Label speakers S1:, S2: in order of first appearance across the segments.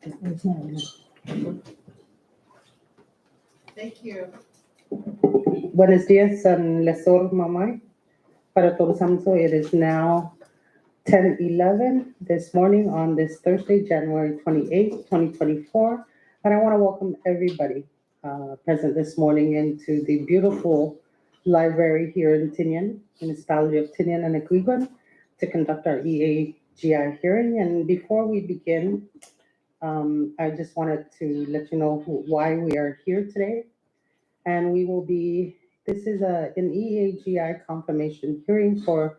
S1: Thank you.
S2: Buenos días, San Lesor Mamay. Para todos Samso, it is now 10:11 this morning on this Thursday, January 28th, 2024. And I want to welcome everybody present this morning into the beautiful library here in Tinian, municipality of Tinian and Equiguan, to conduct our EAGI hearing. And before we begin, I just wanted to let you know why we are here today. And this is an EAGI confirmation hearing for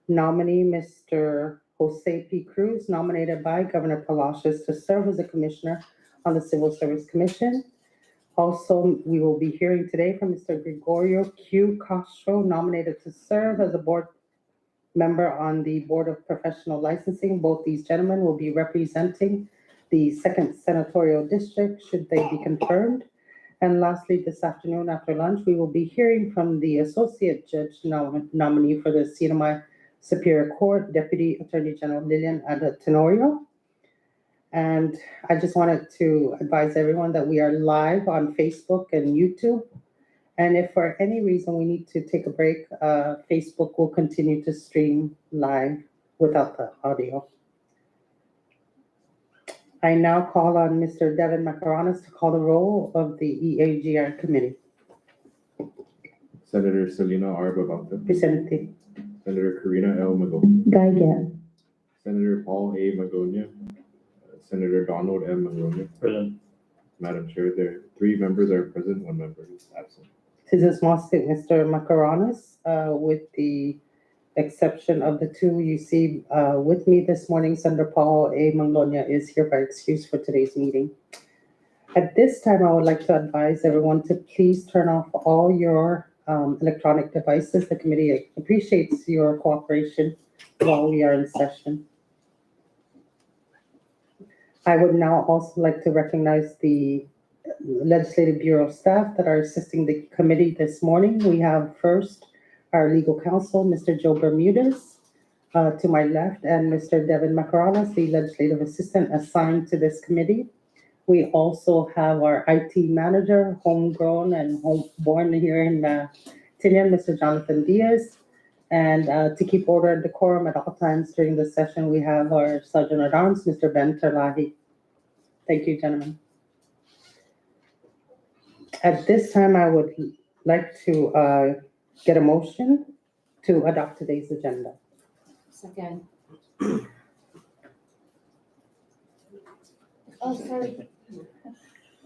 S2: nominee Mr. Jose P. Cruz, nominated by Governor Palacios to serve as a commissioner on the Civil Service Commission. Also, we will be hearing today from Mr. Gregorio Q. Castro, nominated to serve as a board member on the Board of Professional Licensing. Both these gentlemen will be representing the 2nd Senatorial District, should they be confirmed. And lastly, this afternoon after lunch, we will be hearing from the Associate Judge nominee for the CNMI Superior Court, Deputy Attorney General Lilian Ada Tenorio. And I just wanted to advise everyone that we are live on Facebook and YouTube. And if for any reason we need to take a break, Facebook will continue to stream live without the audio. I now call on Mr. Devin Macaranas to call the roll of the EAGI committee.
S3: Senator Selena R. Babauta,
S2: Presente.
S3: Senator Karina L. Mago,
S4: Gaya.
S3: Senator Paul A. Magonia, Senator Donald M. Magonia.
S5: Present.
S3: Madam Chair, there 3 members are present, 1 member is absent.
S2: This is Mr. Macaranas, with the exception of the 2 you see with me this morning. Senator Paul A. Manlonia is hereby excused for today's meeting. At this time, I would like to advise everyone to please turn off all your electronic devices. The committee appreciates your cooperation while we are in session. I would now also like to recognize the Legislative Bureau staff that are assisting the committee this morning. We have first our legal counsel, Mr. Joe Bermudez, to my left, and Mr. Devin Macaranas, the legislative assistant assigned to this committee. We also have our IT manager, homegrown and homeborn here in Tinian, Mr. Jonathan Diaz. And to keep order and decorum at all times during the session, we have our Sergeant at Arms, Mr. Ben Terlahi. Thank you, gentlemen. At this time, I would like to get a motion to adopt today's agenda.
S4: Second. Oh, sorry.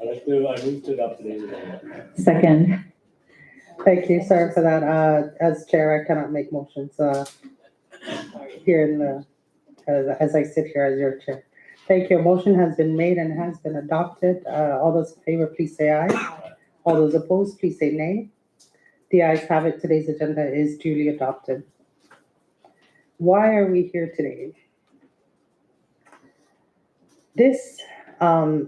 S5: I move to adopt today's agenda.
S4: Second.
S2: Thank you, sir, for that. As chair, I cannot make motions here in the, as I sit here as your chair. Thank you. A motion has been made and has been adopted. All those in favor, please say aye. All those opposed, please say nay. The ayes have it. Today's agenda is duly adopted. Why are we here today? This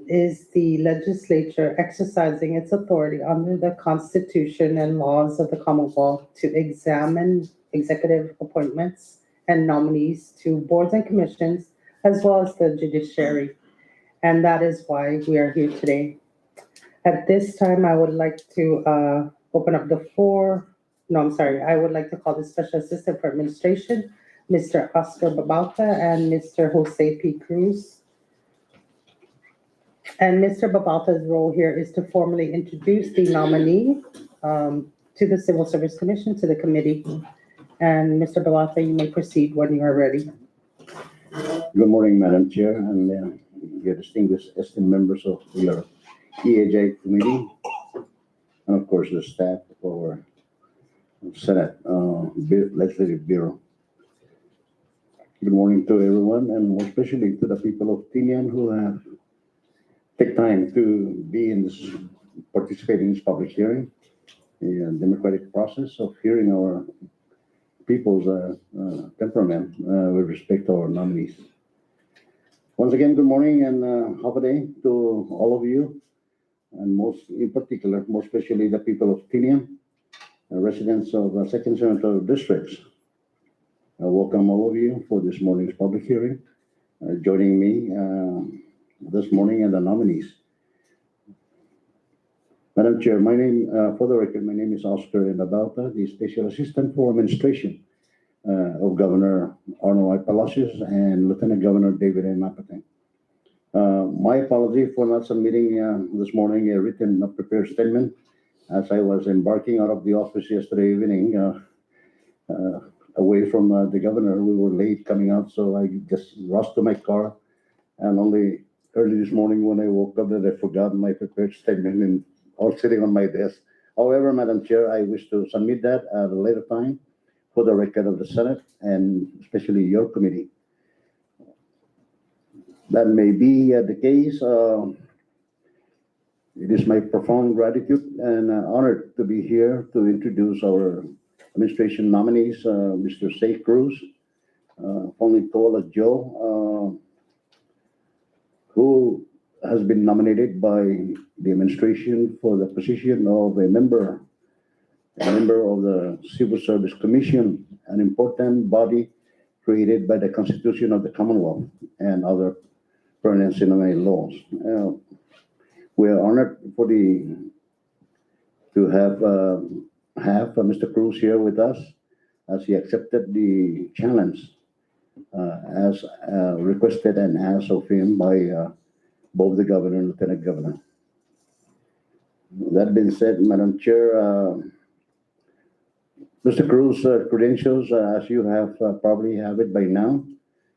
S2: is the legislature exercising its authority under the Constitution and laws of the Commonwealth to examine executive appointments and nominees to boards and commissions, as well as the judiciary. And that is why we are here today. At this time, I would like to open up the floor. No, I'm sorry. I would like to call the Special Assistant for Administration, Mr. Oscar Babauta, and Mr. Jose P. Cruz. And Mr. Babauta's role here is to formally introduce the nominee to the Civil Service Commission, to the committee. And Mr. Babauta, you may proceed when you are ready.
S6: Good morning, Madam Chair, and your distinguished esteemed members of your EAGI committee, and of course the staff of our Senate Legislative Bureau. Good morning to everyone, and especially to the people of Tinian who have taken time to be in this, participate in this public hearing, the democratic process of hearing our people's temperament with respect to our nominees. Once again, good morning and happy day to all of you, and most in particular, more especially the people of Tinian, residents of 2nd Senatorial Districts. I welcome all of you for this morning's public hearing. Joining me this morning and the nominees. Madam Chair, for the record, my name is Oscar Nabalta, the Special Assistant for Administration of Governor Arnold I. Palacios and Lieutenant Governor David A. Mapateng. My apology for not submitting this morning a written prepared statement as I was embarking out of the office yesterday evening away from the governor. We were late coming out, so I just rushed to my car, and only early this morning when I woke up that I forgot my prepared statement and all sitting on my desk. However, Madam Chair, I wish to submit that at a later time for the record of the Senate and especially your committee. That may be the case. It is my profound gratitude and honor to be here to introduce our administration nominees, Mr. Say Cruz, formerly called as Joe, who has been nominated by the administration for the position of a member of the Civil Service Commission, an important body created by the Constitution of the Commonwealth and other permanent ceremonial laws. We are honored to have Mr. Cruz here with us as he accepted the challenge as requested and asked of him by both the governor and lieutenant governor. That being said, Madam Chair, Mr. Cruz's credentials, as you have probably have it by now,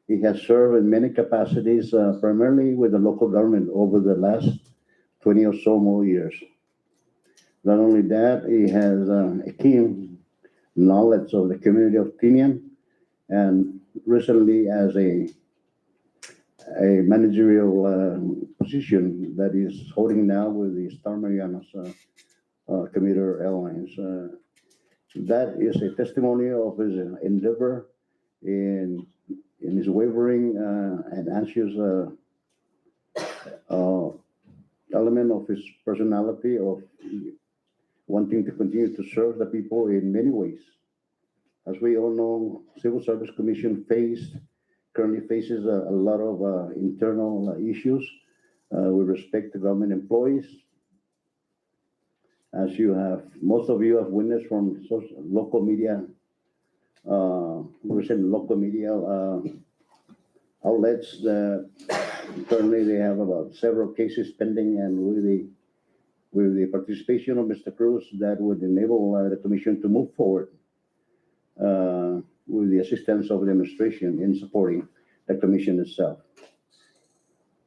S6: he has served in many capacities, primarily with the local government over the last 20 or so more years. Not only that, he has a keen knowledge of the community of Tinian, and recently as a managerial position that is holding now with the Star Marianas commuter airlines. That is a testimony of his endeavor in his wavering and anxious element of his personality of wanting to continue to serve the people in many ways. As we all know, Civil Service Commission currently faces a lot of internal issues with respect to government employees. As most of you have witnessed from local media, recent local media outlets that currently they have about several cases pending, and with the participation of Mr. Cruz, that would enable the commission to move forward with the assistance of the administration in supporting the commission itself.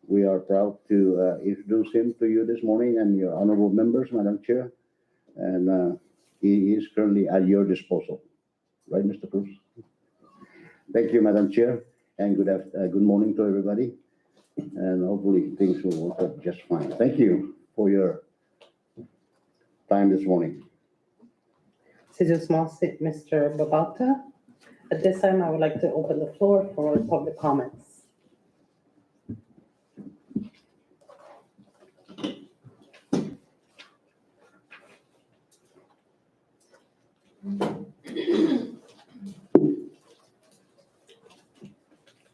S6: We are proud to introduce him to you this morning and your honorable members, Madam Chair, and he is currently at your disposal. Right, Mr. Cruz? Thank you, Madam Chair, and good morning to everybody, and hopefully things will work out just fine. Thank you for your time this morning.
S2: Mr. Babauta. At this time, I would like to open the floor for public comments.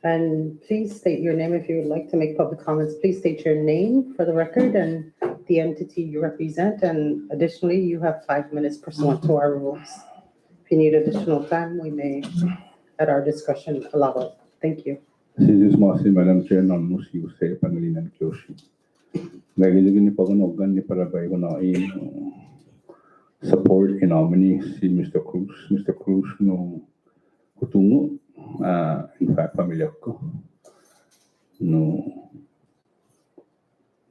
S2: And please state your name if you would like to make public comments. Please state your name for the record and the entity you represent. And additionally, you have 5 minutes pursuant to our rules. If you need additional time, we may, at our discretion, allow it. Thank you.
S1: This is Madam Chair, non-Musi Use, Pangilinan Kyoshi. Gagawin ni Paganogan ni Parabay ko na support in nominee si Mr. Cruz. Mr. Cruz no kutungo, in fact, pamilya ko. No,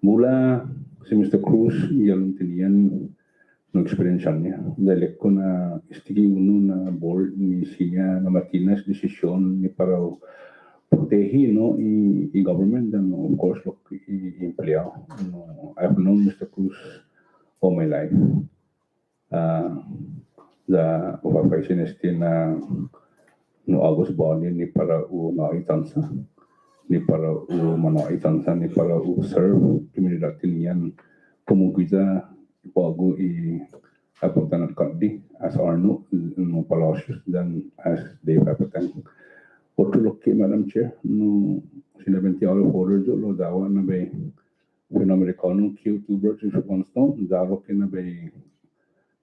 S1: mula si Mr. Cruz, yung tiniyan no experience niya. Dahil ko na istigi uno na board ni siya na matinas desisyon ni para protehi no i-government and of course look i-empleo. No, I've known Mr. Cruz all my life. The official na no August body ni para nakaitansa ni para manaitansa ni para serve community niyan kumugita bago apuntan at Kandi as Arno no Palacios then as Dave Mapateng. Otulok kay Madam Chair no sinabentiado folder jo lo dawa na be Americano Q2 versus Constone, dalo que na be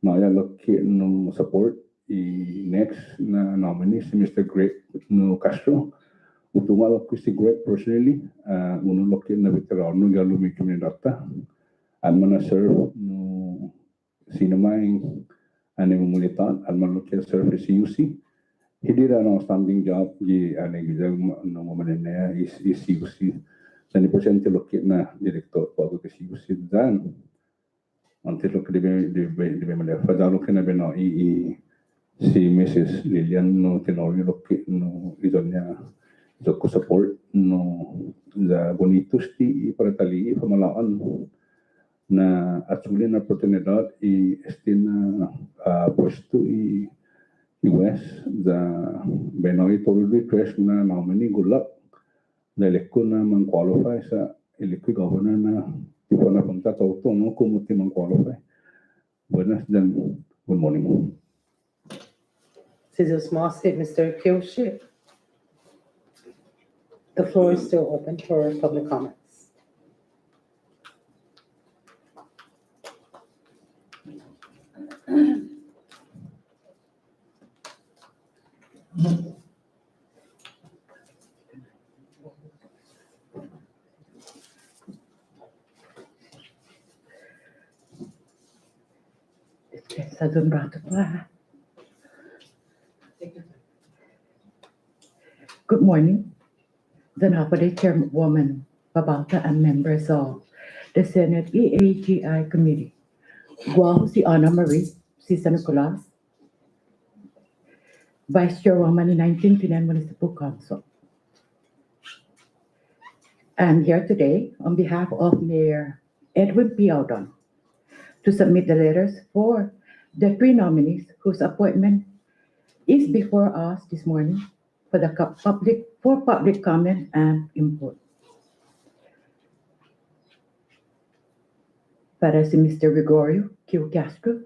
S1: Maya loki no support i next na nominee si Mr. Greg no Castro. Utuma loki si Greg personally, uno loki na veterano galo mi comunidad. Alman na serve no cinema in ane mulitan, alman loki serve si UC. He did an outstanding job di ane gizag no mamanene is UC. Sani presente loki na director pago ke si UC dan. Antes lo que debe manejar, fue lo que no vino y si Mrs. Lilian no tiene lo que no y doña Joko support no la bonitos y para tali pamalaan na actually na oportunidad y na puesto y West da Benoy told request na nominee good luck da lekko na man qualify sa elected governor na tipo na punta autónomo como te man qualify. Buenas then good morning.
S2: Cesar Smossett, Mr. Kyoshi. The floor is still open for public comments.
S4: Sa dun rato pa. Good morning. The Napoli Chairwoman Babauta and members of the Senate EAGI Committee. Guaho si Ana Marie, si San Nicolas, Vice Chairwoman in 19th Municipal Council. I'm here today on behalf of Mayor Edwin P. Aldon to submit the letters for the three nominees whose appointment is before us this morning for the public comment and input. Para si Mr. Gregorio Q. Castro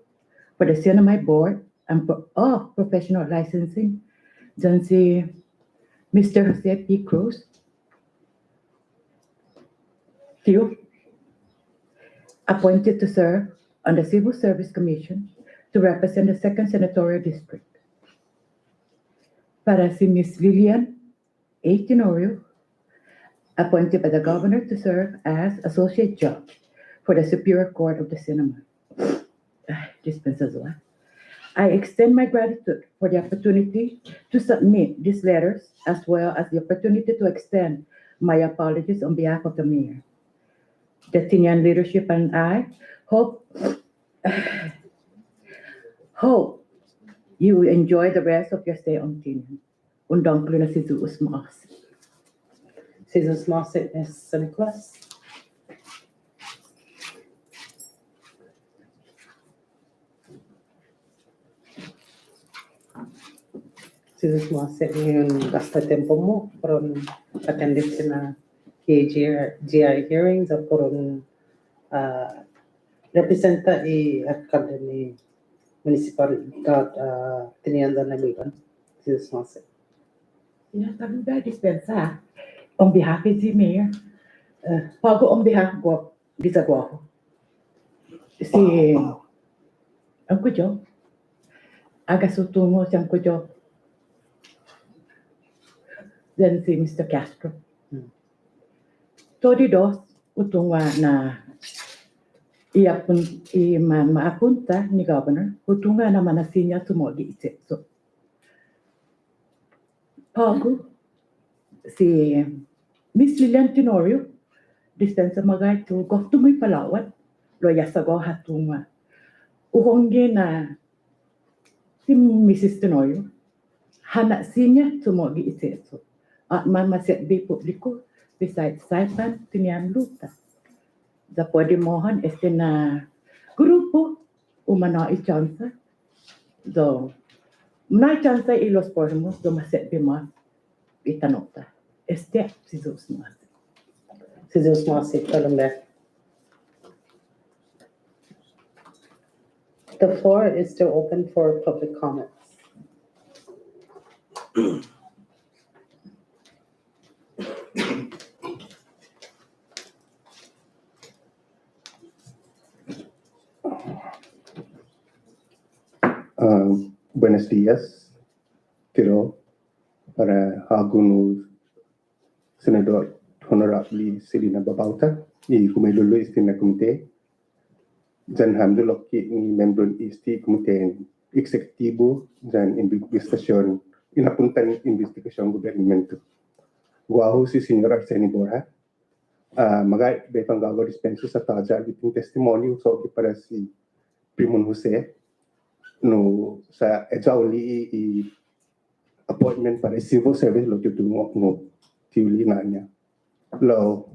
S4: for the CNMI Board and of Professional Licensing, then si Mr. Jose P. Cruz Q, appointed to serve on the Civil Service Commission to represent the 2nd Senatorial District. Para si Ms. Lilian A. Tenorio, appointed by the Governor to serve as Associate Judge for the Superior Court of the Cinema. I extend my gratitude for the opportunity to submit these letters, as well as the opportunity to extend my apologies on behalf of the Mayor. The Tinian leadership and I hope you enjoy the rest of your stay on Tinian. Undang ko na si Zeus Moss.
S2: Cesar Smossett, Ms. San Nicolas. Cesar Smossett, yung gasta tempo mo from attending na GI hearings o from representa alcalde ni municipalidad Tinianda na Liban. Cesar Smossett.
S4: Sinasabi ba dispensa on behalf of the Mayor, pago on behalf of Guaho. Si ang kujo, agasutungo siyang kujo. Then si Mr. Castro. Todi dos utunga na maapunta ni Governor, utunga na manasinya tumogi isetso. Pago, si Miss Lilian Tenorio, dispensa magay to gofto mo'y palawat, lo yasago hatunga. Uhongge na si Mrs. Tenorio, hana sinya tumogi isetso. At mamaset di publiko, besides Saipan, Tinian Luta. Da pwede mohan este na grupo umana i-chansa. Do, na i-chansa ilos pormos, do maset bima itanota. Este si Zeus Moss.
S2: Cesar Smossett, Columbia. The floor is still open for public comments.
S7: buenos días. Tiro para algunos senador honorable Selina Babauta y kumilulu isti na komite. Dan hamdulok ki membro isti komite eksekutibo dan investigasyon inapuntan investigasyon gobernamento. Guaho si Senyor Arsene Borja. Magay betang gawa dispenso sa taja iting testimonyo so para si Primon Jose no sa ejauli i appointment para civil service lo tutungo no tiuli na niya. Lo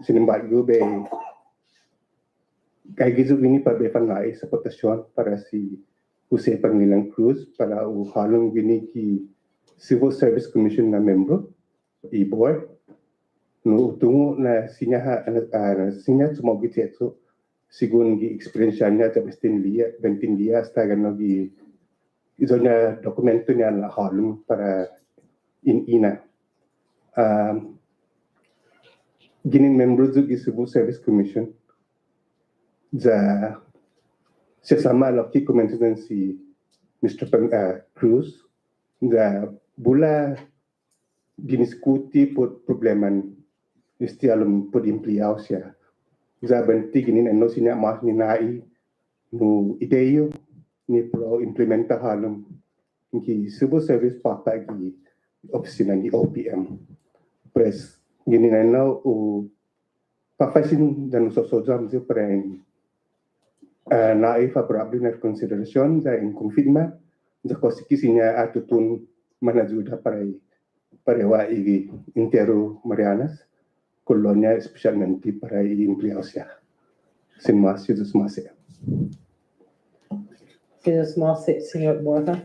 S7: sinimbago be kay gizu ini pa be pangai sa potasyon para si Jose Pangilang Cruz para uhalong gini ki Civil Service Commission na membro i-board no tungo na sinya sinya sumogiteto sigun gi experience niya sa 20 dia hasta gano gi izo niya dokumento niya na halong para ina ginin membro zu gi Civil Service Commission za sesama laki komentan si Mr. Cruz za bula diniskuti pod probleman isti alum pod impliaw siya za benti ginin ano sinya mas ni nai no ideyo ni pro implementa halum ki civil service papa gi opisina ni OPM pres ginin ano o papasin dan sosojam zi preng nai favorable na konsiderasyon za inkonfirma za kosikisinya atutun manajuda parewa igi intero Marianas kolonya especialmente para i-empleado siya. Sin más, Jesus más.
S2: Jesus más, Senor Borja.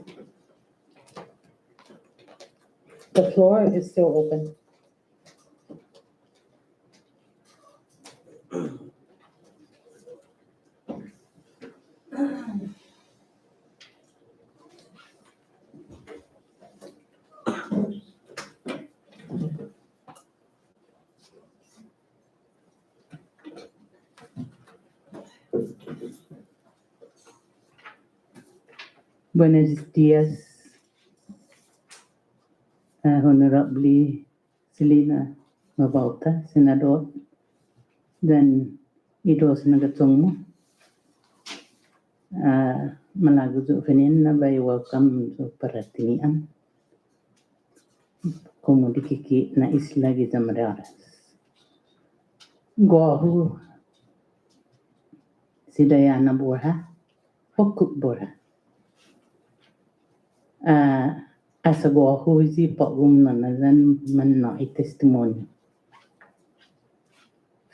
S2: The floor is still open.
S8: Buenos días, Honorable Selina Babauta, Senador, dan idos nagatong mo. Malago zo kanin na by welcome to paratinian. Como dikiki na isla kita Marianas. Gohu si Diana Borja, Hokuk Borja. Asa gohu si pagum na nazan man na testimonyo.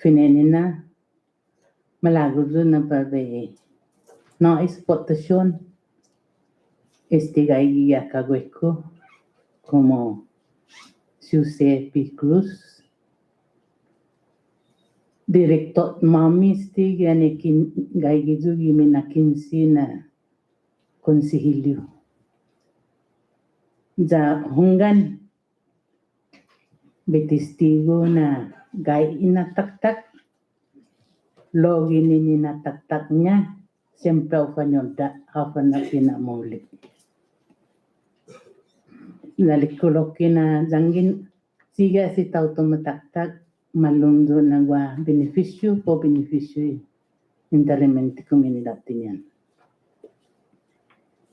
S8: Finenina malago zo na pabe na exportación estigay yakagweko como Jose P. Cruz director mami stig yani gay gizu gimina kinsi na konsihilyo za hunggan betestigo na gay inataktak logi ni nataktak niya siyempre ufanyoda hafan na pinamuli lalikulok na zangin siga si tao tumataktak malundo na gwa beneficio po beneficio interimenti komunidad tinyan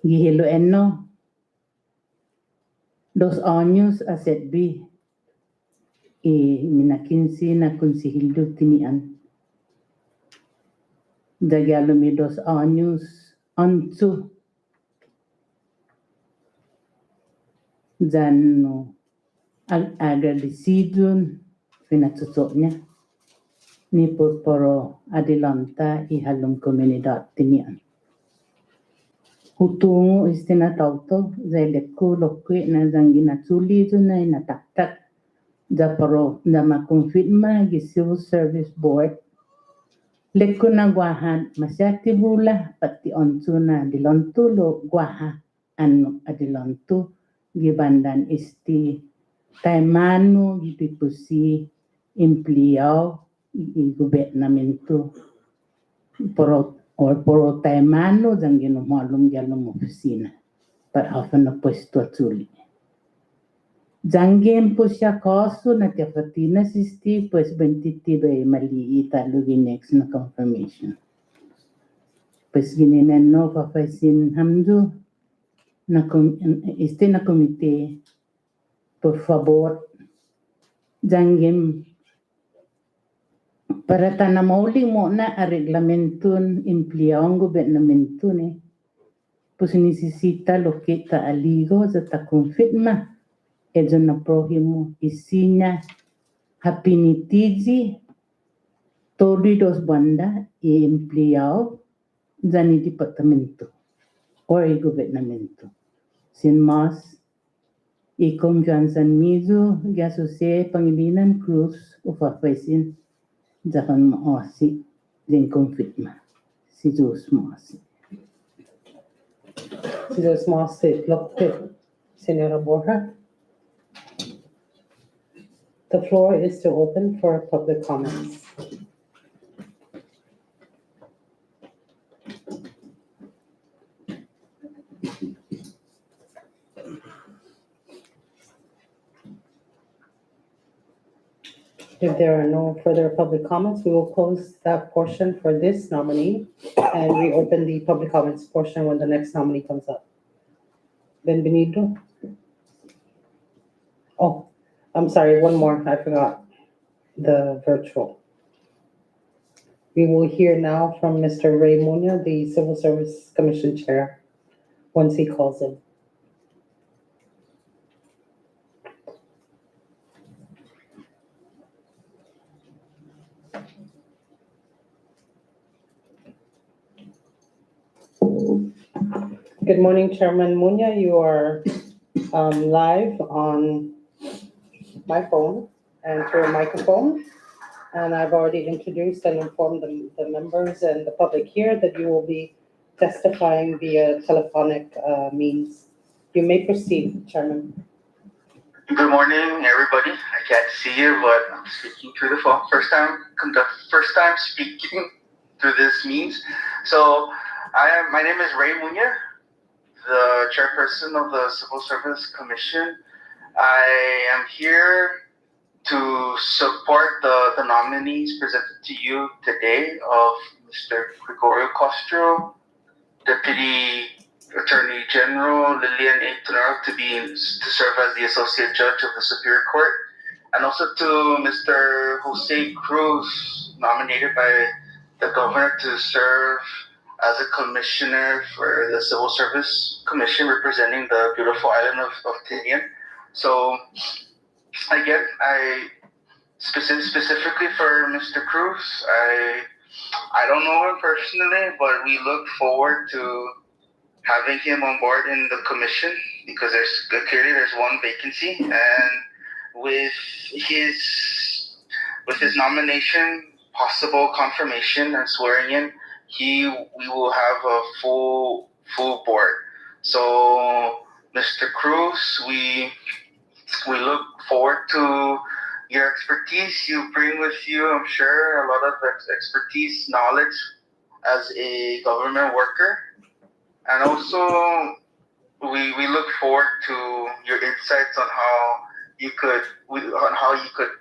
S8: gihilo enno 2 años a setbi minakinsi na konsihildo tinian dagalo mi 2 años antu zanno agradecido finatutunya ni por adelanta ihalong komunidad tinian hutungo istinatauto zaileko lokwe na zangina tsuli na inataktak da paro na makonfirma gi Civil Service Board lekko na gwahan masyati bula pati onso na dilonto lo gwaha ano adilonto gibandan isti taimano gipipusi empleado i gobernamento por taimano zang ginumalum galong opisina para na puesto azzurri. Zangien po siya kaso na tiafatina sisti pues 20 ba mali italo next na confirmation. Pues gininan no papaisin hamdu na este na komite por favor zangien para tanamauling mo na a reglamentun empleaong gobernamento ne pues necesita lo que ta aligo sa ta confirma edzo na prohimo isinya hapinitizi todos banda e empleado dani departamento o el gobernamento sin más y confianza mizo ya sucede Pangilinan Cruz o Fafasin Japan maasi din confirma si Diyos maasi.
S2: Si Dios más se Señora Borja. The floor is still open for public comments. If there are no further public comments, we will close that portion for this nominee and reopen the public comments portion when the next nominee comes up. Benvenido. Oh, I'm sorry, one more, I forgot. The virtual. We will hear now from Mr. Ray Munoz, the Civil Service Commission Chair, once he calls in. Good morning, Chairman Munya. You are live on my phone and through a microphone. And I've already introduced and informed the members and the public here that you will be testifying via telephonic means. You may proceed, Chairman.
S9: Good morning, everybody. I can't see you, but I'm speaking through the phone. First time speaking through this means. So my name is Ray Munya, the chairperson of the Civil Service Commission. I am here to support the nominees presented to you today of Mr. Gregorio Castro, Deputy Attorney General Lilian A. Tenero to serve as the Associate Judge of the Superior Court, and also to Mr. Jose Cruz, nominated by the Governor to serve as a Commissioner for the Civil Service Commission representing the beautiful island of Tinian. So again, I specifically for Mr. Cruz, I don't know him personally, but we look forward to having him on board in the commission because there's one vacancy, and with his nomination, possible confirmation and swearing in, we will have a full board. So Mr. Cruz, we look forward to your expertise. You bring with you, I'm sure, a lot of expertise, knowledge as a government worker. And also, we look forward to your insights on how you could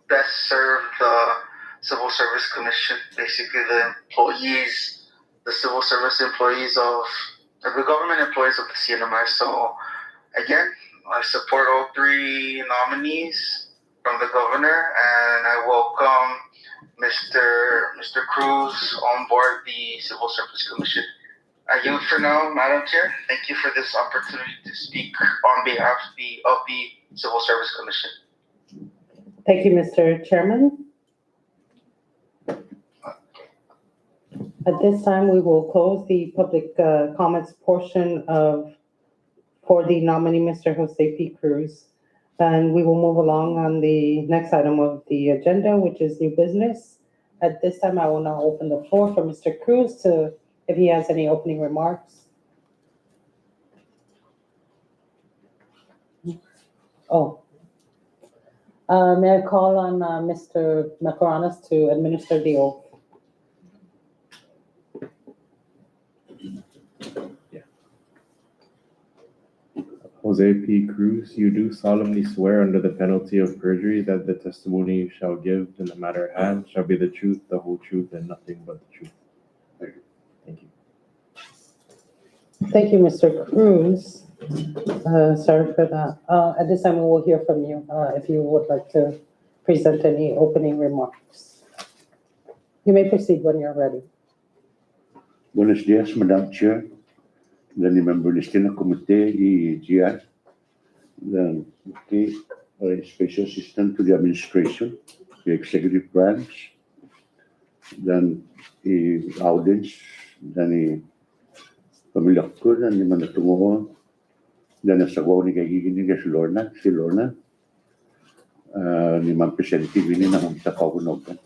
S9: best serve the Civil Service Commission, basically the employees, the civil service employees of the government employees of the CNMI. So again, I support all three nominees from the governor, and I welcome Mr. Cruz on board the Civil Service Commission. I yield for now, Madam Chair. Thank you for this opportunity to speak on behalf of the Civil Service Commission.
S2: Thank you, Mr. Chairman. At this time, we will close the public comments portion for the nominee, Mr. Jose P. Cruz. And we will move along on the next item of the agenda, which is new business. At this time, I will now open the floor for Mr. Cruz if he has any opening remarks. Oh. May I call on Mr. Macaronis to administer the oath?
S3: Jose P. Cruz, you do solemnly swear under the penalty of perjury that the testimony you shall give in the matter at hand shall be the truth, the whole truth, and nothing but the truth. Thank you.
S2: Thank you, Mr. Cruz. Sorry for that. At this time, we will hear from you, if you would like to present any opening remarks. You may proceed when you're ready.
S6: Buenos dias, Madam Chair, then the member listed na committee, EGI, then Special Assistant to the Administration, the Executive Branch, then the audience, then the pamilya ko, then the manatungo, then the sagwaw ni kaigiginig si Lorna, ni Ma'am Presidente Winnie na kung sa kagunogan.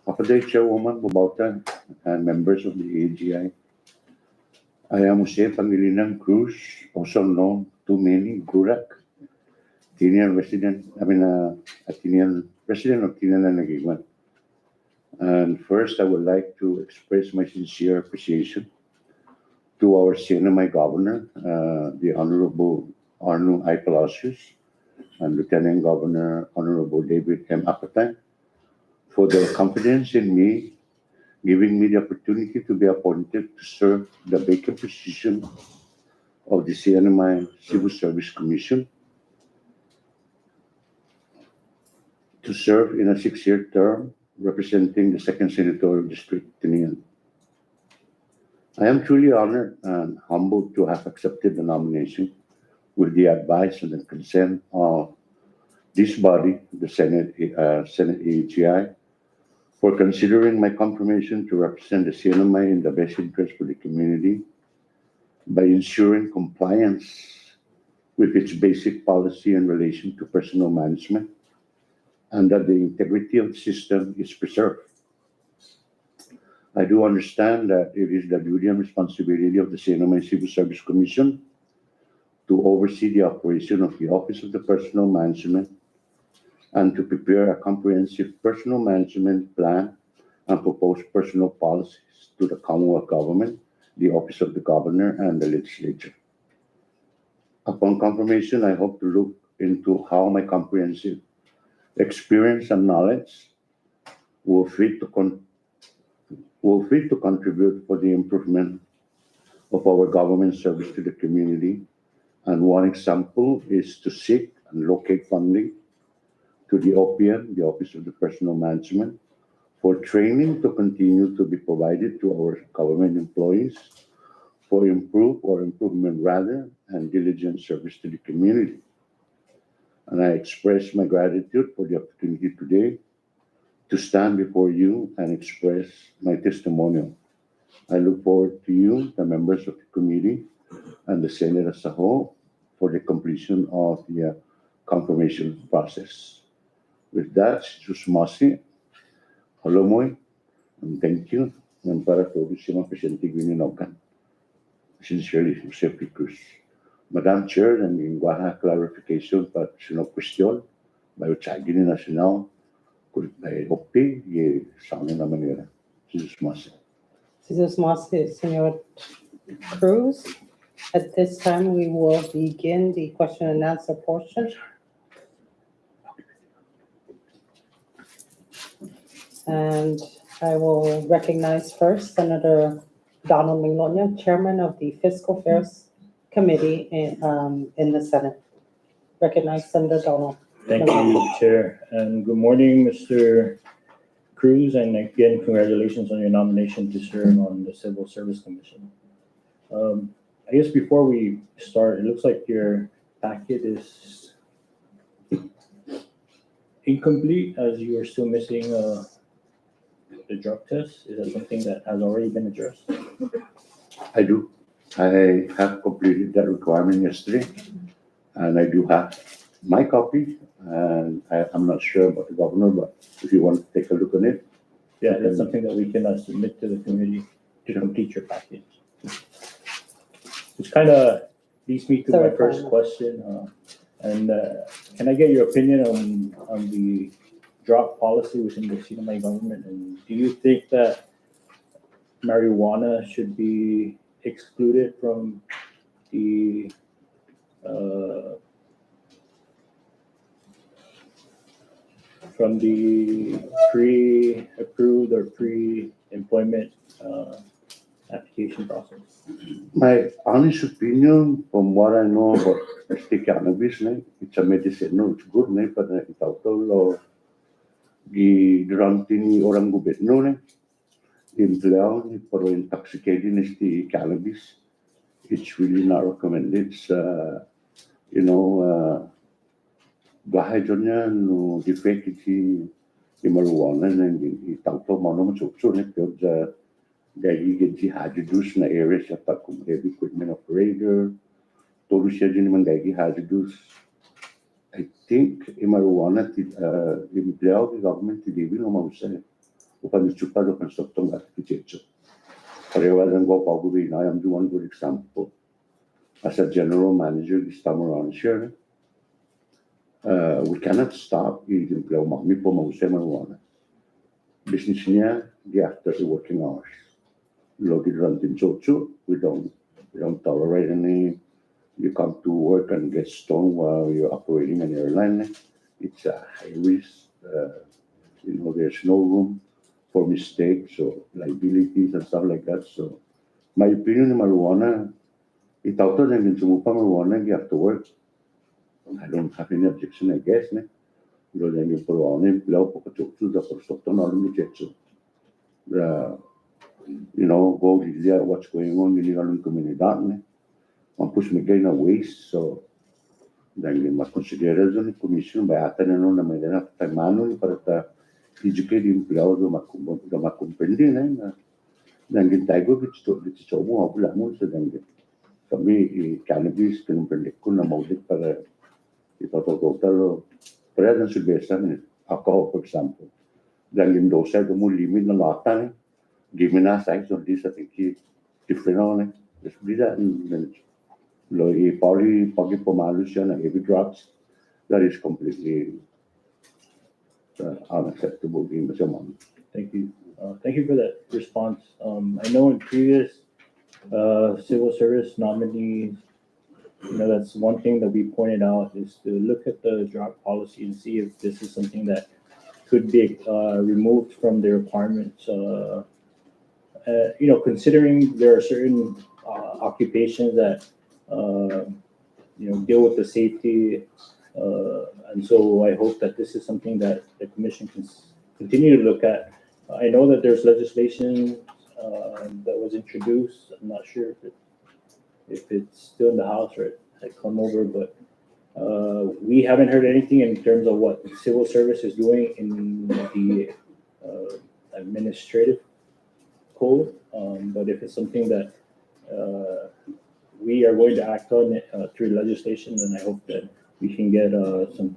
S6: Kapatid Chairwoman Bobauta and members of the AGI, I am Jose Pangilinan Cruz, also known to many, Gurak, Athenian resident, Athenian president of Athenian and Nagigman. And first, I would like to express my sincere appreciation to our CNMI Governor, the Honorable Arno I. Palacios, and Lieutenant Governor Honorable David M. Apatay, for their confidence in me, giving me the opportunity to be appointed to serve the vacant position of the CNMI Civil Service Commission, to serve in a 6-year term representing the 2nd Senatorial District, Tinian. I am truly honored and humbled to have accepted the nomination with the advice and the consent of this body, the Senate AGI, for considering my confirmation to represent the CNMI in the best interest for the community by ensuring compliance with its basic policy in relation to personnel management and that the integrity of the system is preserved. I do understand that it is the duty and responsibility of the CNMI Civil Service Commission to oversee the operation of the Office of the Personnel Management and to prepare a comprehensive personnel management plan and propose personnel policies to the Commonwealth Government, the Office of the Governor, and the Legislature. Upon confirmation, I hope to look into how my comprehensive experience and knowledge will fit to contribute for the improvement of our government service to the community. And one example is to seek and locate funding to the OPM, the Office of the Personnel Management, for training to continue to be provided to our government employees for improvement rather, and diligent service to the community. And I express my gratitude for the opportunity today to stand before you and express my testimonial. I look forward to you, the members of the committee, and the Senate as a whole for the completion of the confirmation process. With that, Susmasi, hello mo, and thank you. And para to si Ma'am Presidente Winnie Nogan. Sincerely, Jose P. Cruz. Madam Chair, ang ingwaha clarification pa sino question, bayo tsagi ni national, kung may OP, sa amin na manera. Susmasi.
S2: Senor Cruz. At this time, we will begin the question and answer portion. And I will recognize first Senator Donald Minglonia, Chairman of the Fiscal Affairs Committee in the Senate. Recognize Senator Donald.
S5: Thank you, Chair, and good morning, Mr. Cruz, and again, congratulations on your nomination to serve on the Civil Service Commission. I guess before we start, it looks like your packet is incomplete as you are still missing the drug test. Is that something that has already been addressed?
S6: I do. I have completed that requirement yesterday, and I do have my copy, and I'm not sure about the governor, but if you want to take a look on it.
S5: Yeah, that's something that we can submit to the committee to complete your package. Which kind of leads me to my first question. Can I get your opinion on the drug policy within the CNMI government? And do you think that marijuana should be excluded from the from the pre-approved or pre-employment application process?
S6: My honest opinion, from what I know about the cannabis, it's a medicine, no, it's good, but itaw to lo durante ni orang gobyerno, empleado for intoxicating is the cannabis. It's really not recommended. It's, bahay dyan niya, no, defect iti marijuana, and itaw to mo naman so because dahil get the hazardous na areas at kung heavy equipment operator, todo siya din naman dahil hazardous. I think marijuana empleado ng government hindi no mausay upang chupado constructong architecture. Parewa lang ko pag-uwi na, I am the one good example. As a general manager this time around here, we cannot stop the empleado magmi po mausay marijuana. Business niya, the after the working hours. Loaded run in Chocho, we don't tolerate any. You come to work and get stoned while you're operating an airline. It's a high risk. There's no room for mistakes or liabilities and stuff like that. So, my opinion in marijuana, it's out of them in Sumupa marijuana, you have to work. I don't have any objection, I guess. Lo then you put on him, blow up a chochu, the first of the knowledge. Go here, what's going on in the community. Man push me gain a waste, so then you must consider as a commission by attending on the manera manual para educate empleados do macumpendi, then get taigo which to the chomo of Lamus, then for me, cannabis can be kuna maudik para ito total presence should be some alcohol, for example. Then in those side, the more limit na lata, give me na size of this, I think different on it. Just be that and lo poly pomalusion and heavy drugs, that is completely unacceptable in the German.
S5: Thank you. Thank you for that response. I know in previous civil service nominees, that's one thing that we pointed out is to look at the drug policy and see if this is something that could be removed from the requirements. Considering there are certain occupations that deal with the safety, and so I hope that this is something that the commission can continue to look at. I know that there's legislation that was introduced. I'm not sure if it's still in the House or it had come over, but we haven't heard anything in terms of what civil service is doing in the administrative code. But if it's something that we are going to act on through legislation, then I hope that we can get some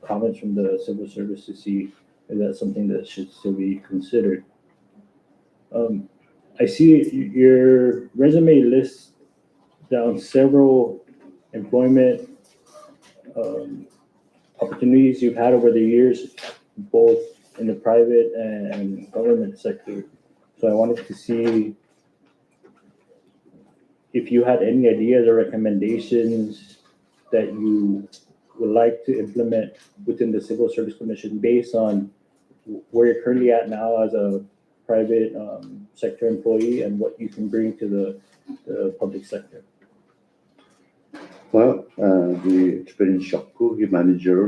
S5: comments from the civil service to see if that's something that should still be considered. I see your resume lists down several employment opportunities you've had over the years, both in the private and government sector. So I wanted to see if you had any ideas or recommendations that you would like to implement within the Civil Service Commission based on where you're currently at now as a private sector employee and what you can bring to the public sector.
S6: Well, the experience shopku, the manager,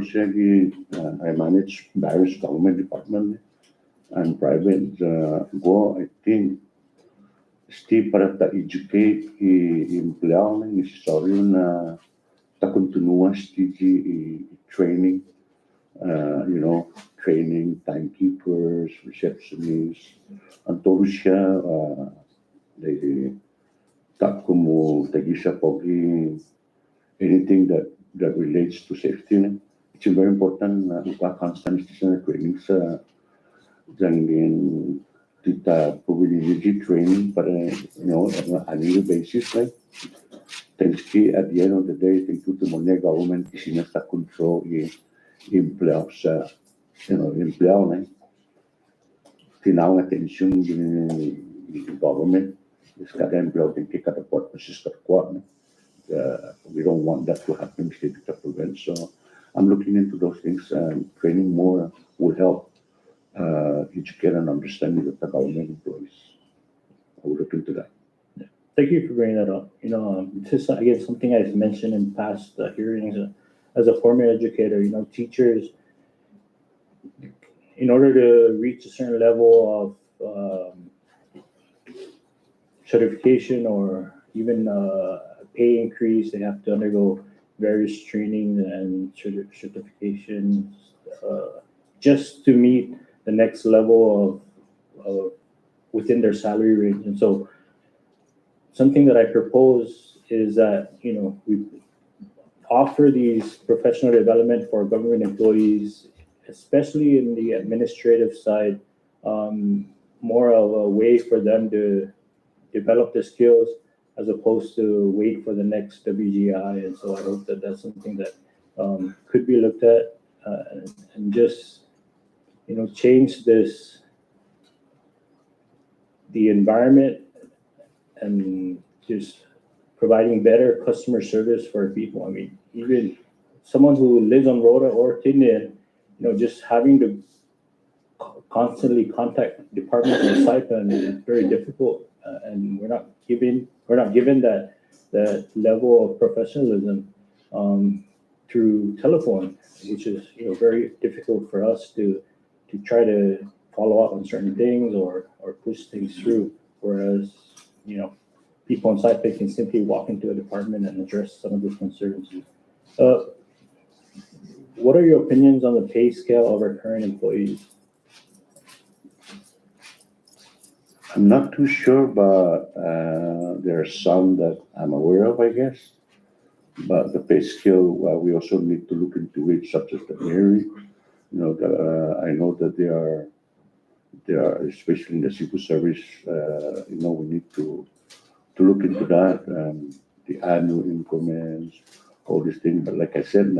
S6: I manage various government department and private. I think Steve para educate empleado necessário na continua training, training timekeepers, receptionists, and todo siya como tagisa pogi anything that relates to safety. It's very important na constant training sa kita probability training para on an annual basis, right? Thanks to at the end of the day, thank you to the government is in a control empleado sa empleado na tinawag attention in government is kada empleado tem que report para sistema quad. We don't want that to happen to prevent. So I'm looking into those things, and training more will help educate and understanding of the government employees. I will look into that.
S5: Thank you for bringing that up. This is again something I've mentioned in past hearings. As a former educator, teachers, in order to reach a certain level of certification or even pay increase, they have to undergo various trainings and certifications just to meet the next level of within their salary range. And so something that I propose is that, we offer these professional development for government employees, especially in the administrative side, more of a way for them to develop their skills as opposed to wait for the next WGI. And so I hope that that's something that could be looked at and just, change the environment and just providing better customer service for people. I mean, even someone who lives on Rhoda or Tinian, just having to constantly contact departments in Saipan is very difficult, and we're not given that level of professionalism through telephone, which is very difficult for us to try to follow up on certain things or push things through. Whereas people on site, they can simply walk into a department and address some of these concerns. What are your opinions on the pay scale of our current employees?
S6: I'm not too sure, but there are some that I'm aware of, I guess. But the pay scale, we also need to look into it, such as the Mary. I know that they are, especially in the civil service, we need to look into that, the annual increments, all these things. But like I said,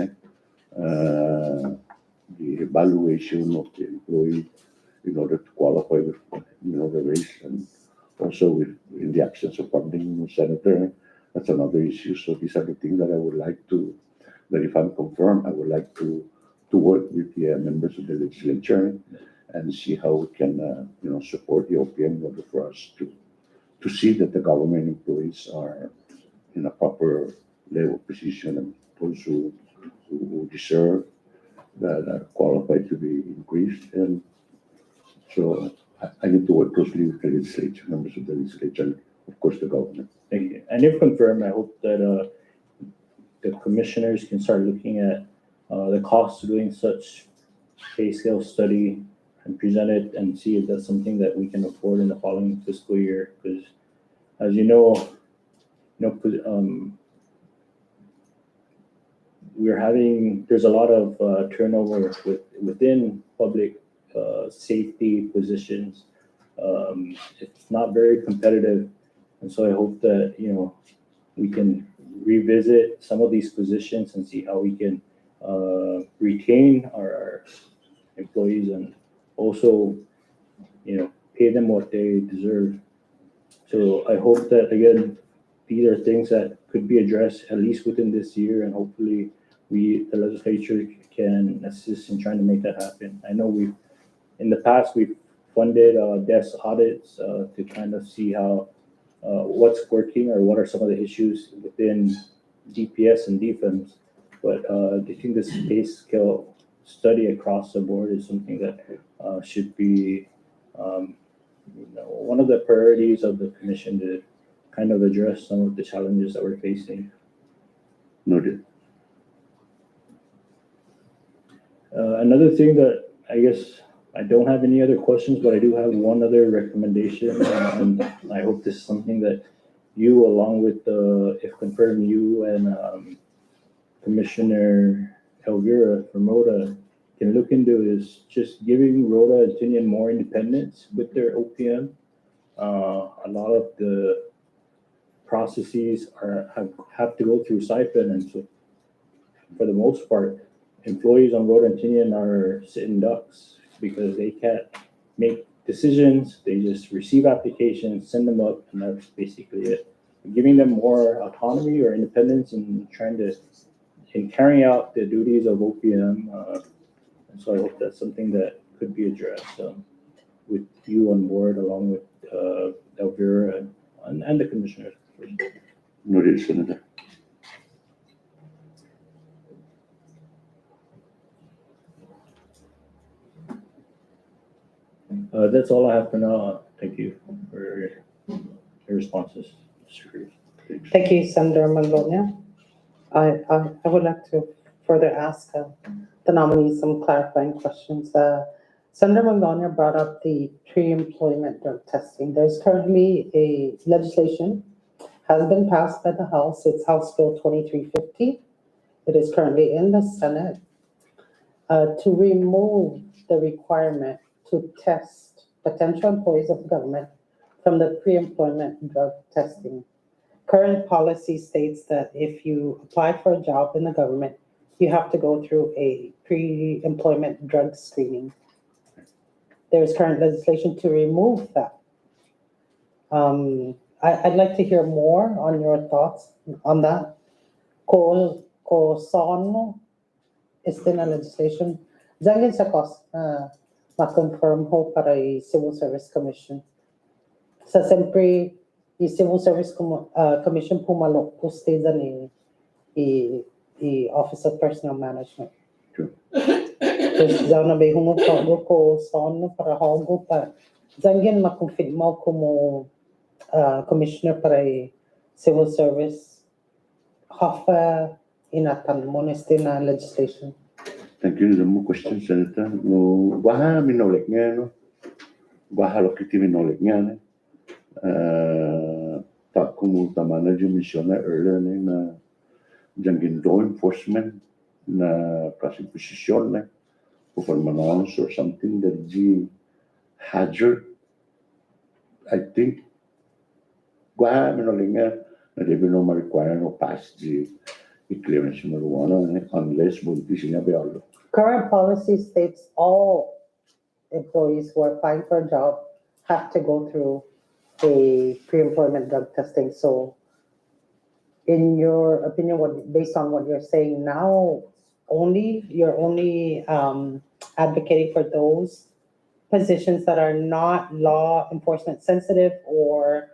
S6: the evaluation of the employee in order to qualify with, the raise, and also in the absence of funding, Senator, that's another issue. So these are the things that I would like to, that if I'm confirmed, I would like to work with the members of the legislature and see how we can, support the OPM in order for us to see that the government employees are in a proper level position, and those who deserve, that are qualified to be increased. And so I need to work closely with the legislature, members of the legislature, and of course the government.
S5: Thank you. And if confirmed, I hope that the commissioners can start looking at the cost of doing such pay scale study and present it and see if that's something that we can afford in the following fiscal year. Because as there's a lot of turnover within public safety positions. It's not very competitive. And so I hope that, we can revisit some of these positions and see how we can retain our employees and also, pay them what they deserve. So I hope that, again, these are things that could be addressed at least within this year, and hopefully the legislature can assist in trying to make that happen. I know in the past, we've funded desk audits to kind of see how what's working or what are some of the issues within DPS and defense. But I think this pay scale study across the board is something that should be one of the priorities of the commission to kind of address some of the challenges that we're facing.
S6: Noted.
S5: Another thing that I guess I don't have any other questions, but I do have one other recommendation, and I hope this is something that you, along with if confirmed, you and Commissioner Elvira from Rhoda can look into, is just giving Rhoda and Tinian more independence with their OPM. A lot of the processes have to go through Saipan, and so for the most part, employees on Rhoda and Tinian are sitting ducks because they can't make decisions. They just receive applications, send them up, and that's basically it. Giving them more autonomy or independence and trying to in carrying out the duties of OPM. And so I hope that's something that could be addressed with you on board, along with Elvira and the commissioners.
S6: Noted, Senator.
S5: That's all I have for now. Thank you for your responses, Mr. Cruz.
S2: Thank you, Senator Mangonia. I would like to further ask the nominee some clarifying questions. Senator Mangonia brought up the pre-employment drug testing. There's currently a legislation has been passed by the House. It's House Bill 2350. It is currently in the Senate to remove the requirement to test potential employees of the government from the pre-employment drug testing. Current policy states that if you apply for a job in the government, you have to go through a pre-employment drug screening. There's current legislation to remove that. I'd like to hear more on your thoughts on that. Ko son este na legislation. Zangin sa kos ma-confirm ho para i Civil Service Commission. Sa sempre i Civil Service Commission pumalok po state i Office of Personnel Management.
S6: True.
S2: Zao na may humupago ko son para hago pa. Zangin ma-confirm como Commissioner para i Civil Service hafa inatan mo neste na legislation.
S6: Thank you. No question, Senator. No, waha minolek nga, no? Waha lokiti minolek nga, ne? Tak kumulta mana jumisiona earlier, ne, na jangin law enforcement na prosecution, ne? Performance or something that the hazard, I think, waha minolek nga, na they will not require no pass the clearance marijuana, ne? Unless bunti sinabi alo.
S2: Current policy states all employees who are applying for a job have to go through a pre-employment drug testing. So in your opinion, based on what you're saying now, you're only advocating for those positions that are not law enforcement sensitive or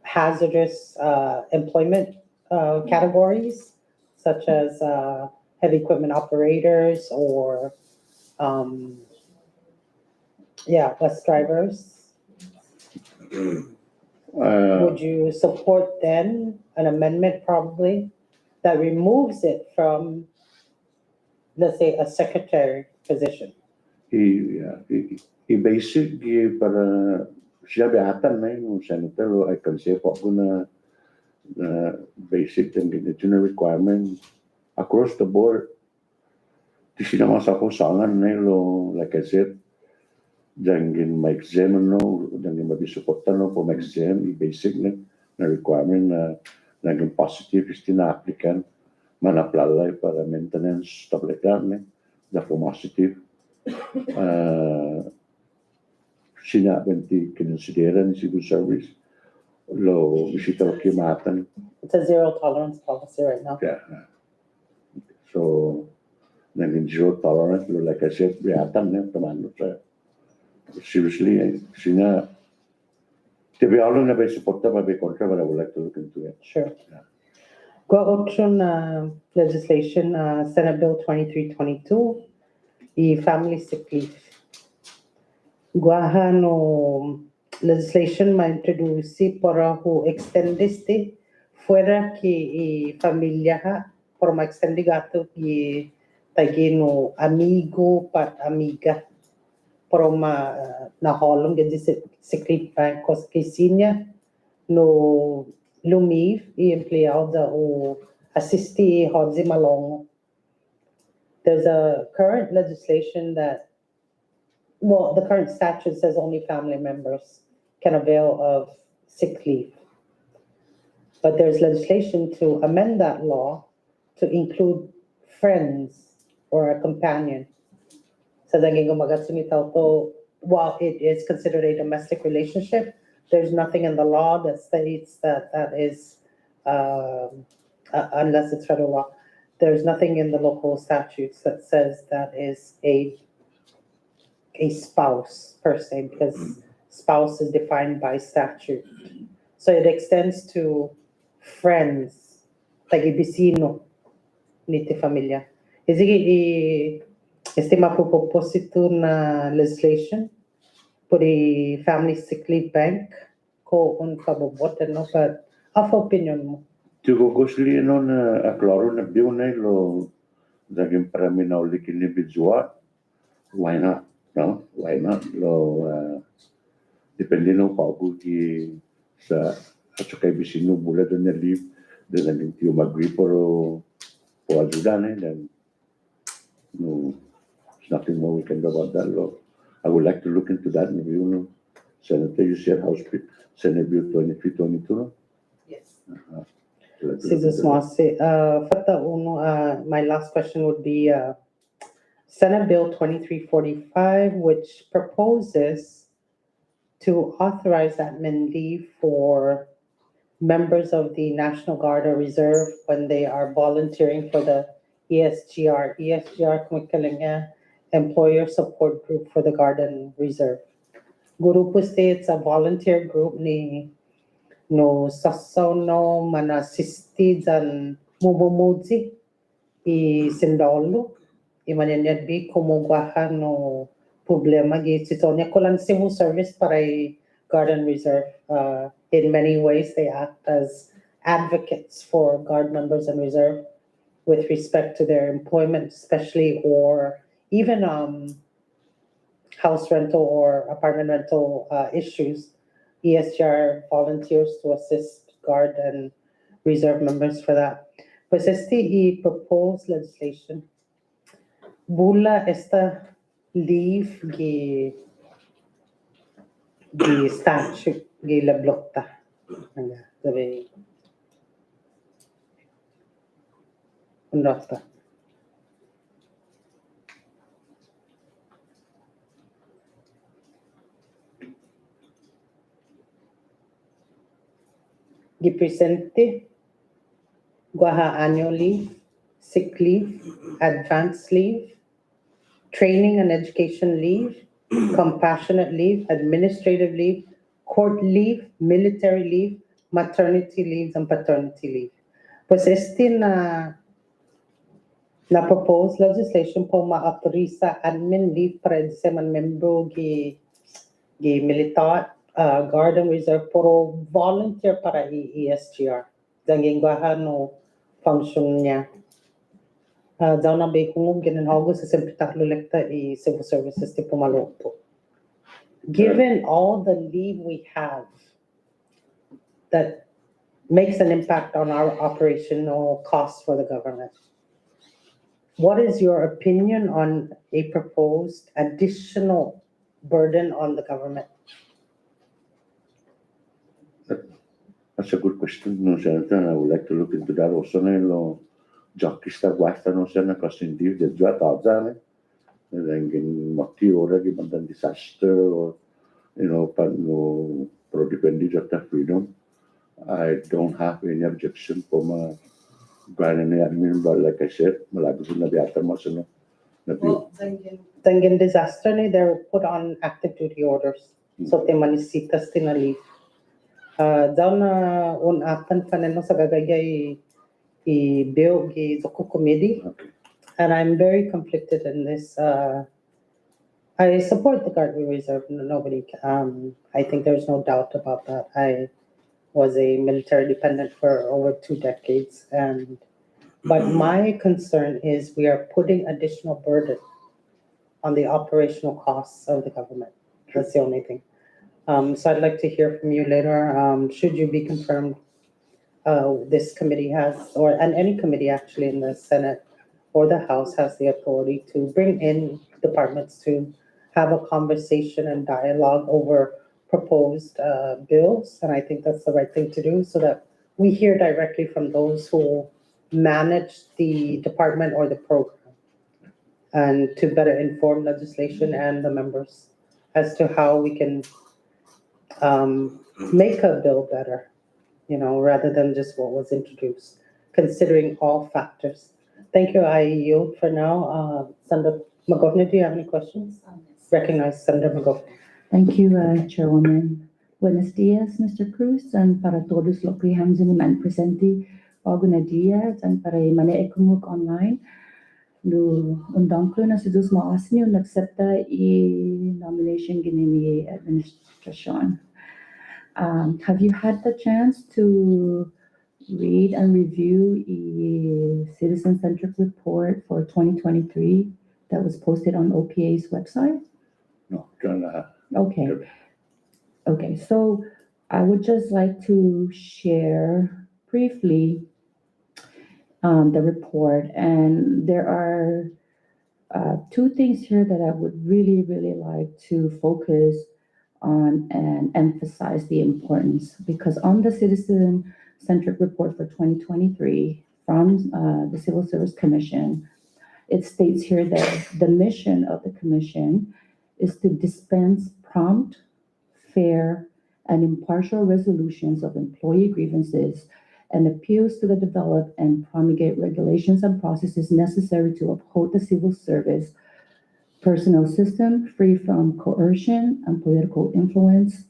S2: hazardous employment categories, such as heavy equipment operators or bus drivers. Would you support then an amendment probably that removes it from, let's say, a secretary position?
S6: I-basic para sinabi atan na yung senator, I can say po ako na basic and the requirement across the board. Di sinama sa kusangan na yung, like I said, dangin ma-exam no, dangin mabisuportan no po ma-exam, i-basic na requirement na dangin positive is tina-applicant, man-apply para maintenance, stuff like that, ne? The positive. Sinabi ti kinonsidera ni Civil Service, lo bisita lo kimatan.
S2: It's a zero tolerance policy right now.
S6: Yeah. So, naging zero tolerance, like I said, riyatan na tamano sa seriously, sina tibi alo na ba suporta ba ba kontra, but I would like to look into it.
S2: Sure.
S6: Yeah.
S2: Go option legislation, Senate Bill 2322, the family sick leave. Guaha no legislation ma-introduci para ho extendiste fuera ki familia ha, para ma-extendi gato ki tagino amigo pat amiga para naholong gadi sick leave pa kos kisinya no lumiv i empleado o assisti hodzi malongo. There's a current legislation that, well, the current statute says only family members can avail of sick leave. But there's legislation to amend that law to include friends or a companion. So while it is considered a domestic relationship, there's nothing in the law that states that that is, unless it's federal law, there's nothing in the local statutes that says that is a spouse per se, because spouse is defined by statute. So it extends to friends, taga-bisino, niti familia. Is it este mapupopósito na legislation for the family sick leave bank ko un kabobotan no, but of opinion mo.
S6: Tigo gosli no na aklaro na biyo na lo daging parami na ulik individual. Why not? No? Why not? Lo depende no paupo ki sa at saka bisino bula doon na leave doon na tiyo mag-agree po ajudan then no, there's nothing more we can do about that law. I would like to look into that. Maybe you know, Senator, you said House Senate Bill 2322. No?
S2: Yes.
S6: I'd like to
S2: This
S6: look
S2: is
S6: into that.
S2: Fata uno, my last question would be, Senate Bill 2345, which proposes to authorize admin leave for members of the National Guard or Reserve when they are volunteering for the ESGR. ESGR, kung ikalinga, Employer Support Group for the Guard and Reserve. Grupo it's a volunteer group ni no sasono manasisti dan mumumudzi I sindolo I manyanyabi kumugwaha no problema gi sitonya kolan civil service para I Guard and Reserve. In many ways, they act as advocates for Guard members and Reserve with respect to their employment, especially, or even house rental or apartment rental issues. ESGR volunteers to assist Guard and Reserve members for that. Pues y proposed legislation. Bula esta leave gi statute gi lablokta. Sabi unrata. Gipresente guaha annual leave, sick leave, advanced leave, training and education leave, compassionate leave, administrative leave, court leave, military leave, maternity leave, and paternity leave. Pues na proposed legislation po ma-autoriza admin leave para sa mga membro gi militar, Guard and Reserve puro volunteer para ESGR. Danging no function niya. Daw na ba kung ginanhago sa simplitak lulekta civil services ti pumalopo. Given all the leave we have that makes an impact on our operational costs for the government, what is your opinion on a proposed additional burden on the government?
S6: That's a good question, no, Senator, and I would like to look into that also. No, Jakista Guasta, no, Senator, because indeed the Jua Tazan, and then getting Mati already, but then disaster or, you know, but no, pro depending of the freedom. I don't have any objection for my brand new admin, but like I said, Malagusin na the aftermath, no.
S2: Well, Dangin disaster, they're put on active duty orders. So, they manisitas tinali. Daw na unatan pa nino sa gagaya i-bill Zoku committee.
S6: Okay.
S2: And I'm very conflicted in this. I support the Guard and Reserve. Nobody, I think there's no doubt about that. I was a military dependent for over 2 decades. But my concern is we are putting additional burden on the operational costs of the government. That's the only thing. So I'd like to hear from you later. Should you be confirmed, this committee has, and any committee actually in the Senate or the House has the authority to bring in departments to have a conversation and dialogue over proposed bills. And I think that's the right thing to do so that we hear directly from those who manage the department or the program and to better inform legislation and the members as to how we can make a bill better, rather than just what was introduced, considering all factors. Thank you. I yield for now. Senator McGovern, do you have any questions? Recognize Senator McGovern.
S4: Thank you, Chairwoman. Buenos dias, Mr. Cruz, and para todos los que han presente algunos días, and para manekumuk online. Lu undang ko na si Dus Maas niyo nagsepta nomination gini administration. Have you had the chance to read and review a citizen-centric report for 2023 that was posted on OPA's website?
S6: No, John,
S4: Okay.
S6: Good.
S4: Okay, so I would just like to share briefly the report, and there are two things here that I would really, really like to focus on and emphasize the importance, because on the citizen-centric report for 2023 from the Civil Service Commission, it states here that the mission of the commission is to dispense prompt, fair, and impartial resolutions of employee grievances and appeals to the develop and promulgate regulations and processes necessary to uphold the civil service personnel system free from coercion and political influence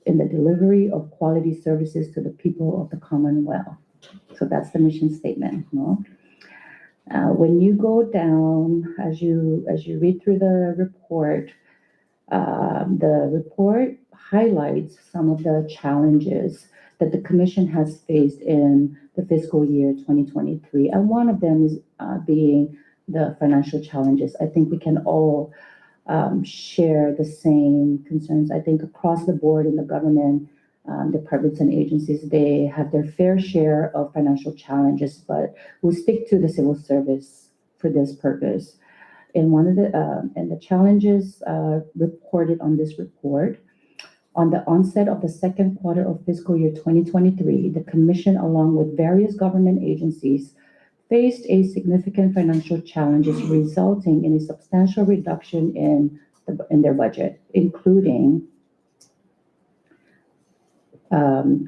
S4: in the delivery of quality services to the people of the Commonwealth. So that's the mission statement. No? When you go down, as you read through the report highlights some of the challenges that the Commission has faced in the fiscal year 2023. And one of them is being the financial challenges. I think we can all share the same concerns. I think across the board in the government, departments and agencies, they have their fair share of financial challenges, but we'll stick to the civil service for this purpose. And one of the challenges reported on this report, on the onset of the second quarter of fiscal year 2023, the Commission, along with various government agencies, faced a significant financial challenges resulting in a substantial reduction in their budget, including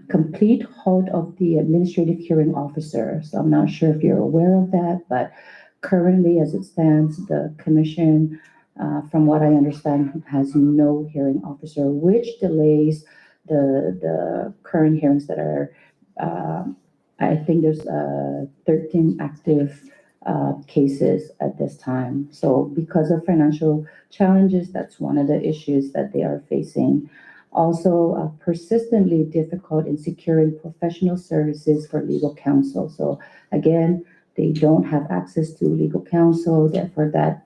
S4: complete halt of the administrative hearing officer. So I'm not sure if you're aware of that, but currently, as it stands, the Commission, from what I understand, has no hearing officer, which delays the current hearings that are, I think there's 13 active cases at this time. So because of financial challenges, that's one of the issues that they are facing. Also, persistently difficult in securing professional services for legal counsel. So again, they don't have access to legal counsel, therefore that,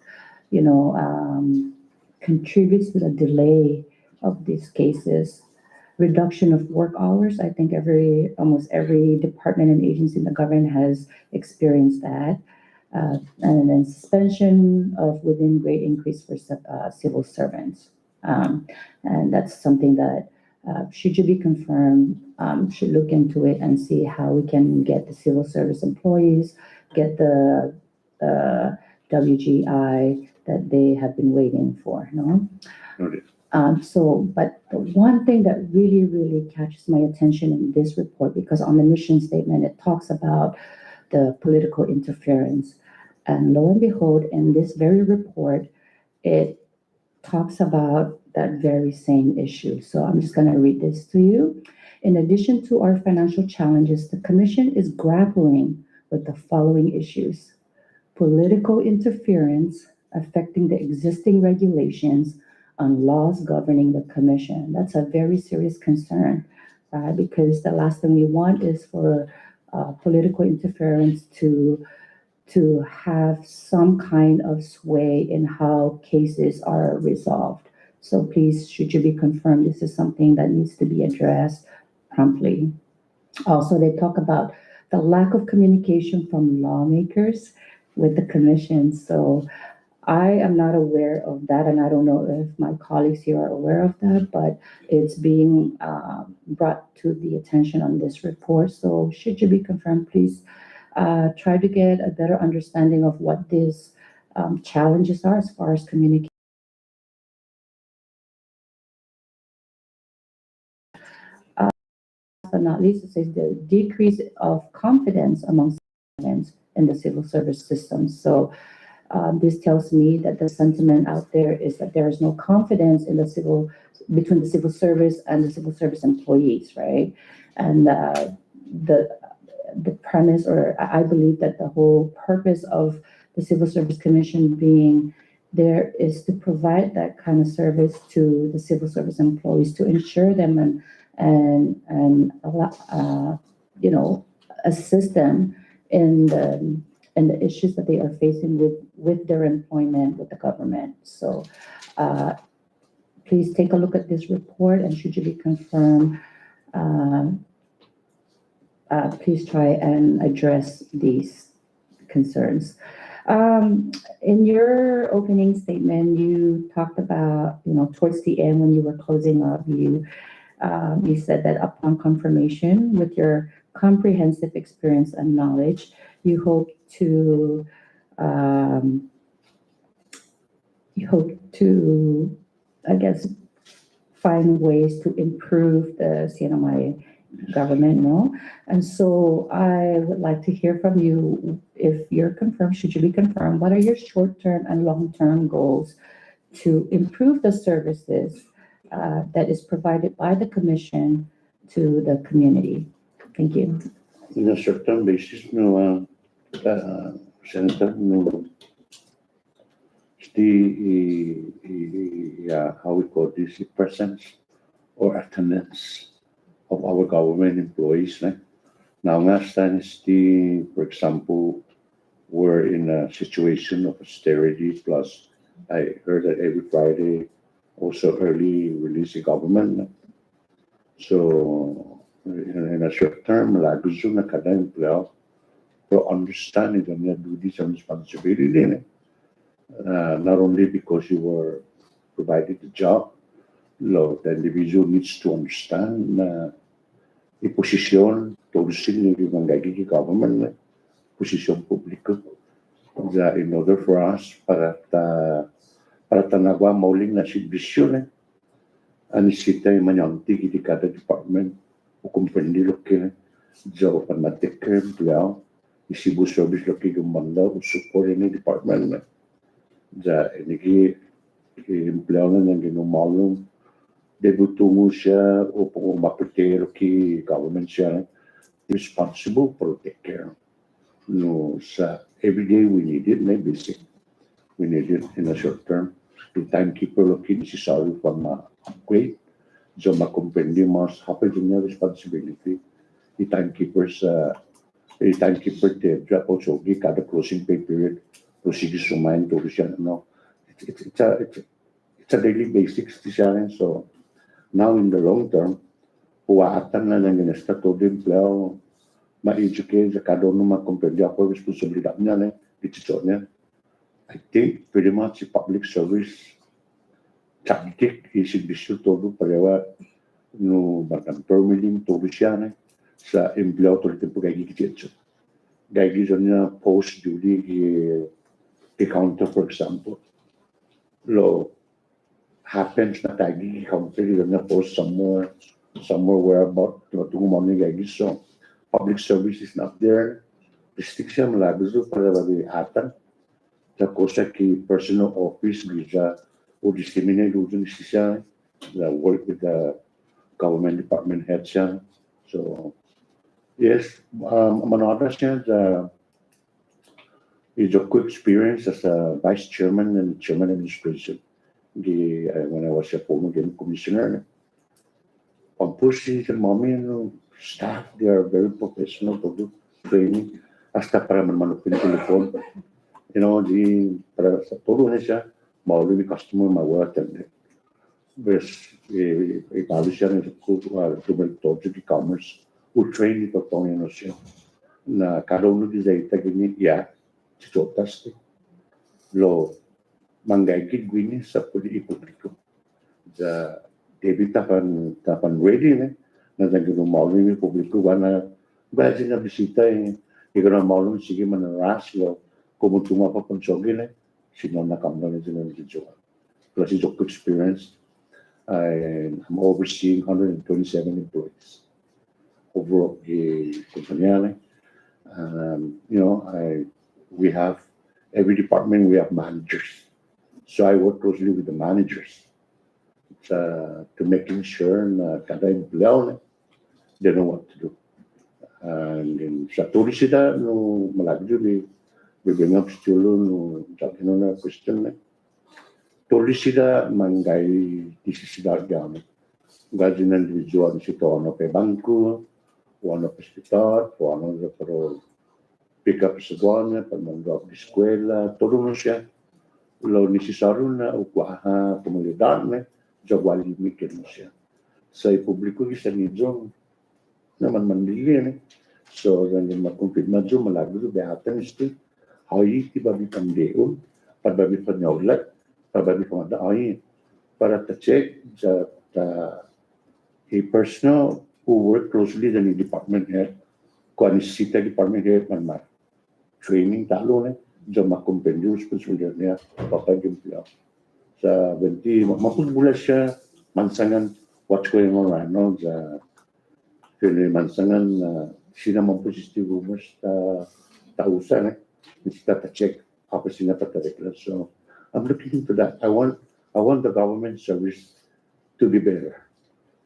S4: contributes to the delay of these cases. Reduction of work hours, I think almost every department and agency in the government has experienced that. And then suspension of within grade increase for civil servants. And that's something that should be confirmed, should look into it and see how we can get the civil service employees, get the WGI that they have been waiting for, no?
S6: Noted.
S4: But the one thing that really, really catches my attention in this report, because on the mission statement, it talks about the political interference. And lo and behold, in this very report, it talks about that very same issue. So I'm just going to read this to you. In addition to our financial challenges, the Commission is grappling with the following issues: political interference affecting the existing regulations on laws governing the Commission. That's a very serious concern, because the last thing we want is for political interference to have some kind of sway in how cases are resolved. So please, should you be confirmed, this is something that needs to be addressed promptly. Also, they talk about the lack of communication from lawmakers with the Commission. So I am not aware of that, and I don't know if my colleagues here are aware of that, but it's being brought to the attention on this report. So should you be confirmed, please try to get a better understanding of what these challenges are as far as communication. But not least, it says the decrease of confidence among citizens in the civil service system. So this tells me that the sentiment out there is that there is no confidence in between the civil service and the civil service employees, right? And the premise, or I believe that the whole purpose of the Civil Service Commission being there is to provide that kind of service to the civil service employees, to ensure them and assist them in the issues that they are facing with their employment with the government. So please take a look at this report, and should you be confirmed, please try and address these concerns. In your opening statement, you talked about, towards the end when you were closing up, you said that upon confirmation with your comprehensive experience and knowledge, you hope to, I guess, find ways to improve the CNMI government, no? And so I would like to hear from you, if you're confirmed, should you be confirmed, what are your short-term and long-term goals to improve the services that is provided by the commission to the community? Thank you.
S6: In a short-term basis, Senator, how we call this, the presence or attendance of our government employees. Now, for example, we're in a situation of austerity, plus I heard that every Friday also early release the government. So in a short term, gusto na kada empleo to understand their duties and responsibility. Not only because you were provided the job, the individual needs to understand na posisyon tulisin ng government, posisyon publiko. In order for us para tanawa mauling na sibisyon, anisita yung manyanti di kada department o kumprendi lo que jo panatik empleo isibu service lo que gumanda o support ni department ini empleo na ginumalong debutungo siya o kung maputero ki government siya responsible for take care. No, sa everyday we need it, na basic. We need it in a short term. The timekeeper looking necessary for upgrade. So makomprendi mas happy niya responsibility. The timekeeper drop also kada closing pay period procedures sumayin to siya. No, it's a daily basics siya. So now in the long term, puwaatan na lang yung estatuto de empleo, ma-educate sa kada ano makomprendi ako responsibilidad niya, dito niya. I think pretty much the public service taktik isibisu todo parewa no batang permitting todo siya sa empleo todo tempo gagi kitchen. Gagi niya post duty the counter, for example. Lo happens na tagi counter na post somewhere where about tungo morning gagi. So public service is not there. Restriction malabizo para babi atan. The Kosaki personal office visa or discriminate using siya, the work with the government department heads. So yes, Manada is a quick experience as a vice chairman and chairman administration. When I was a former game commissioner, on pushing the mommy and staff, they are very professional to do training. Hasta para manupin telephone. Para sa todo na siya, mauli ni customer mawala Bes, ipalo siya ng tumulto sa e-commerce, train ito itong siya. Na karoon na dizayta gini, si Chotas. Lo, manggagid gini sa publiko. Sa debit tapan ready na naging mauli ni publiko, na basi na bisita, ikaw na mauli, sige manaras, como tu mapa pansogin sino nakamdaman din ng job. Plus it's a good experience. I'm overseeing 127 employees overall the company. We have, every department, we have managers. So I work closely with the managers to making sure na kada empleado, they know what to do. And then sa tuloy sila, no, malagi we bring up still, no, na question na. Tuloy sila manggay disisidad gamit. Gaji ng individual sito, ano pa bangko, o ano pa hospital, o ano pero pick up sa buwan, pag mag-drop di eskwela, tulungan siya. Lo necesaryo na ukwaha komunidad na, jawali mikin mo siya. Sa publiko isa nidyo, naman mandili. So, ganyan makumpirma dyo, malagro, behatan isti, hayi tibabi pandeon, pababi panyaulat, pababi pamadaayin, para ta-check a person who work closely with the department head, kung anisita department head, man training talo na, dyan makumpirma responsibilidad niya, papag-employ. Sa 20, mapulbula siya, mansangan, what's going on right now, sa mansangan, sina man positive rumors tausan kita check apa sina patarikla. So I'm looking into that. I want the government service to be better.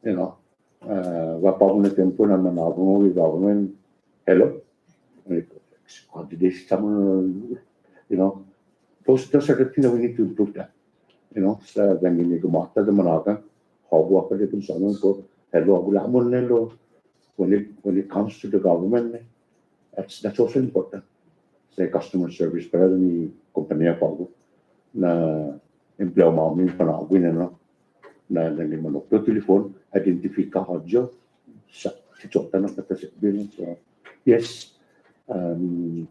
S6: You know, wapang na tempo na manabong with government. Hello, how did this come? You know, those are the things that we need to improve that. You know, sa ganyan gumata na managa, hawa pa dito sa ano ko. Hello, agulamon nelo. When it comes to the government, that's also important. Say customer service, pero ni kompanya pa ako na empleo mami panagwin na manok to telephone, identify ka hadyo sa chota na katasikbin. So yes,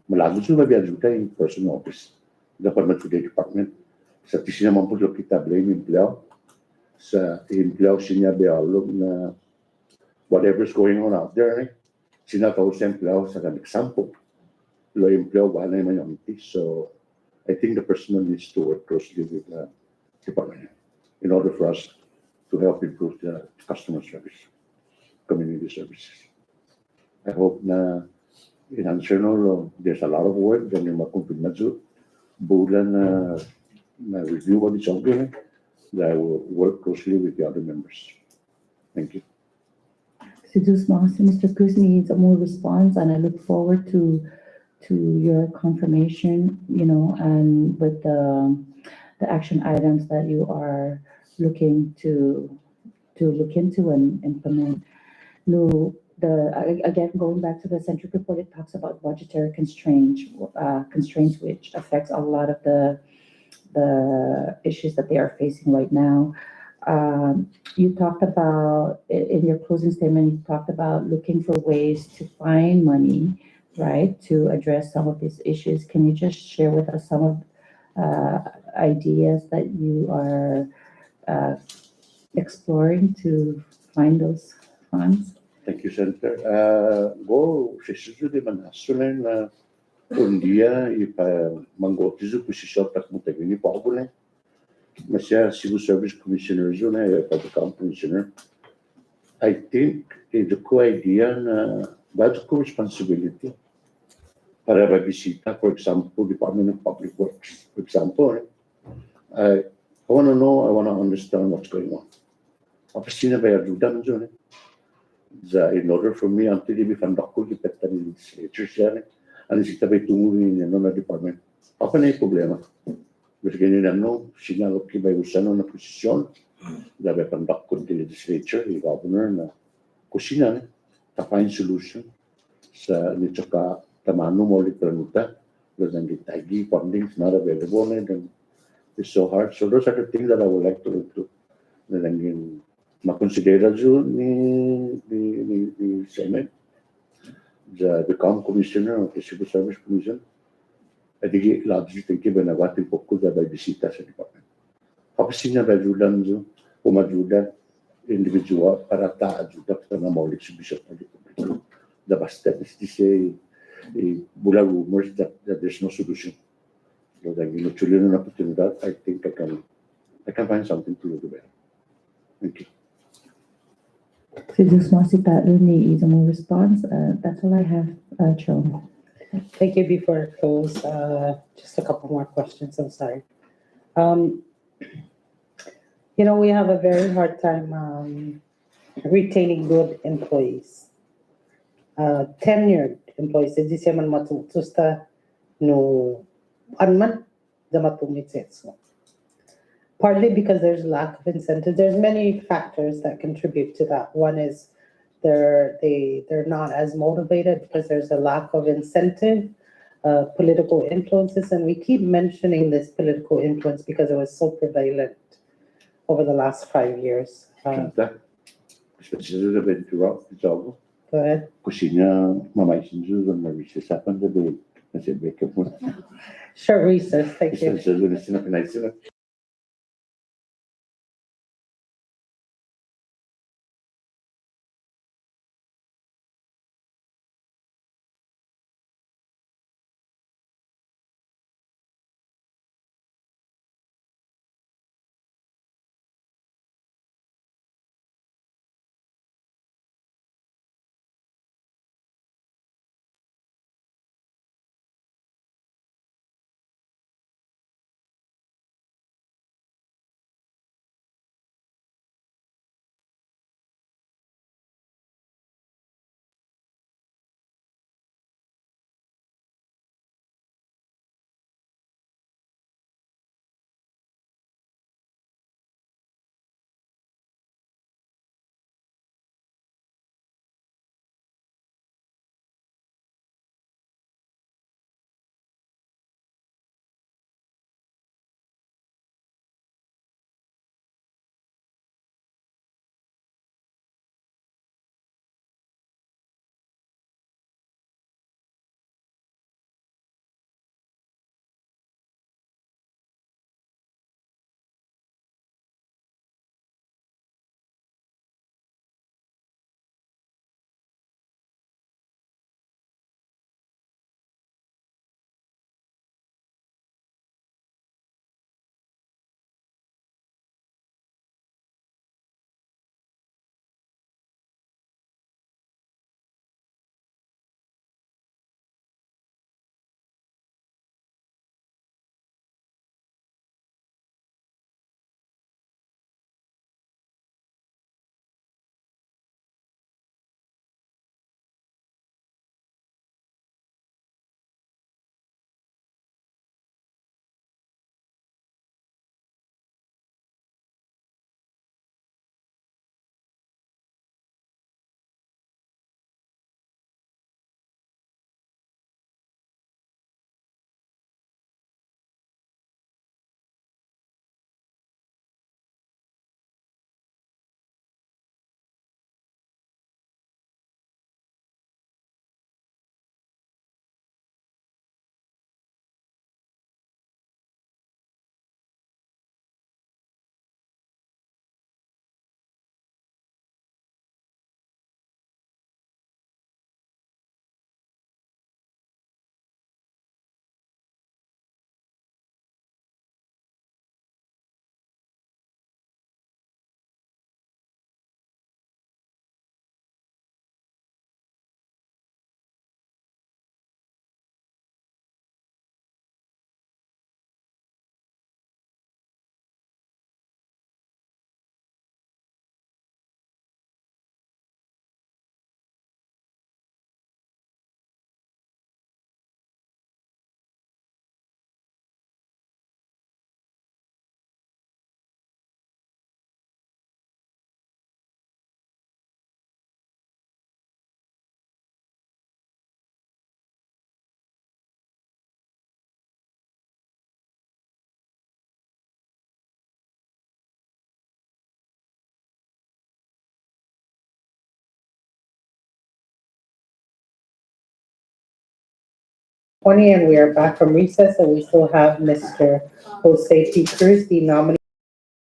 S6: malagos na mabiyajuta yung personal office, Department of the Department. Sa pisina man po kita blame empleo, sa empleo siya bialog na whatever's going on out there, sinataw sa empleo sa example. Lo empleo ba na yung so I think the personnel needs to work closely with the department in order for us to help improve the customer service, community services. I hope na in answer no, there's a lot of work that yung makumpirma dyan. Bulan na review what is ongoing, that I will work closely with the other members. Thank you.
S4: Mr. Cruz needs a more response, and I look forward to your confirmation, and with the action items that you are looking to look into and implement. No, again, going back to the central report, it talks about budgetary constraints which affects a lot of the issues that they are facing right now. You talked about, in your closing statement, you talked about looking for ways to find money, right, to address some of these issues. Can you just share with us some of ideas that you are exploring to find those funds?
S6: Thank you, Senator. Go, sesuatu di mana sulen na undia ipa manggotizu posisyon tak mutagini pa boleh. Masya Civil Service Commissioner zona public account commissioner. I think it's a cool idea na that's a responsibility para bisita, for example, Department of Public Works. For example, I want to know, I want to understand what's going on. Apa sina bayar dudan zona. In order for me, until we find out who the legislature siya, and si tabay tumuhin niya na department. Apa na yung problema? Kasi ganyan sinalok kibay usano na posisyon, dapat pandak ko the legislature, the governor na kusina, find solution sa nito ka tamano mo literanuta, because ang gitagi funding is not available and it's so hard. So those are the things that I would like to do. Na lang yung makonsidera dyan ni Senate, the COM Commissioner of the Civil Service Commission, at the last thing ba na bating po ko by bisita sa department. Kapag sinabajudan dyan, pumajudan, individual, para ta-ajuda kita na maulit si Bishop na department. The basta is to say, bula rumors that there's no solution. So that you know, na oportunidad, I think I can find something to do better. Thank you.
S4: So just want to that Luni is a more response. That's all I have, Joe.
S2: Thank you. Before I close, just a couple more questions. I'm sorry. We have a very hard time retaining good employees. Tenured employees. Hindi siya man matutusta no anman the matumitsets. Partly because there's lack of incentive. There's many factors that contribute to that. One is they're not as motivated because there's a lack of incentive, political influences, and we keep mentioning this political influence because it was so prevalent over the last 5 years.
S6: Kanta, especially the interrupt the job.
S2: Go ahead.
S6: Kusina mamaisin sa Mauritius happen to be kasi break up mo.
S2: Short recess. Thank you.
S6: Isa na sila pinay sila.
S2: And we are back from recess, and we still have Mr. Jose P. Cruz, the nominee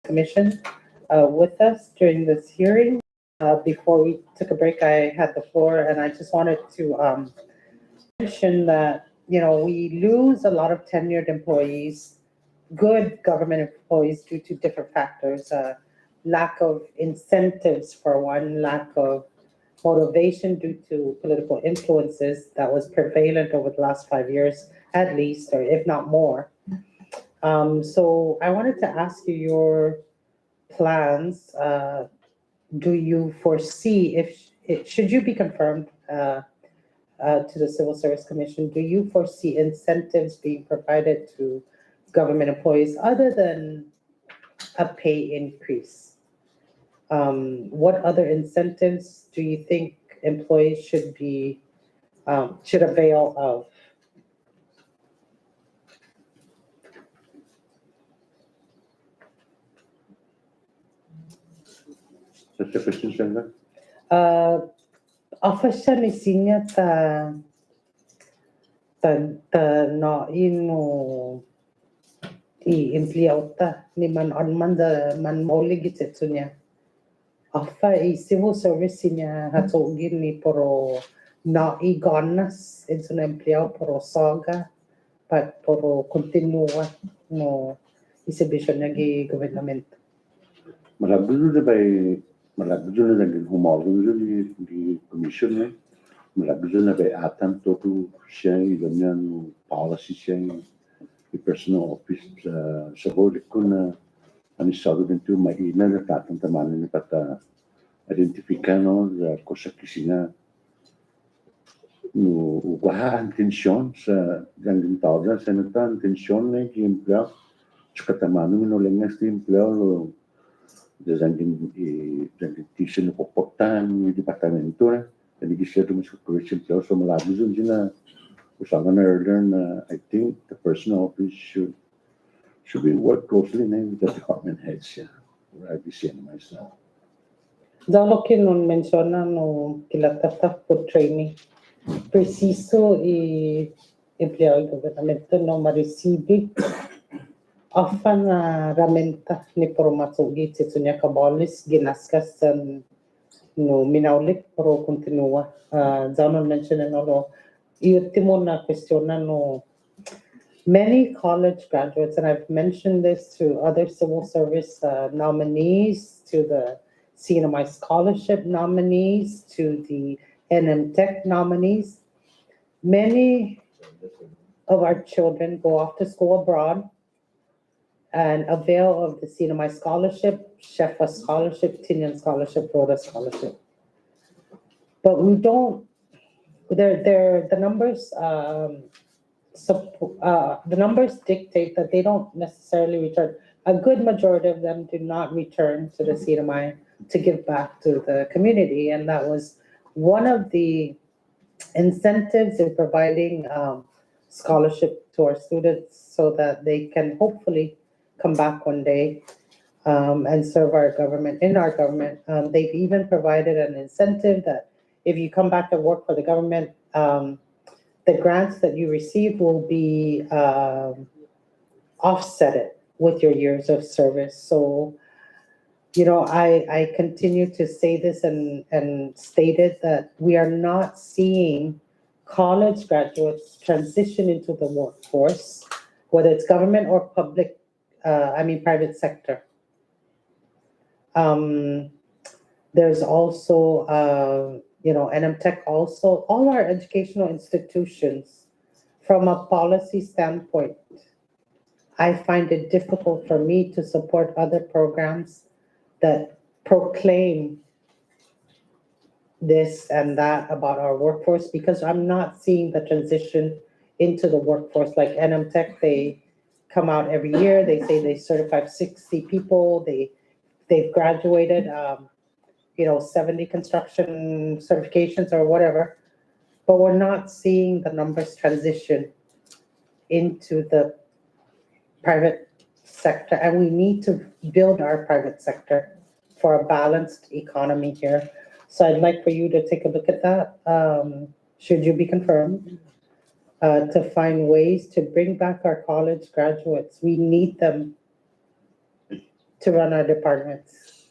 S2: commission, with us during this hearing. Before we took a break, I had the floor, and I just wanted to mention that, we lose a lot of tenured employees, good government employees, due to different factors. Lack of incentives for one, lack of motivation due to political influences that was prevalent over the last 5 years, at least, or if not more. So I wanted to ask you your plans. Do you foresee should you be confirmed to the Civil Service Commission, do you foresee incentives being provided to government employees other than a pay increase? What other incentives do you think employees should avail of?
S6: Such a question, Senator?
S2: Official ni sinya ta no ino empleado ta ni man on man moli gitsunya. Offa civil service niya hatogin ni poro na ganas insuna empleado poro saga pat poro continua no exhibition niya gi government.
S6: Malabdo na naging humawag di commission na. Malabdo na bay atan to siya ganyan policy siya yung personal office sa huli ko na anisado din to maina na tatantaman na pata identificano sa cosa que sina no ugaha intensyon sa gandang tao sa nata intensyon na yung empleo chkatamano no lengas di empleo Dangin tisin ko portan di departamento and the issue of supervision so malabos din na usapan na earlier na I think the personal office should be work closely with the department heads yeah where I be seeing myself.
S2: Dalo que non menciona no kilatata for training preciso y empleado del gobernamento no ma-receive often ramenta ni promatsugi tsunya kabalis ginaskas no minaulik pro continua John mentioned no ultimo na questiona no many college graduates, and I've mentioned this to other civil service nominees, to the CNMI scholarship nominees, to the NM Tech nominees. Many of our children go off to school abroad and avail of the CNMI scholarship, Shefa scholarship, Tinian scholarship, Rhoda scholarship. But we don't, the numbers dictate that they don't necessarily return. A good majority of them do not return to the CNMI to give back to the community. And that was one of the incentives in providing scholarship to our students so that they can hopefully come back one day and serve our government, in our government. They've even provided an incentive that if you come back to work for the government, the grants that you receive will be offsetted with your years of service. So, you know, I continue to say this and state it that we are not seeing college graduates transition into the workforce, whether it's government or public, private sector. There's also, NM Tech also, all our educational institutions, from a policy standpoint, I find it difficult for me to support other programs that proclaim this and that about our workforce because I'm not seeing the transition into the workforce. Like NM Tech, they come out every year, they say they certified 60 people, they've graduated 70 construction certifications or whatever, but we're not seeing the numbers transition into the private sector, and we need to build our private sector for a balanced economy here. So I'd like for you to take a look at that, should you be confirmed, to find ways to bring back our college graduates. We need them to run our departments.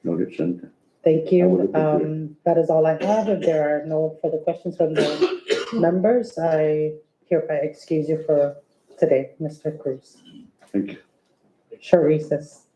S6: Noted, Senator.
S2: Thank
S6: I will
S2: you.
S6: look into
S2: That is all I have. If there are no further questions from the members, I hereby excuse you for today, Mr. Cruz.
S6: Thank you.
S2: Short recess.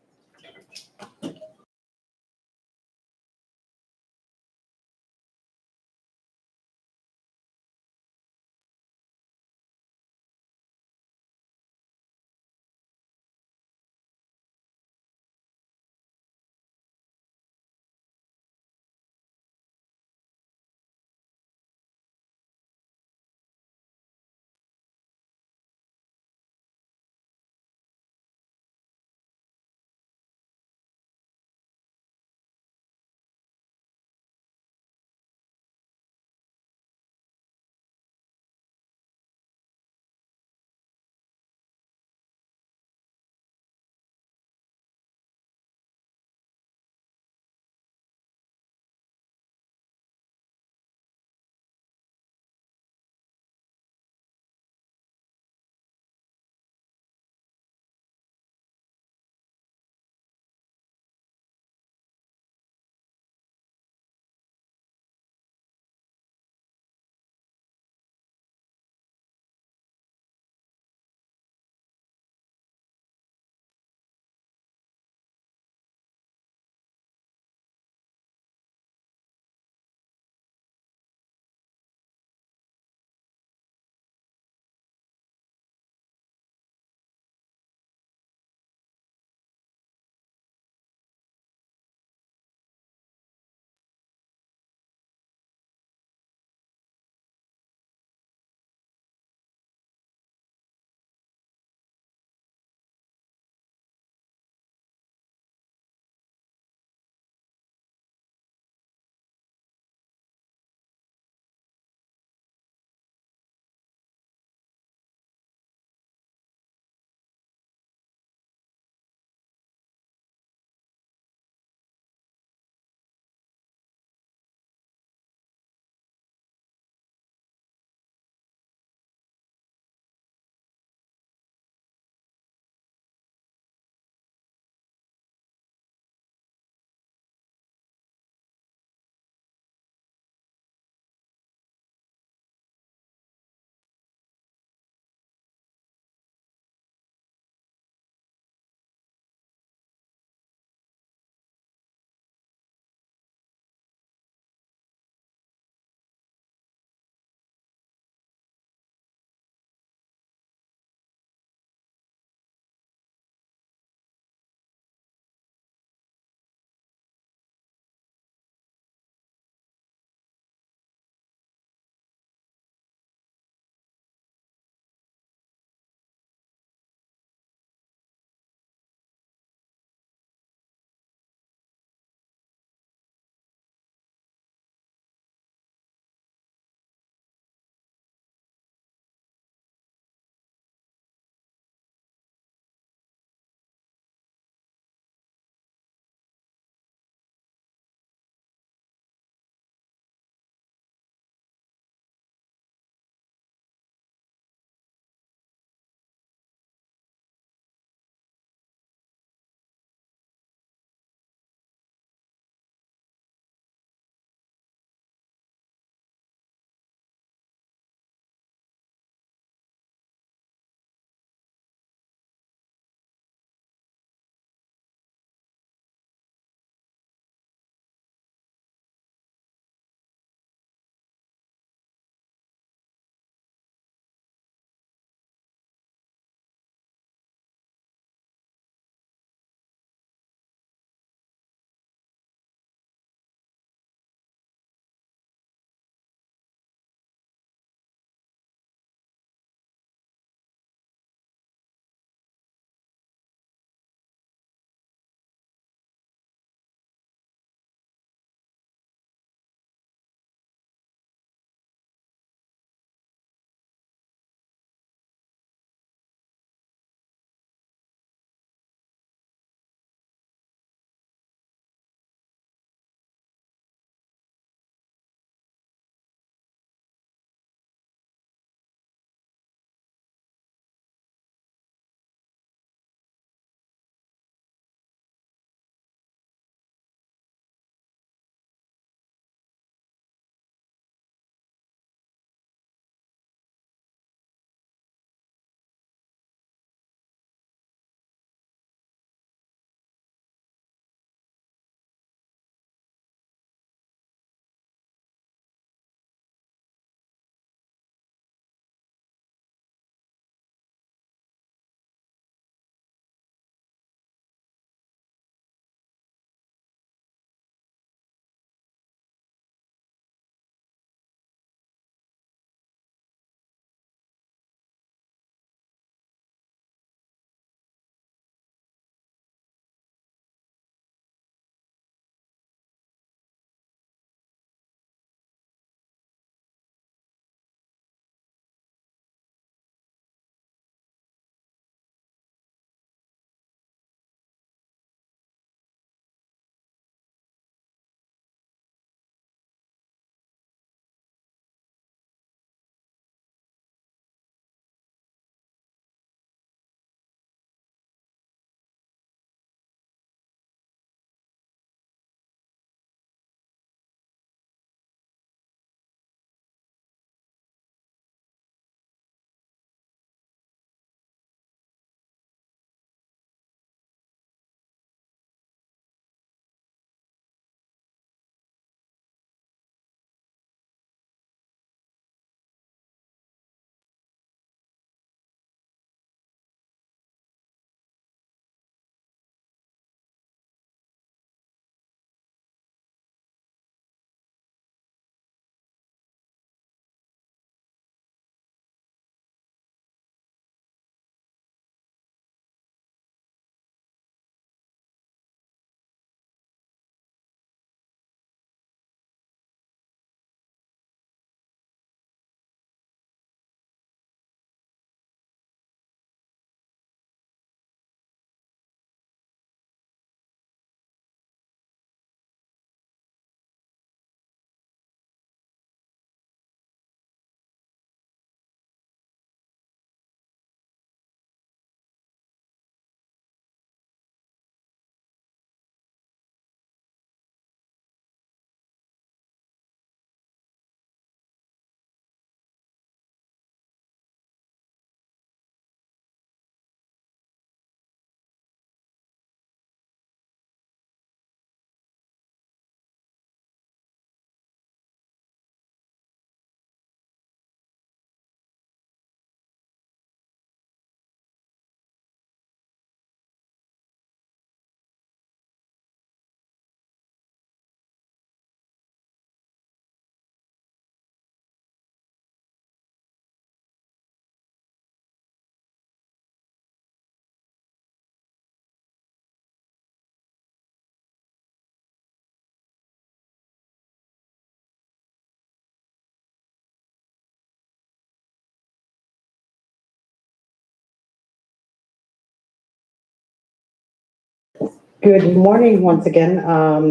S2: Good morning once again.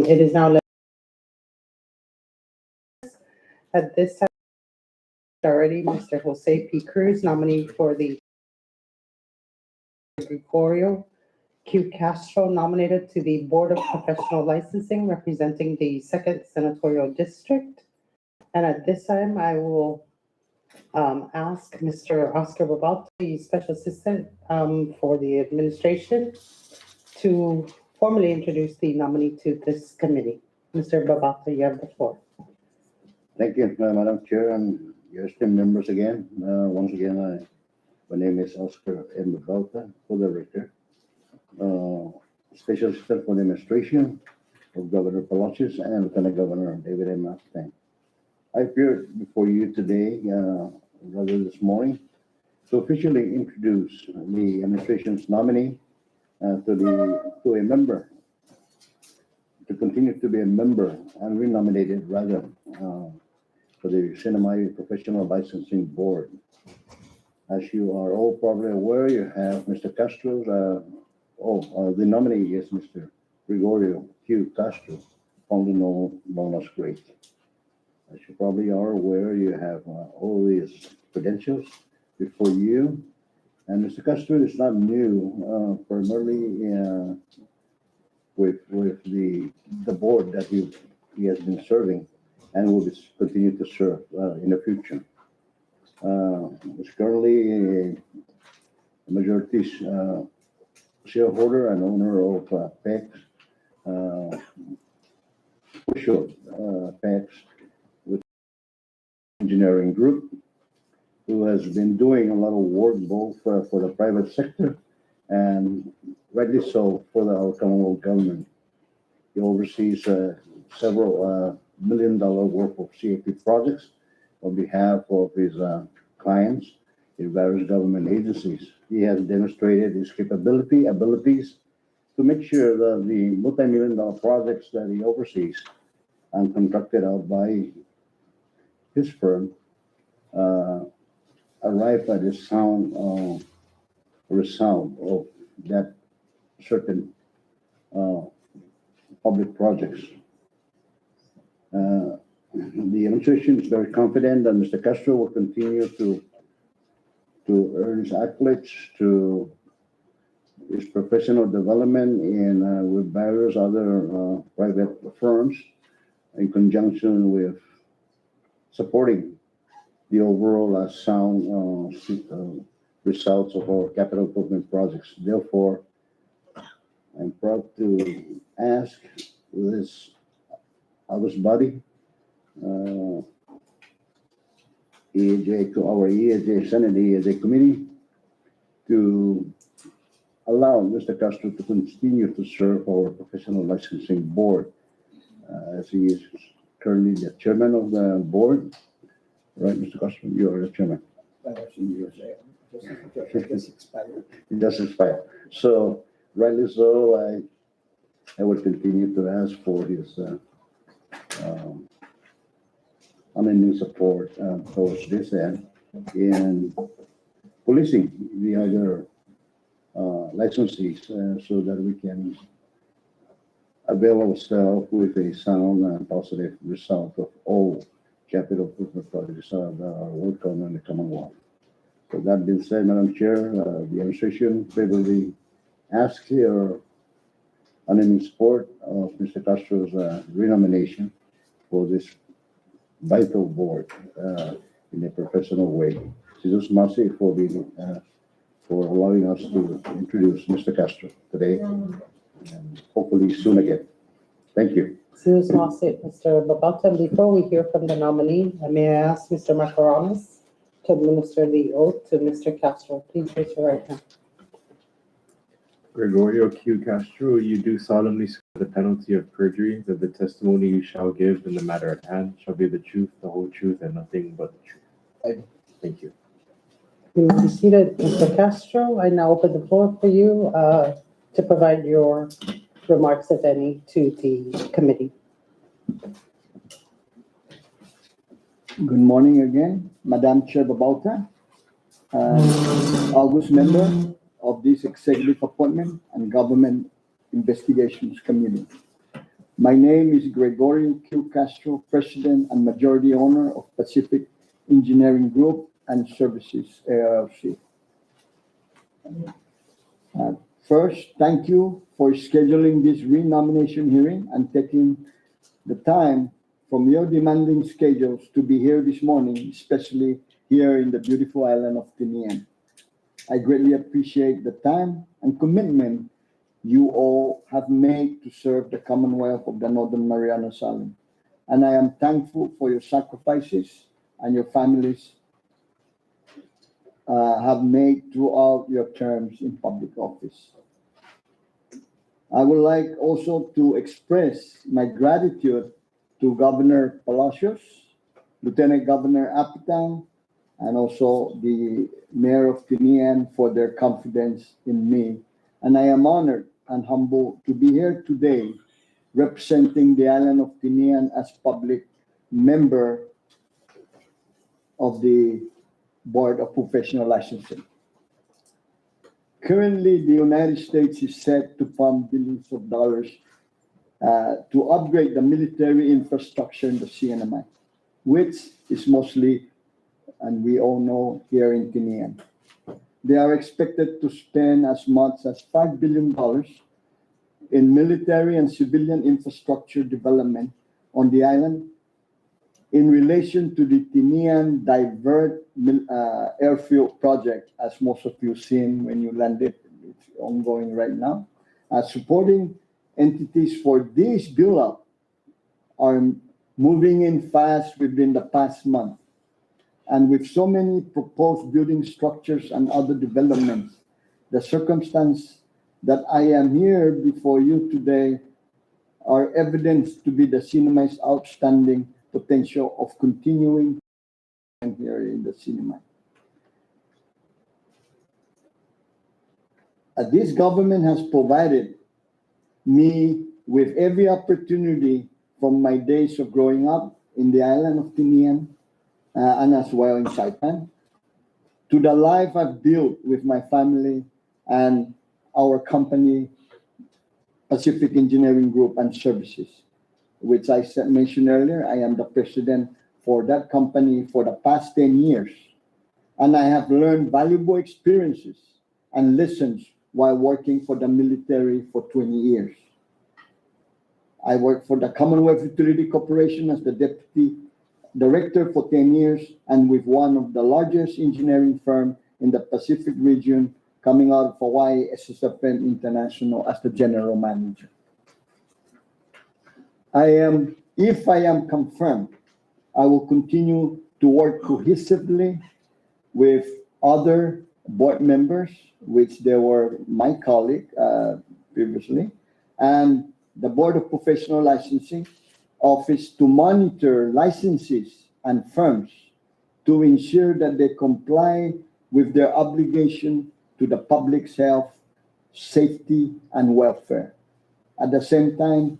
S2: It is now at this time already Mr. Jose P. Cruz, nominee for the Gregorio Q. Castro, nominated to the Board of Professional Licensing representing the Second Senatorial District. And at this time, I will ask Mr. Oscar Babalta, the Special Assistant for the Administration, to formally introduce the nominee to this committee. Mr. Babalta, you have the floor.
S6: Thank you, Madam Chair, and your esteemed members again. Once again, my name is Oscar M. Babalta, for the record. Special Assistant for the Administration of Governor Palacios and Lieutenant Governor David M. Mustang. I appeared before you today, rather this morning, to officially introduce the administration's nominee to a member, to continue to be a member and renominated rather for the Sinamay Professional Licensing Board. As you are all probably aware, you have Mr. Castro's, the nominee is Mr. Gregorio Q. Castro, fondly known as Great. As you probably are aware, you have all these credentials before you. And Mr. Castro is not new, primarily with the board that he has been serving and will continue to serve in the future. He's currently a majority shareholder and owner of PEX, PEX with engineering group, who has been doing a lot of work both for the private sector and rightly so for our Commonwealth government. He oversees several $1 million worth of CAP projects on behalf of his clients in various government agencies. He has demonstrated his abilities to make sure that the multi-million-dollar projects that he oversees and contracted out by his firm arrive at a sound result of that certain public projects. The administration is very confident that Mr. Castro will continue to earn his accolades to his professional development with various other private firms in conjunction with supporting the overall sound results of our capital improvement projects. Therefore, I'm proud to ask this August body, our EAJ Senate EAJ committee, to allow Mr. Castro to continue to serve our professional licensing board, as he is currently the chairman of the board. Right, Mr. Castro, you are the chairman. It does expire. So, rightly so, I would continue to ask for his unending support towards this end in policing the other licensees so that we can avail ourselves with a sound and positive result of all capital improvement projects that are worked on in the Commonwealth. So that being said, Madam Chair, the administration favorably asks your unending support of Mr. Castro's renomination for this vital board in a professional way. Jesus Mercy for allowing us to introduce Mr. Castro today, and hopefully soon again. Thank you.
S2: Sus Mr. Babalta, before we hear from the nominee, may I ask Mr. Macaranas to administer the oath to Mr. Castro. Please raise your right hand.
S3: Gregorio Q. Castro, you do solemnly swear the penalty of perjury that the testimony you shall give in the matter at hand shall be the truth, the whole truth, and nothing but the truth. Thank you.
S2: You may be seated, Mr. Castro. I now open the floor for you to provide your remarks, if any, to the committee.
S10: Good morning again, Madam Chair Babalta, August member of this executive appointment and government Investigations Committee. My name is Gregorio Q. Castro, President and Majority Owner of Pacific Engineering Group and Services, LLC. First, thank you for scheduling this renomination hearing and taking the time from your demanding schedules to be here this morning, especially here in the beautiful island of Tinian. I greatly appreciate the time and commitment you all have made to serve the Commonwealth of the Northern Marianas Islands. And I am thankful for your sacrifices and your families have made throughout your terms in public office. I would like also to express my gratitude to Governor Palacios, Lieutenant Governor Apitang, and also the Mayor of Tinian for their confidence in me. And I am honored and humbled to be here today representing the island of Tinian as public member of the Board of Professional Licensing. Currently, the United States is set to pump billions of dollars to upgrade the military infrastructure in the CNMI, which is mostly, and we all know, here in Tinian. They are expected to spend as much as $5 billion in military and civilian infrastructure development on the island in relation to the Tinian Divert Airfield project, as most of you seen when you landed. It's ongoing right now. Supporting entities for this build-up are moving in fast within the past month. And with so many proposed building structures and other developments, the circumstance that I am here before you today are evidence to be the CNMI's outstanding potential of continuing here in the CNMI. This government has provided me with every opportunity from my days of growing up in the island of Tinian and as well in Saipan, to the life I've built with my family and our company, Pacific Engineering Group and Services, which I mentioned earlier. I am the president for that company for the past 10 years. And I have learned valuable experiences and lessons while working for the military for 20 years. I worked for the Commonwealth Utility Corporation as the deputy director for 10 years and with one of the largest engineering firm in the Pacific region coming out of Hawaii, SSFN International, as the general manager. If I am confirmed, I will continue to work cohesively with other board members, which they were my colleague previously, and the Board of Professional Licensing Office to monitor licenses and firms to ensure that they comply with their obligation to the public's health, safety, and welfare. At the same time,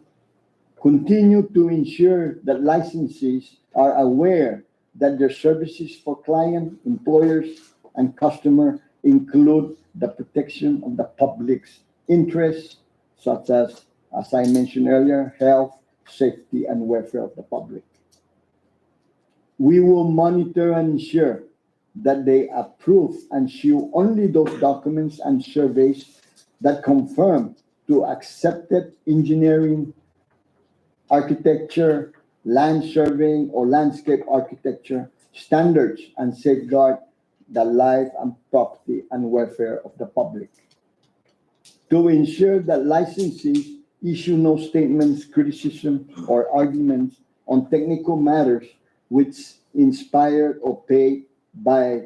S10: continue to ensure that licensees are aware that their services for client, employers, and customer include the protection of the public's interests, such as I mentioned earlier, health, safety, and welfare of the public. We will monitor and ensure that they approve and issue only those documents and surveys that confirm to accepted engineering, architecture, land surveying, or landscape architecture standards and safeguard the life and property and welfare of the public. To ensure that licensees issue no statements, criticism, or arguments on technical matters which inspired or paid by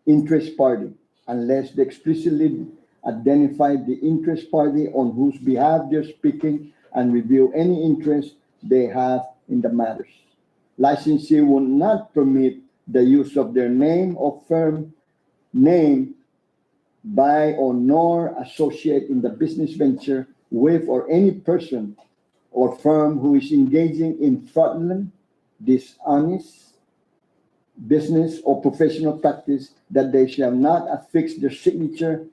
S10: interest party, unless they explicitly identify the interest party on whose behalf they're speaking and reveal any interest they have in the matters. Licensee will not permit the use of their name or firm name by or nor associate in the business venture with or any person or firm who is engaging in fraudulent, dishonest business or professional practice, that they shall not affix their signature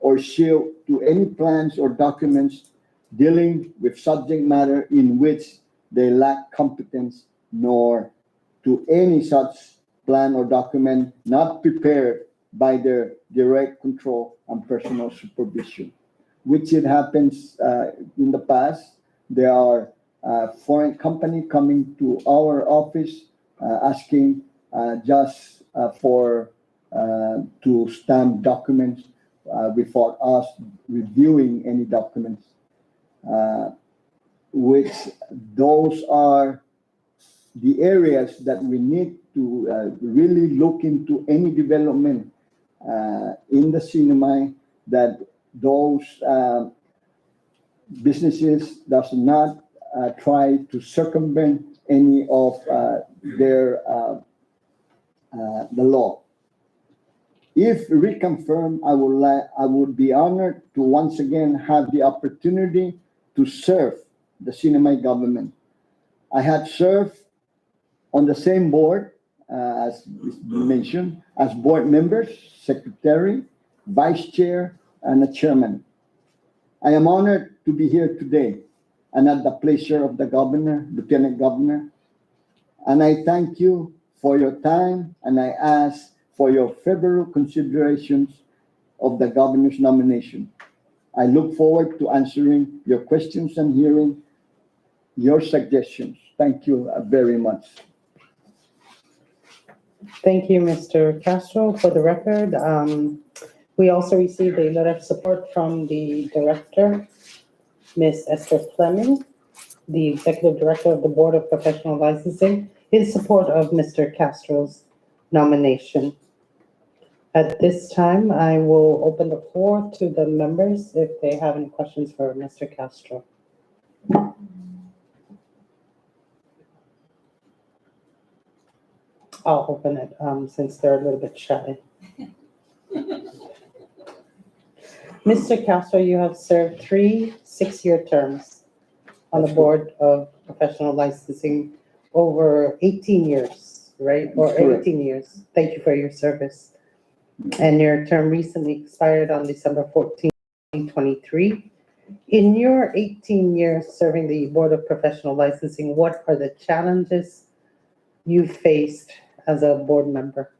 S10: or seal to any plans or documents dealing with subject matter in which they lack competence, nor to any such plan or document not prepared by their direct control and personal supervision, which it happens in the past. There are foreign company coming to our office asking just for to stamp documents without us reviewing any documents, which those are the areas that we need to really look into any development in the cinema, that those businesses does not try to circumvent any of their the law. If reconfirmed, I would be honored to once again have the opportunity to serve the Sinamay government. I had served on the same board as mentioned, as board members, secretary, vice chair, and a chairman. I am honored to be here today and at the pleasure of the governor, lieutenant governor. And I thank you for your time, and I ask for your favorable considerations of the governor's nomination. I look forward to answering your questions and hearing your suggestions. Thank you very much.
S2: Thank you, Mr. Castro. For the record, we also received a letter of support from the director, Ms. Esther Fleming, the executive director of the Board of Professional Licensing, in support of Mr. Castro's nomination. At this time, I will open the floor to the members if they have any questions for Mr. Castro. I'll open it since they're a little bit shy. Mr. Castro, you have served 3 6-year terms on the Board of Professional Licensing over 18 years, right? Or
S10: Correct.
S2: 18 years. Thank you for your service. And your term recently expired on December 14, 2023. In your 18 years serving the Board of Professional Licensing, what are the challenges you faced as a board member?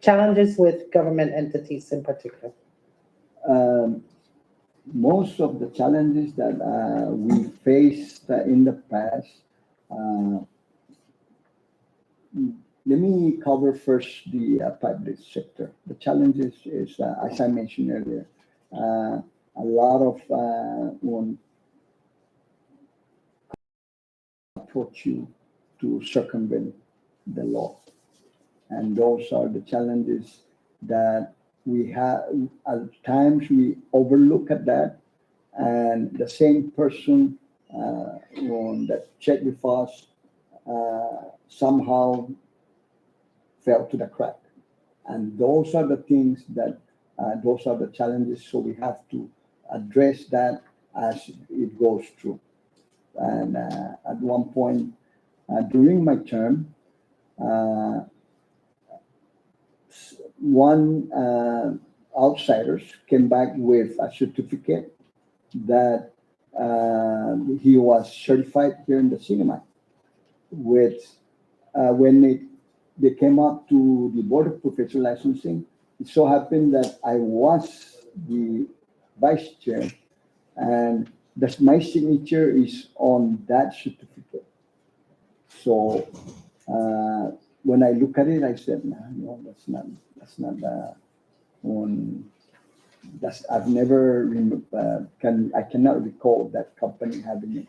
S2: Challenges with government entities in particular.
S10: Most of the challenges that we faced in the past, let me cover first the private sector. The challenges is, as I mentioned earlier, a lot of approach you to circumvent the law. And those are the challenges that we have. At times we overlook at that, and the same person that checked with us somehow fell to the crack. And those are the things that, those are the challenges. So we have to address that as it goes through. And at one point during my term, one outsiders came back with a certificate that he was certified here in the cinema. With when they came up to the Board of Professional Licensing, it so happened that I was the vice chair, and my signature is on that certificate. So when I look at it, I said, no, I've never I cannot recall that company having it.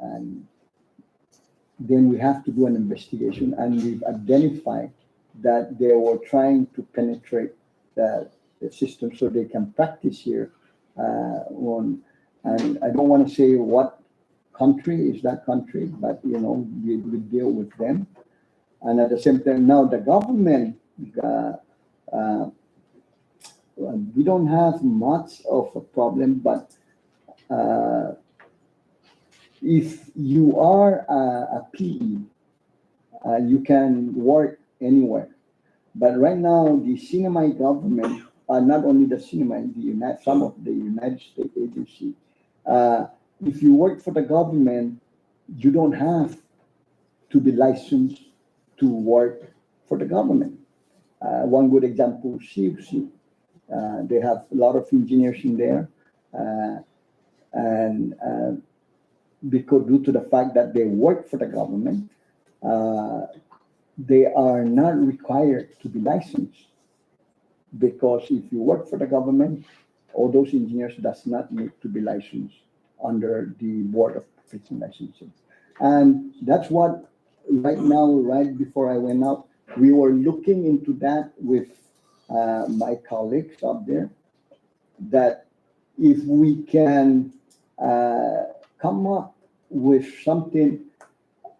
S10: And then we have to do an investigation, and we've identified that they were trying to penetrate the system so they can practice here. And I don't want to say what country is that country, but we deal with them. And at the same time, now the government, we don't have much of a problem, but if you are a PE, you can work anywhere. But right now, the Sinamay government, not only the Sinamay, some of the United States agencies, If you work for the government, you don't have to be licensed to work for the government. One good example, CUC. They have a lot of engineers in there. And because due to the fact that they work for the government, they are not required to be licensed. Because if you work for the government, all those engineers does not need to be licensed under the Board of Professional Licensing. And that's what right now, right before I went out, we were looking into that with my colleagues up there, that if we can come up with something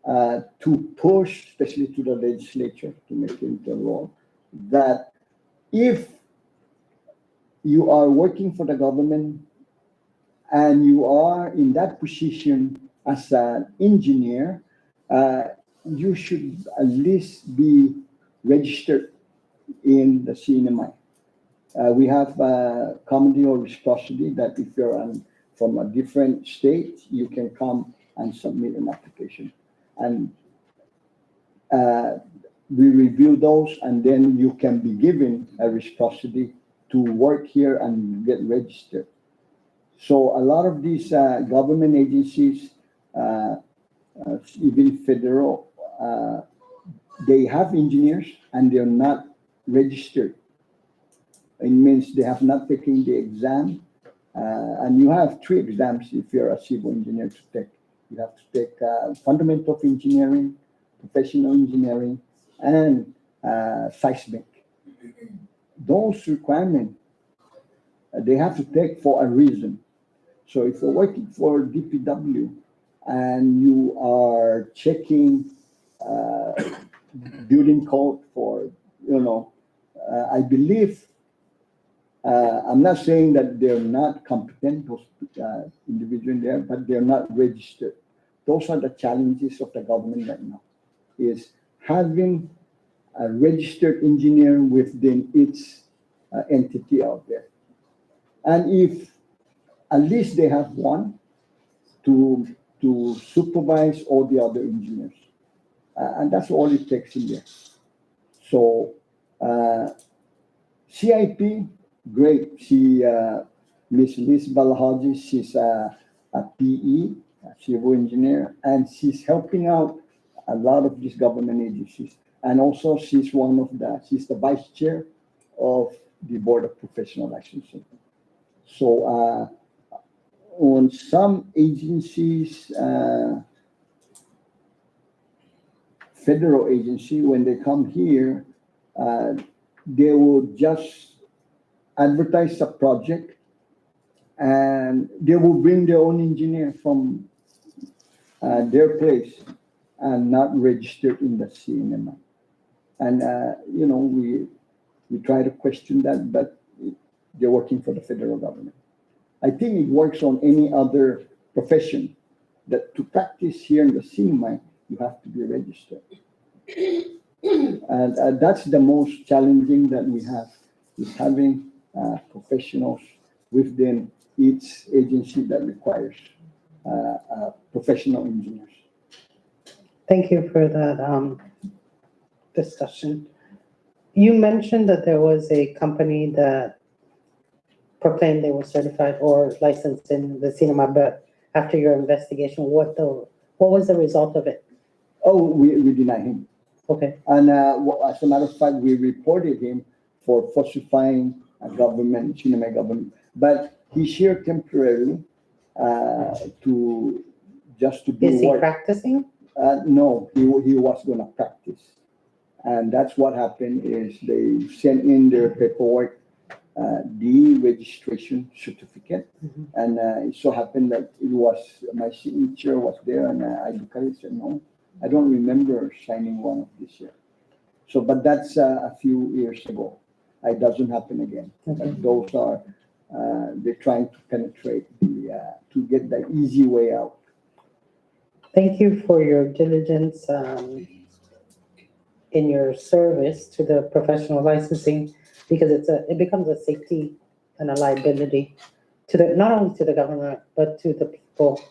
S10: to push, especially to the legislature, to make it into law, that if you are working for the government and you are in that position as an engineer, you should at least be registered in the CNMI. We have comedy or reciprocity that if you're from a different state, you can come and submit an application. And we review those, and then you can be given a reciprocity to work here and get registered. So a lot of these government agencies, even federal, they have engineers and they're not registered. It means they have not taken the exam. And you have 3 exams if you're a civil engineer to take. You have to take fundamental of engineering, professional engineering, and seismic. Those requirements, they have to take for a reason. So if you're working for DPW and you are checking building code for, I believe, I'm not saying that they're not competent, those individuals there, but they're not registered. Those are the challenges of the government right now, is having a registered engineer within its entity out there. And if at least they have one to supervise all the other engineers. And that's all it takes in there. So CIP, great. Miss Liz Balahaji, she's a PE, a civil engineer, and she's helping out a lot of these government agencies. And also she's she's the vice chair of the Board of Professional Licensing. So on some agencies, federal agency, when they come here, they will just advertise a project and they will bring their own engineer from their place and not registered in the CNMI. And, we try to question that, but they're working for the federal government. I think it works on any other profession, that to practice here in the CNMI, you have to be registered. And that's the most challenging that we have, is having professionals within each agency that requires professional engineers.
S2: Thank you for that discussion. You mentioned that there was a company that proclaimed they were certified or licensed in the cinema, but after your investigation, what was the result of it?
S10: Oh, we deny him.
S2: Okay.
S10: And as a matter of fact, we reported him for falsifying a government, cinema government. But he's here temporarily to do
S2: Is he
S10: work.
S2: practicing?
S10: No, he was going to practice. And that's what happened is they sent in their paperwork, the registration certificate. And it so happened that my signature was there, and I looked at it and said, no, I don't remember signing one of this year. So, but that's a few years ago. It doesn't happen again.
S2: Okay.
S10: But those are, they're trying to penetrate to get the easy way out.
S2: Thank you for your diligence in your service to the professional licensing, because it becomes a safety and a liability to the, not only to the government, but to the people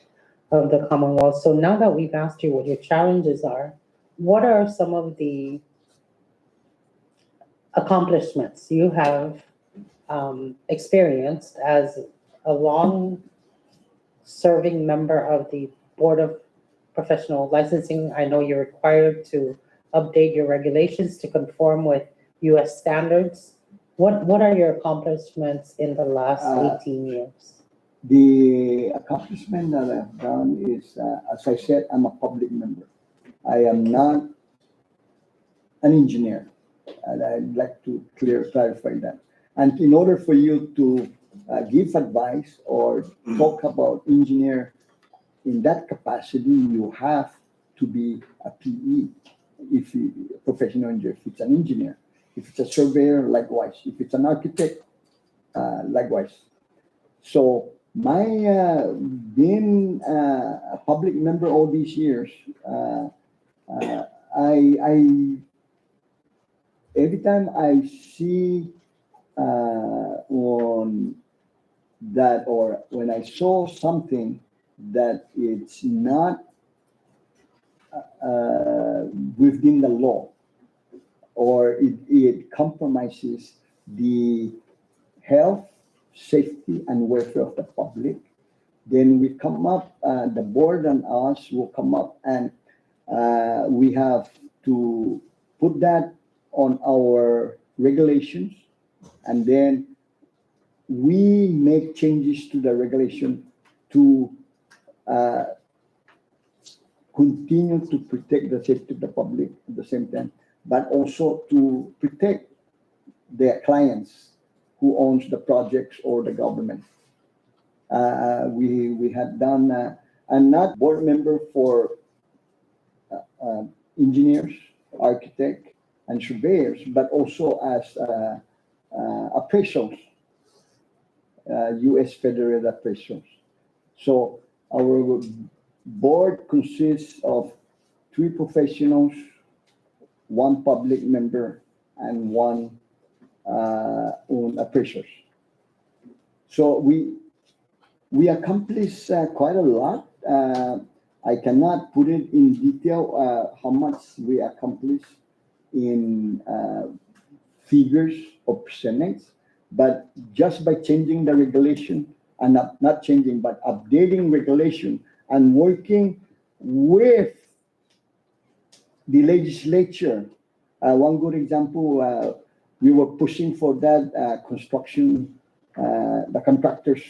S2: of the Commonwealth. So now that we've asked you what your challenges are, what are some of the accomplishments you have experienced as a long-serving member of the Board of Professional Licensing? I know you're required to update your regulations to conform with US standards. What are your accomplishments in the last 18 years?
S10: The accomplishment that I've done is, as I said, I'm a public member. I am not an engineer, and I'd like to clarify that. And in order for you to give advice or talk about engineer in that capacity, you have to be a PE, if you professional engineer, if it's an engineer. If it's a surveyor, likewise. If it's an architect, likewise. So my being a public member all these years, I every time I see on that, or when I saw something that it's not within the law, or it compromises the health, safety, and welfare of the public, then we come up, the board and us will come up, and we have to put that on our regulations, and then we make changes to the regulation to continue to protect the safety of the public at the same time, but also to protect their clients who owns the projects or the government. We had done, I'm not board member for engineers, architect, and surveyors, but also as appraisals, U.S. federal appraisals. So our board consists of 3 professionals, 1 public member, and 1 on appraisers. So we accomplished quite a lot. I cannot put it in detail how much we accomplished in figures or percentage, but just by changing the regulation, and not changing, but updating regulation and working with the legislature. One good example, we were pushing for that construction, the contractors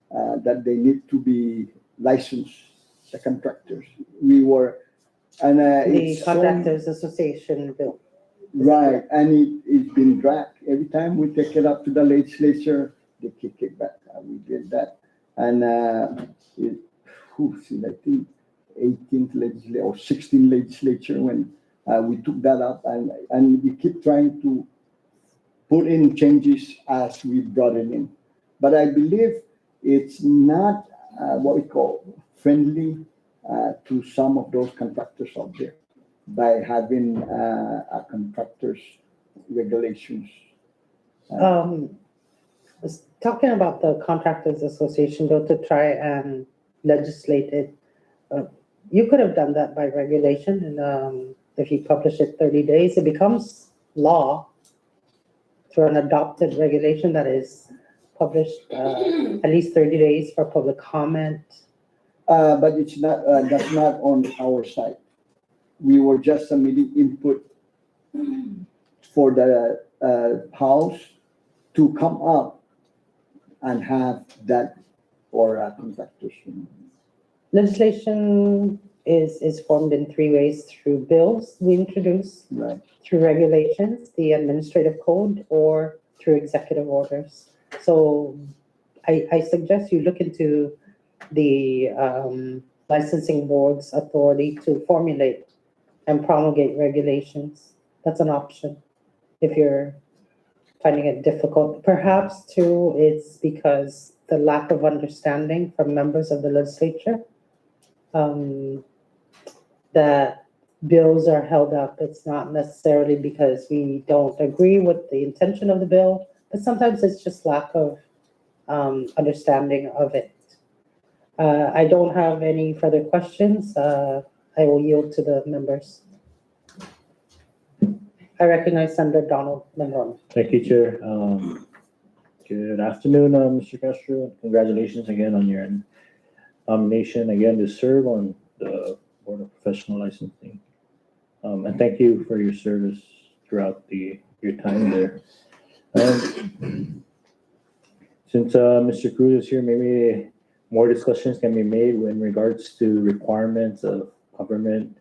S10: that they need to be licensed, the contractors. We were, and
S2: The
S10: it's
S2: Contractors Association bill.
S10: right, and it's been dragged. Every time we take it up to the legislature, they kick it back. We did that, and I think 18th legislature or 16th legislature when we took that up, and we keep trying to put in changes as we brought it in. But I believe it's not what we call friendly to some of those contractors out there by having contractors regulations.
S2: Talking about the Contractors Association bill to try and legislate it, you could have done that by regulation, and if you publish it 30 days, it becomes law through an adopted regulation that is published at least 30 days for public comment.
S10: But it's not, that's not on our side. We were just submitting input for the House to come up and have that for contractors.
S2: Legislation is formed in 3 ways: through bills we introduce,
S10: Right.
S2: through regulations, the administrative code, or through executive orders. So I suggest you look into the licensing board's authority to formulate and promulgate regulations. That's an option if you're finding it difficult. Perhaps too, it's because the lack of understanding from members of the legislature that bills are held up. It's not necessarily because we don't agree with the intention of the bill, but sometimes it's just lack of understanding of it. I don't have any further questions. I will yield to the members. I recognize Senator Donald Mendoza.
S5: Thank you, Chair. Good afternoon, Mr. Castro. Congratulations again on your nomination again to serve on the Board of Professional Licensing. And thank you for your service throughout your time there. Since Mr. Cruz is here, maybe more discussions can be made in regards to requirements of government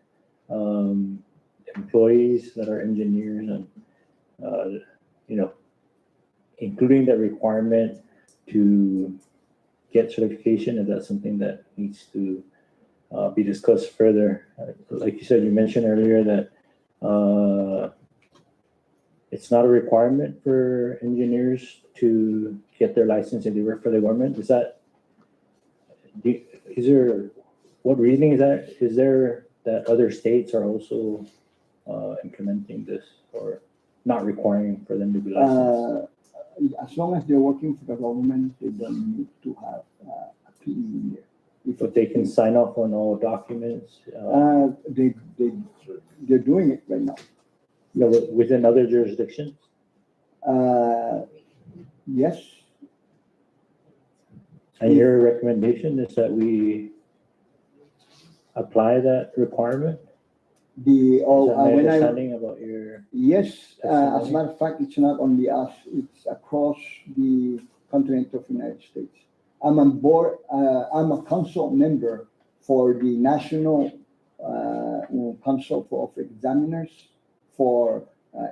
S5: employees that are engineers and, including the requirement to get certification, if that's something that needs to be discussed further. Like you said, you mentioned earlier that it's not a requirement for engineers to get their license if they work for the government. What reasoning is that? Is there that other states are also implementing this or not requiring for them to be licensed?
S10: As long as they're working for the government, they don't need to have a PE in there.
S5: But they can sign off on all documents
S10: They're doing it right now.
S5: within other jurisdictions?
S10: Yes,
S5: And your recommendation is that we apply that requirement? Is that my
S10: when I,
S5: understanding about your?
S10: yes, as a matter of fact, it's not only us, it's across the continent of the United States. I'm on board, I'm a council member for the National Council of Examiners for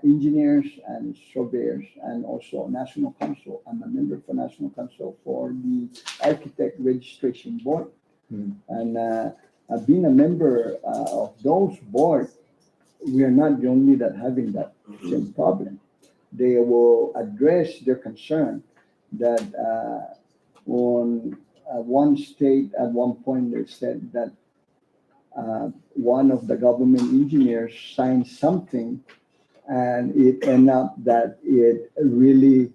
S10: engineers and surveyors, and also National Council. I'm a member for National Council for the Architect Registration Board. And being a member of those boards, we are not the only that having that same problem. They will address their concern that on one state at one point they said that one of the government engineers signed something and it ended up that it really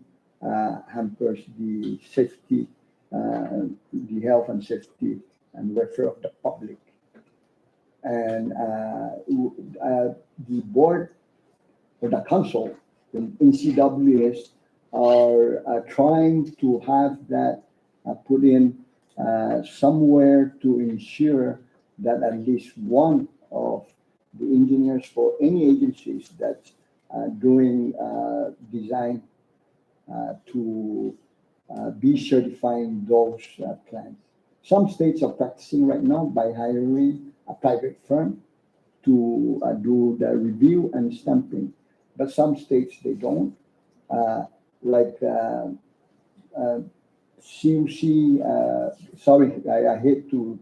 S10: hampers the safety, the health and safety and welfare of the public. And the board or the council, the NCWS, are trying to have that put in somewhere to ensure that at least one of the engineers for any agencies that's doing design to be certifying those plans. Some states are practicing right now by hiring a private firm to do the review and stamping, but some states they don't. Like CUC, sorry, I hate to,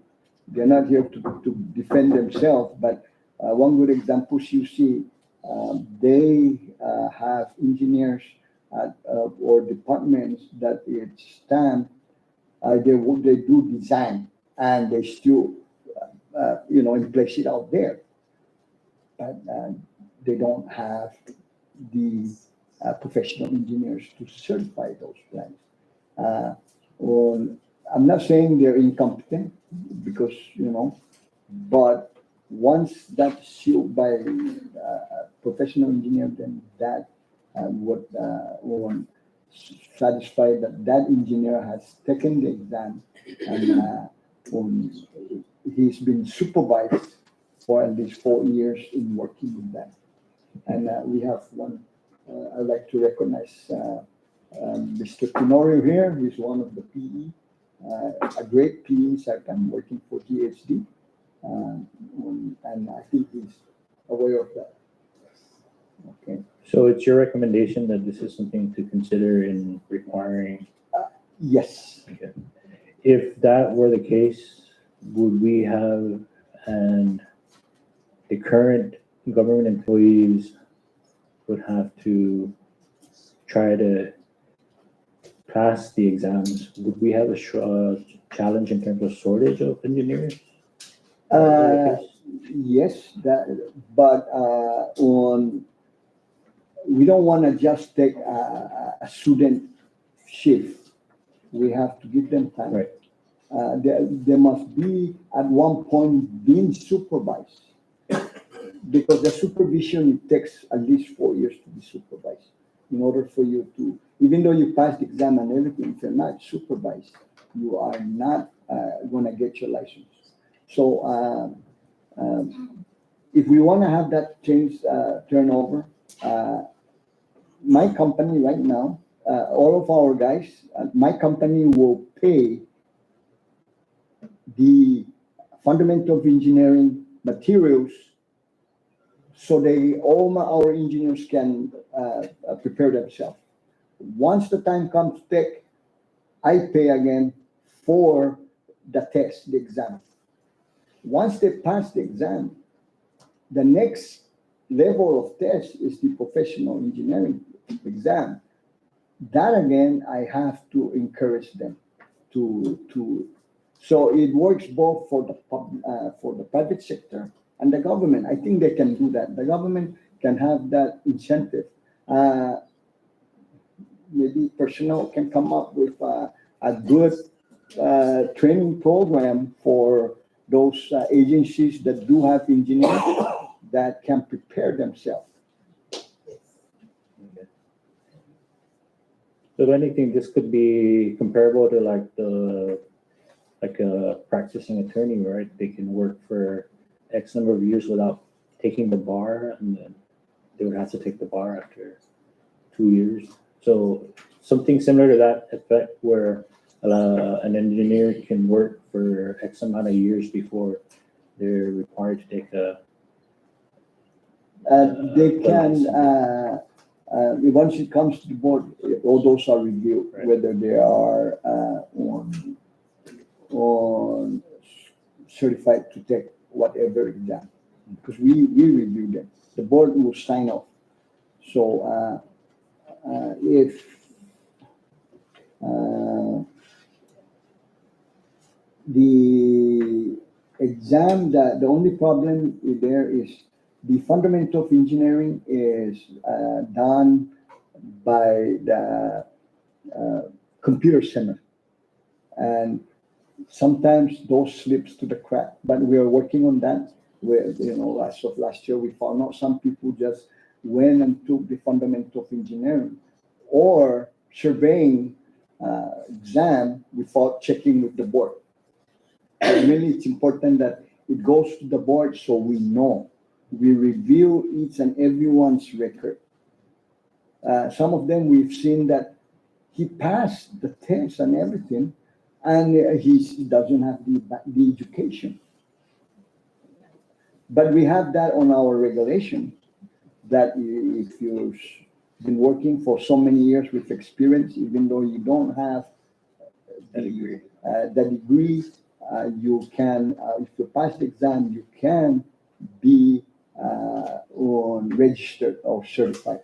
S10: they're not here to defend themselves, but one good example, CUC, they have engineers at, or departments that it's stamped. They do design and they still, and place it out there. But they don't have the professional engineers to certify those plans. I'm not saying they're incompetent because, but once that's sealed by a professional engineer, then that would satisfy that that engineer has taken the exam and he's been supervised for at least 4 years in working with that. And we have one, I'd like to recognize Mr. Tenorio here, who is one of the PE, a great PE in Saipan, working for GHD. And I think he's aware of that. Okay.
S5: So it's your recommendation that this is something to consider in requiring?
S10: Yes.
S5: Okay. If that were the case, would we have, and the current government employees would have to try to pass the exams, would we have a challenge in terms of shortage of engineers?
S10: Yes, but we don't want to just take a student shift we have to give them time.
S5: Right.
S10: They must be at one point being supervised. Because the supervision, it takes at least 4 years to be supervised. In order for you to, even though you pass the exam and everything, if you're not supervised, you are not gonna get your license. So if we wanna have that change, turnover, my company right now, all of our guys, my company will pay the fundamental of engineering materials so our engineers can prepare themselves. Once the time comes to take, I pay again for the test, the exam. Once they pass the exam, the next level of test is the professional engineering exam. That again, I have to encourage them to. So it works both for the private sector and the government. I think they can do that. The government can have that incentive. Maybe personnel can come up with a good training program for those agencies that do have engineers that can prepare themselves.
S5: So if anything, this could be comparable to like a practicing attorney, right? They can work for X number of years without taking the bar, and then they would have to take the bar after 2 years. So something similar to that effect, where an engineer can work for X amount of years before they're required to take
S10: They can, once it comes to the board, all those are reviewed,
S5: Right.
S10: whether they are on certified to take whatever exam, because we review them. The board will sign off. So if the exam, the only problem there is the fundamental of engineering is done by the computer center. And sometimes those slips to the crack, but we are working on that. As of last year, we found out some people just went and took the fundamental of engineering or surveying exam without checking with the board. Really, it's important that it goes to the board so we know. We review each and everyone's record. Some of them we've seen that he passed the test and everything, and he doesn't have the education. But we have that on our regulation, that if you've been working for so many years with experience, even though you don't have the degree, you can, if you pass the exam, you can be registered or certified.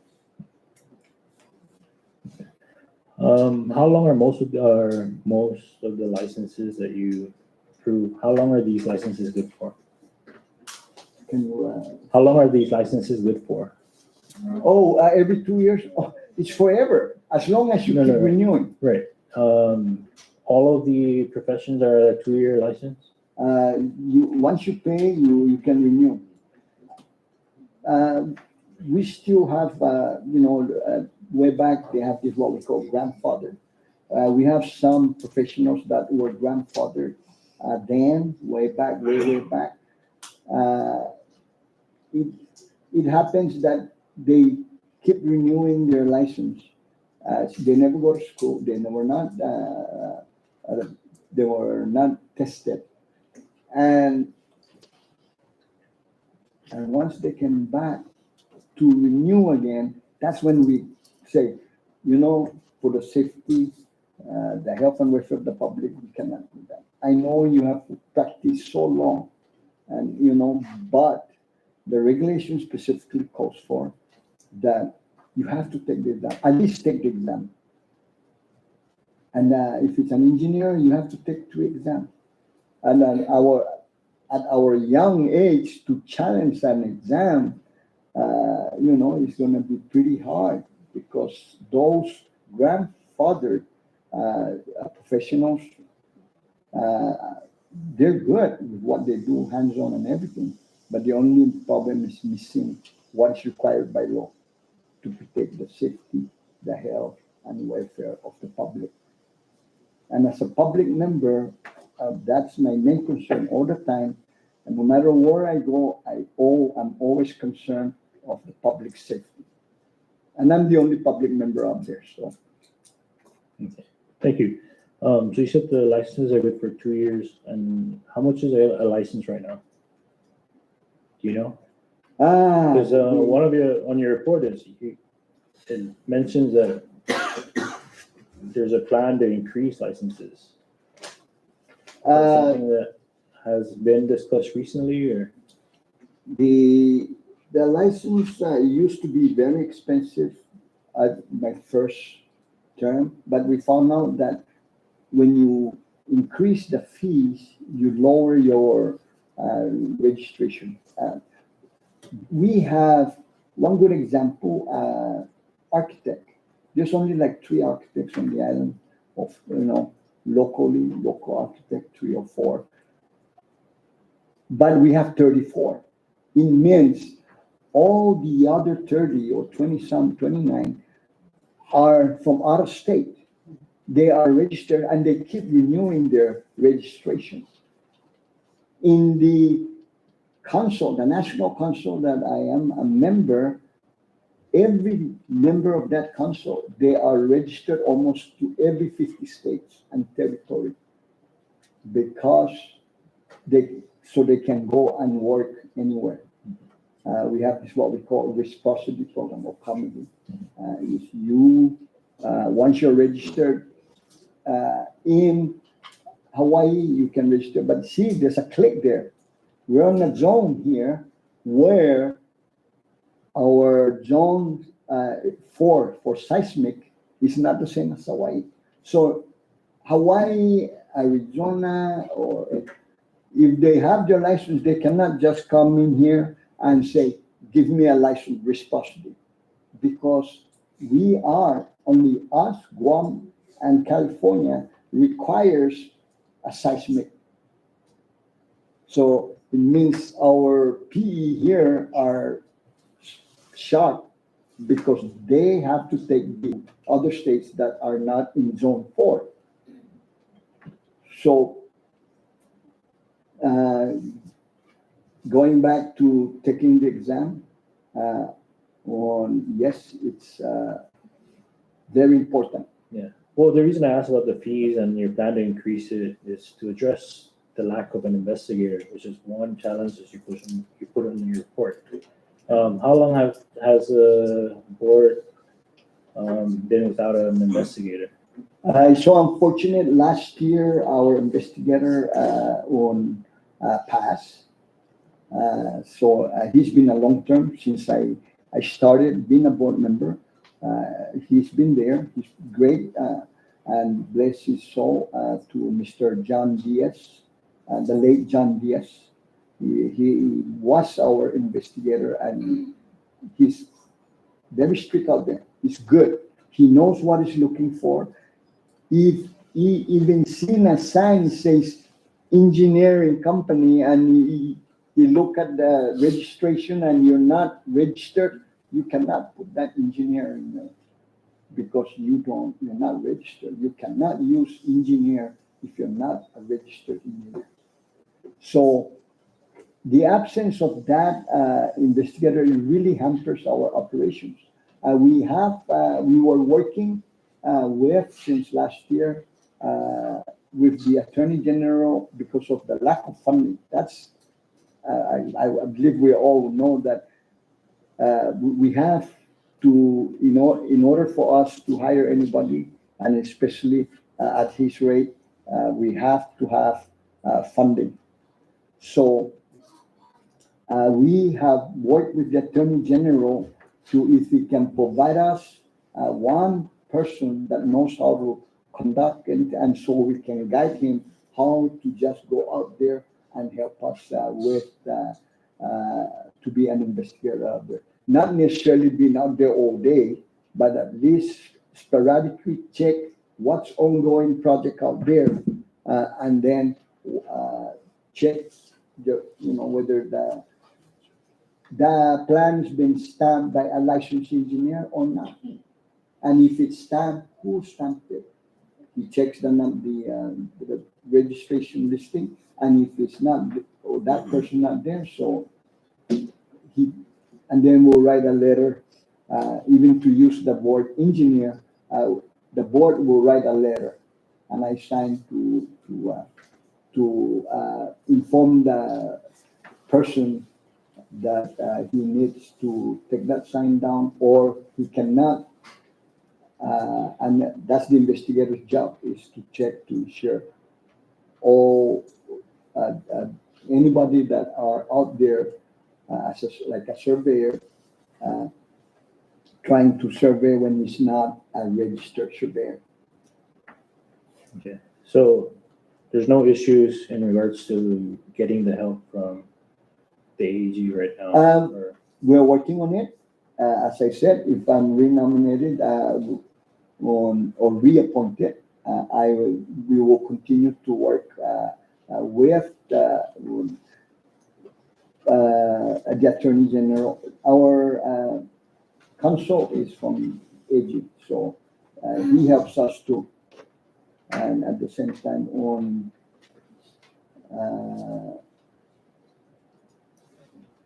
S5: How long are most of the licenses that you approve? How long are these licenses good for?
S10: Can you?
S5: How long are these licenses good for?
S10: Every 2 years? Oh, it's forever, as long as you
S5: No,
S10: keep
S5: no.
S10: renewing.
S5: Right. All of the professions are a 2-year license?
S10: Once you pay, you can renew. We still have, way back, they have this what we call grandfather. We have some professionals that were grandfathered then, way back. It happens that they keep renewing their license. They never go to school. They were not tested. And once they came back to renew again, that's when we say, for the safety, the health and welfare of the public, we cannot do that. I know you have to practice so long, and but the regulation specifically calls for that you have to take the exam, at least take the exam. And if it's an engineer, you have to take 2 exams. And at our young age, to challenge an exam, it's going to be pretty hard, because those grandfathered professionals. They're good with what they do, hands-on and everything, but the only problem is missing what is required by law to protect the safety, the health, and welfare of the public. And as a public member, that's my main concern all the time. And no matter where I go, I'm always concerned of the public safety. And I'm the only public member out there, so.
S5: Thank you. So you said the licenses are good for 2 years, and how much is a license right now? Do you know? Because one of on your report it mentions that there's a plan to increase licenses. Something that has been discussed recently, or?
S10: The license used to be very expensive at my first term, but we found out that when you increase the fees, you lower your registration. We have one good example, architect. There's only like 3 architects on the island of, local architect, 3 or 4. But we have 34. It means all the other 30 or 20-some, 29 are from out of state. They are registered and they keep renewing their registrations. In the council, the national council that I am a member, every member of that council, they are registered almost to every 50 states and territory because they can go and work anywhere. We have this what we call reciprocity program or comedy. If you once you're registered in Hawaii, you can register. But see, there's a click there. We're on a zone here where our zone 4 for seismic is not the same as Hawaii. So Hawaii, Arizona, or if they have their license, they cannot just come in here and say, give me a license, reciprocity, because we are only us, Guam and California requires a seismic. So it means our PE here are shocked because they have to take the other states that are not in zone 4. So going back to taking the exam, yes, it's very important.
S5: Yeah. Well, the reason I asked about the fees and your plan to increase it is to address the lack of an investigator, which is one challenge that you put in your report. How long has the board been without an investigator?
S10: So unfortunate, last year our investigator passed. So he's been a long term since I started being a board member. He's been there. He's great, and bless his soul to Mr. John Diaz, the late John Diaz. He was our investigator, and he's very strict out there. He's good. He knows what he's looking for. If he even seen a sign says engineering company, and you look at the registration and you're not registered, you cannot put that engineering there because you're not registered. You cannot use engineer if you're not a registered engineer. So the absence of that investigator really hampers our operations. We were working since last year with the Attorney General because of the lack of funding. That's I believe we all know that we have to, in order for us to hire anybody, and especially at his rate, we have to have funding. So we have worked with the Attorney General to, if he can provide us one person that knows how to conduct it, and so we can guide him how to just go out there and help us to be an investigator out there. Not necessarily being out there all day, but at least sporadically check what's ongoing project out there, and then check whether the plan's been stamped by a licensed engineer or not. And if it's stamped, who stamped it? He checks the registration listing, and if it's not, or that person not there, so and then we'll write a letter, even to use the board engineer, the board will write a letter, and I sign to inform the person that he needs to take that sign down, or he cannot. And that's the investigator's job, is to check to ensure all anybody that are out there like a surveyor trying to survey when he's not a registered surveyor.
S5: Okay, so there's no issues in regards to getting the help from the AG right now? Or-
S10: We're working on it. As I said, if I'm renominated or reappointed, we will continue to work with the Attorney General. Our counsel is from AG, so he helps us too. And at the same time,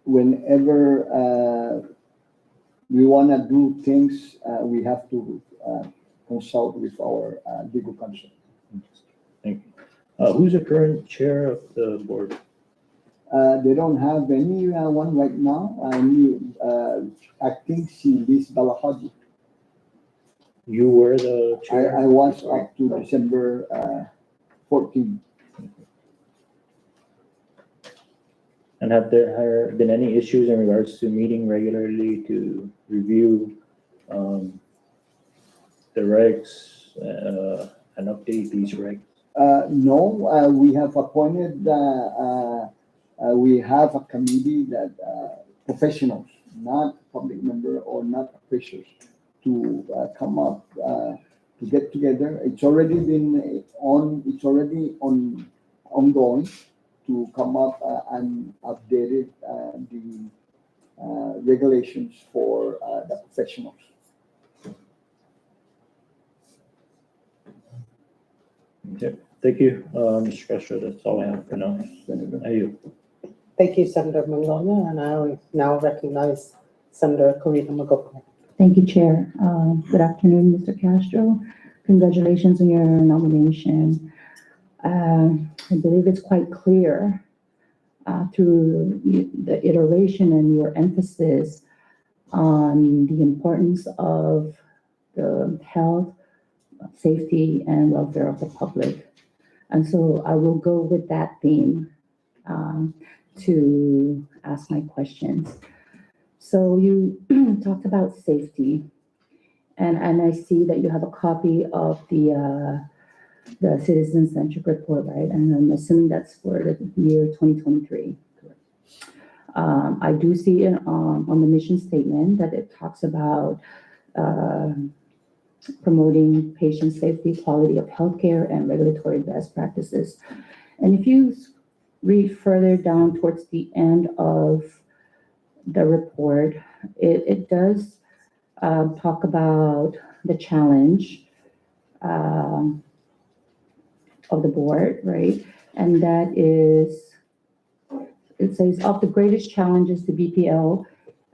S10: whenever we want to do things, we have to consult with our legal counsel.
S5: Thank you. Who's the current chair of the board?
S10: They don't have anyone right now. I think she Liz Balahaji.
S5: You were the chair?
S10: I was up to December 14.
S5: And have there been any issues in regards to meeting regularly to review the regs and update these regs?
S10: No, we have appointed, we have a committee that professionals, not public member or not officials, to come up, to get together. It's already been ongoing to come up and updated the regulations for the professionals.
S5: Okay, thank you, Mr. Castro. That's all I have for now.
S10: Senator.
S5: Are you?
S2: Thank you, Senator Mangona, and I now recognize Senator Corina Magopa.
S8: Thank you, Chair. Good afternoon, Mr. Castro. Congratulations on your nomination. I believe it's quite clear through the iteration and your emphasis on the importance of the health, safety, and welfare of the public. And so I will go with that theme to ask my questions. So you talked about safety, and I see that you have a copy of the citizen-centric report, right? And I'm assuming that's for the year 2023. I do see it on the mission statement that it talks about promoting patient safety, quality of healthcare, and regulatory best practices. And if you read further down towards the end of the report, it does talk about the challenge of the board, right? And that is, it says, of the greatest challenges to BPL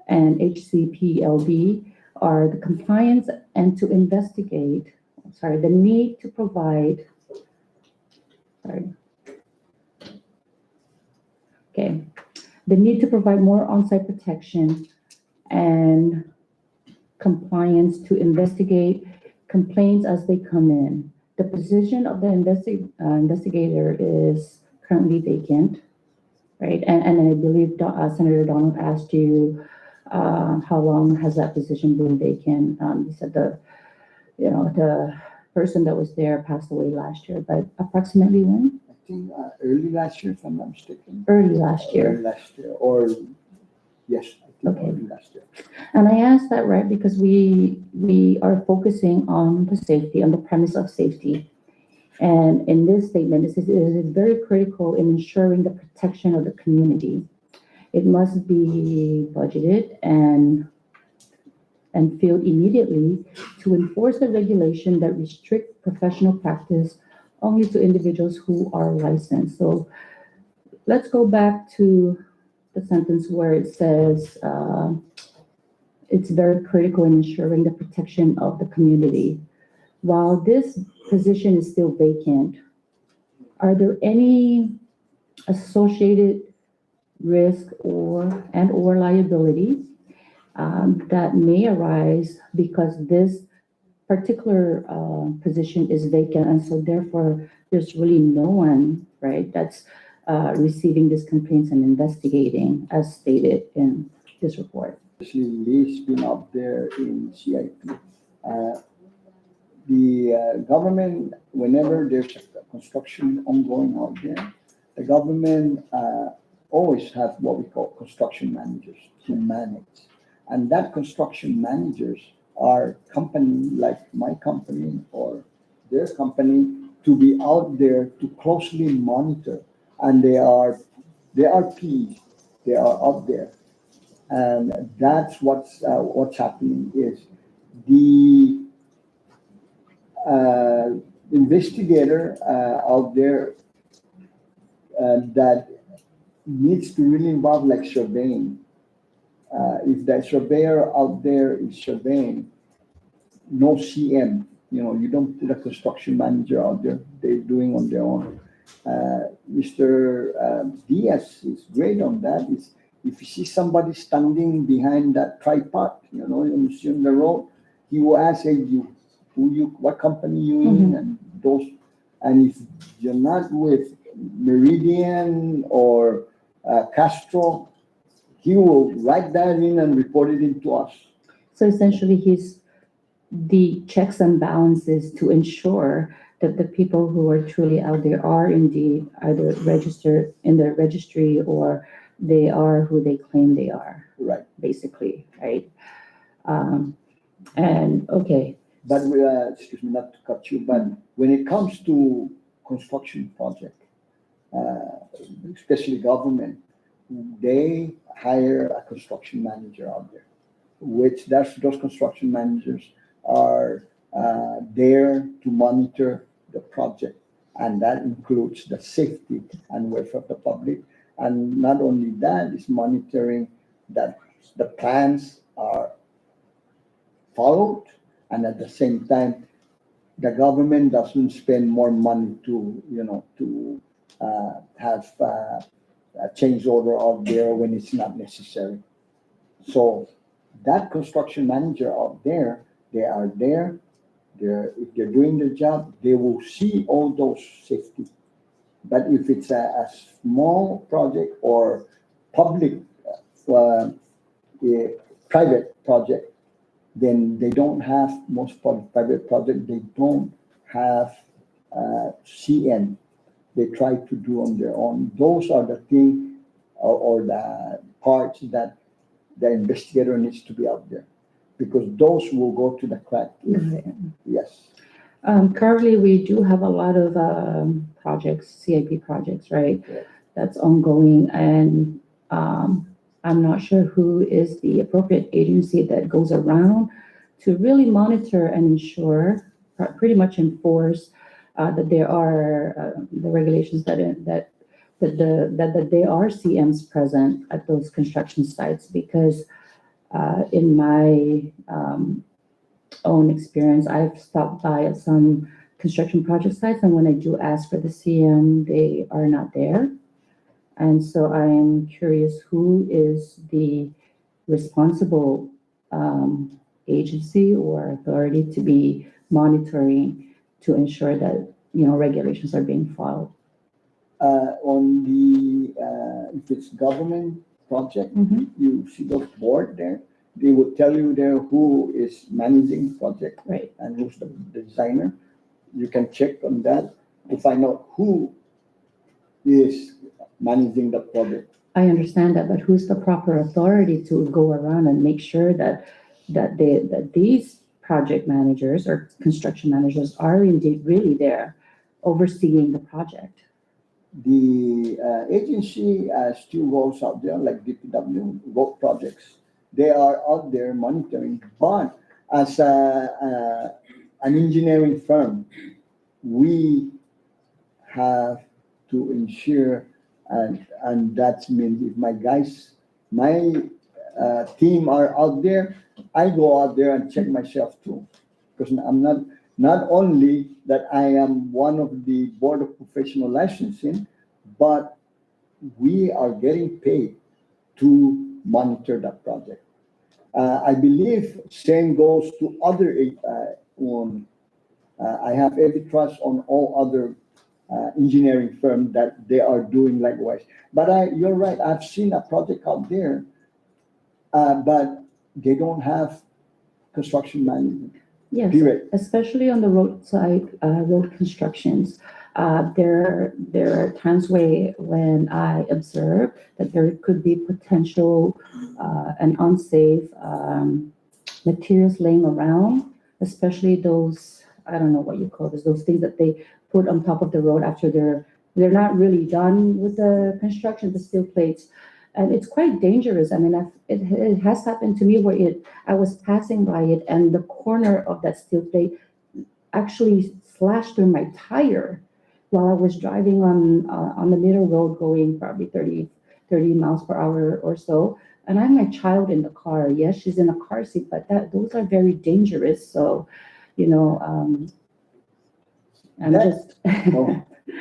S8: and HCPLB are the compliance and to investigate, the need to provide, the need to provide more on-site protection and compliance to investigate complaints as they come in. The position of the investigator is currently vacant, right? And I believe Senator Donald asked you how long has that position been vacant? He said the person that was there passed away last year, but approximately when?
S10: I think early last year, if I'm not mistaken.
S8: Early last year.
S10: Early last year, or yes, I
S4: Okay.
S10: industrial.
S8: And I asked that, right, because we are focusing on the safety, on the premise of safety. And in this statement, it is very critical in ensuring the protection of the community. It must be budgeted and filled immediately to enforce the regulation that restrict professional practice only to individuals who are licensed. So let's go back to the sentence where it says, it's very critical in ensuring the protection of the community. While this position is still vacant, are there any associated risk or liability that may arise because this particular position is vacant, and so therefore there's really no one, right, that's receiving these complaints and investigating, as stated in this report?
S10: Especially Lee's been up there in CIP. The government, whenever there's a construction ongoing out there, the government always have what we call construction managers to manage. And that construction managers are company like my company or their company to be out there to closely monitor. And they are Ps, they are out there. And that's what's happening is the investigator out there that needs to really involve like surveying. If that surveyor out there is surveying, no CM, you don't put a construction manager out there, they're doing on their own. Mr. Diaz is great on that. If you see somebody standing behind that tripod, on the road, he will ask, hey, what company you in, and those. And if you're not with Meridian or Castro, he will write that in and report it into us.
S8: So essentially, the checks and balances to ensure that the people who are truly out there are indeed either registered in the registry or they are who they claim they are.
S10: Right.
S8: Basically, right? And okay.
S10: But excuse me, not to cut you, but when it comes to construction project, especially government, they hire a construction manager out there, which those construction managers are there to monitor the project. And that includes the safety and welfare of the public. And not only that, is monitoring that the plans are followed, and at the same time, the government doesn't spend more money to have a change order out there when it's not necessary. So that construction manager out there, they are there. If they're doing their job, they will see all those safety. But if it's a small project or public, private project, then they don't have, most private project, they don't have CN. They try to do on their own. Those are the things or the parts that the investigator needs to be out there, because those will go to the crack. Yes.
S8: Currently, we do have a lot of projects, CIP projects, right?
S10: Yeah.
S8: That's ongoing, and I'm not sure who is the appropriate agency that goes around to really monitor and ensure, pretty much enforce that there are the regulations that there are CMs present at those construction sites, because in my own experience, I've stopped by at some construction project sites, and when I do ask for the CM, they are not there. And so I am curious, who is the responsible agency or authority to be monitoring to ensure that regulations are being followed?
S10: On the if it's government project, you see those board there. They will tell you there who is managing the project,
S8: Right.
S10: and who's the designer. You can check on that to find out who is managing the project.
S4: I understand that, but who's the proper authority to go around and make sure that these project managers or construction managers are indeed really there overseeing the project?
S10: The agency still goes out there, like DPW, road projects. They are out there monitoring, but as an engineering firm, we have to ensure, and that means if my team are out there, I go out there and check myself too. Because I'm not only that I am one of the Board of Professional Licensing, but we are getting paid to monitor that project. I believe same goes to other, I have every trust on all other engineering firms that they are doing likewise. But you're right, I've seen a project out there, but they don't have construction management.
S4: Yes,
S10: Period.
S4: especially on the roadside, road constructions. There are times when I observe that there could be potential and unsafe materials laying around, especially those, I don't know what you call those things that they put on top of the road after they're not really done with the construction, the steel plates. And it's quite dangerous. I mean, it has happened to me where I was passing by it and the corner of that steel plate actually slashed through my tire while I was driving on the middle road going probably 30 miles per hour or so. And I have my child in the car. Yes, she's in a car seat, but those are very dangerous. So,
S10: No,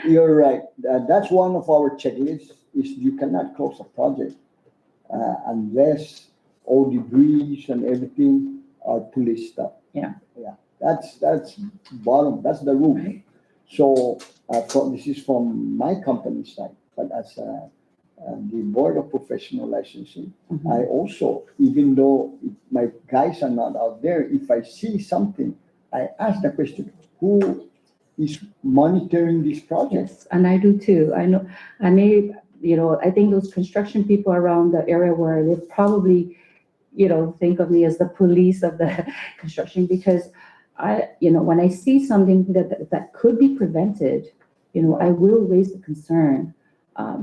S10: you're right. That's one of our checklists, is you cannot close a project unless all debris and everything are policed up.
S4: Yeah.
S10: Yeah, that's the rule. So this is from my company side, but as the Board of Professional Licensing, I also, even though my guys are not out there, if I see something, I ask the question, who is monitoring this project?
S4: Yes, and I do too. I know, I think those construction people around the area where I live probably, think of me as the police of the construction, because when I see something that could be prevented, I will raise the concern,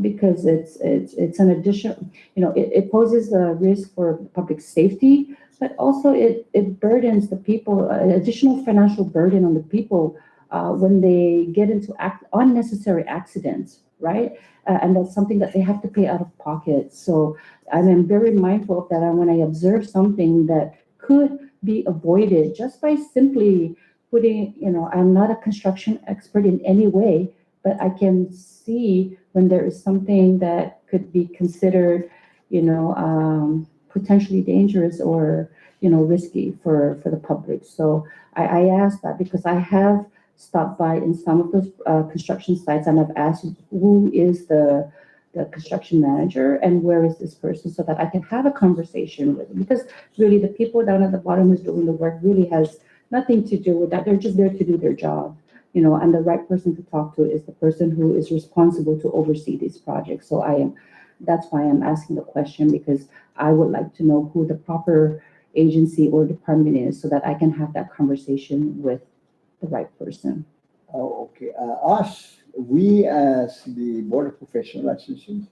S4: because it's an additional, it poses a risk for public safety, but also it burdens the people, additional financial burden on the people when they get into unnecessary accidents, right? And that's something that they have to pay out of pocket. So I'm very mindful of that. And when I observe something that could be avoided just by simply putting, I'm not a construction expert in any way, but I can see when there is something that could be considered, potentially dangerous or, risky for the public. So I ask that because I have stopped by in some of those construction sites and I've asked who is the construction manager and where is this person, so that I can have a conversation with them. Because really the people down at the bottom who's doing the work really has nothing to do with that. They're just there to do their job, and the right person to talk to is the person who is responsible to oversee these projects. So that's why I'm asking the question, because I would like to know who the proper agency or department is so that I can have that conversation with the right person.
S10: Oh, okay. We as the Board of Professional Licensing,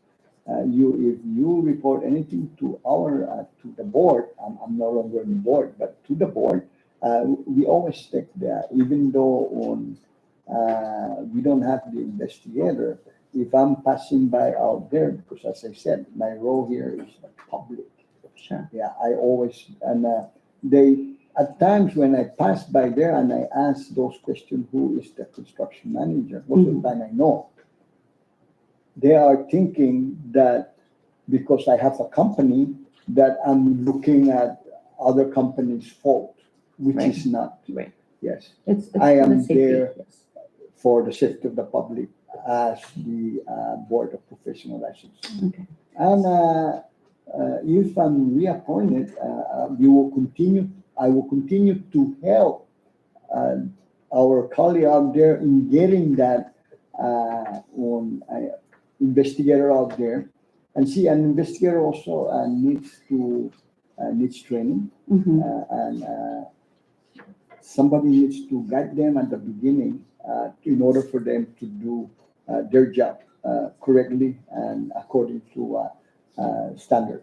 S10: if you report anything to to the board, I'm no longer on the board, but to the board, we always take that, even though we don't have the investigator. If I'm passing by out there, because as I said, my role here is public.
S4: Sure.
S10: Yeah, I always, and at times when I pass by there and I ask those questions, who is the construction manager? Most of the time I know. They are thinking that because I have a company that I'm looking at other companies' fault, which
S4: Right.
S10: is not.
S4: Right.
S10: Yes.
S4: It's
S10: I am
S4: for the safety,
S10: there.
S4: yes.
S10: For the safety of the public as the Board of Professional Licensing.
S4: Okay.
S10: And if I'm reappointed, I will continue to help our colleague out there in getting that investigator out there. And see, an investigator also needs training,
S4: Mhm.
S10: and somebody needs to guide them at the beginning in order for them to do their job correctly and according to standard.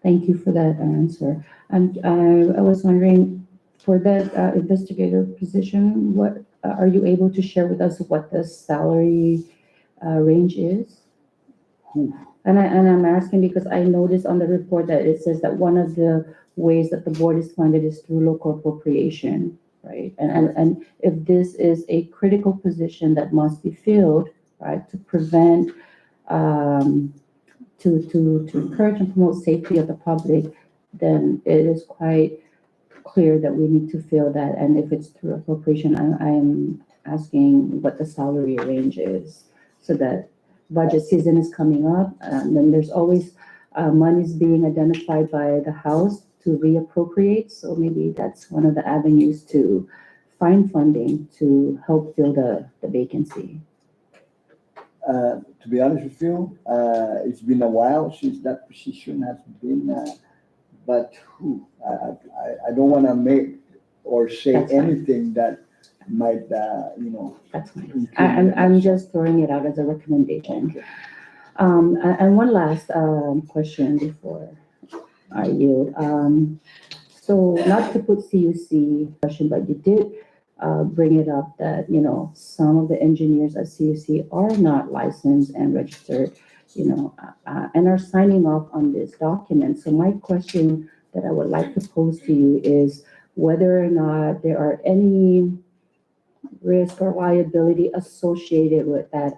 S4: Thank you for that answer. And I was wondering, for that investigator position, what are you able to share with us what the salary range is?
S10: Whew.
S4: And I'm asking because I noticed on the report that it says that one of the ways that the board is funded is through local appropriation, right? And if this is a critical position that must be filled, right, to prevent, to encourage and promote safety of the public, then it is quite clear that we need to fill that. And if it's through appropriation, I'm asking what the salary range is, so that budget season is coming up, and then there's always monies being identified by the House to reappropriate. So maybe that's one of the avenues to find funding to help fill the vacancy.
S10: To be honest with you, it's been a while since that position has been, but I don't want to make or say
S4: That's fine.
S10: anything that might,
S4: That's fine. I'm just throwing it out as a recommendation.
S10: Okay.
S4: And one last question before I yield. So not to put CUC question, but you did bring it up that, some of the engineers at CUC are not licensed and registered, and are signing off on this document. So my question that I would like to pose to you is whether or not there are any risk or liability associated with that.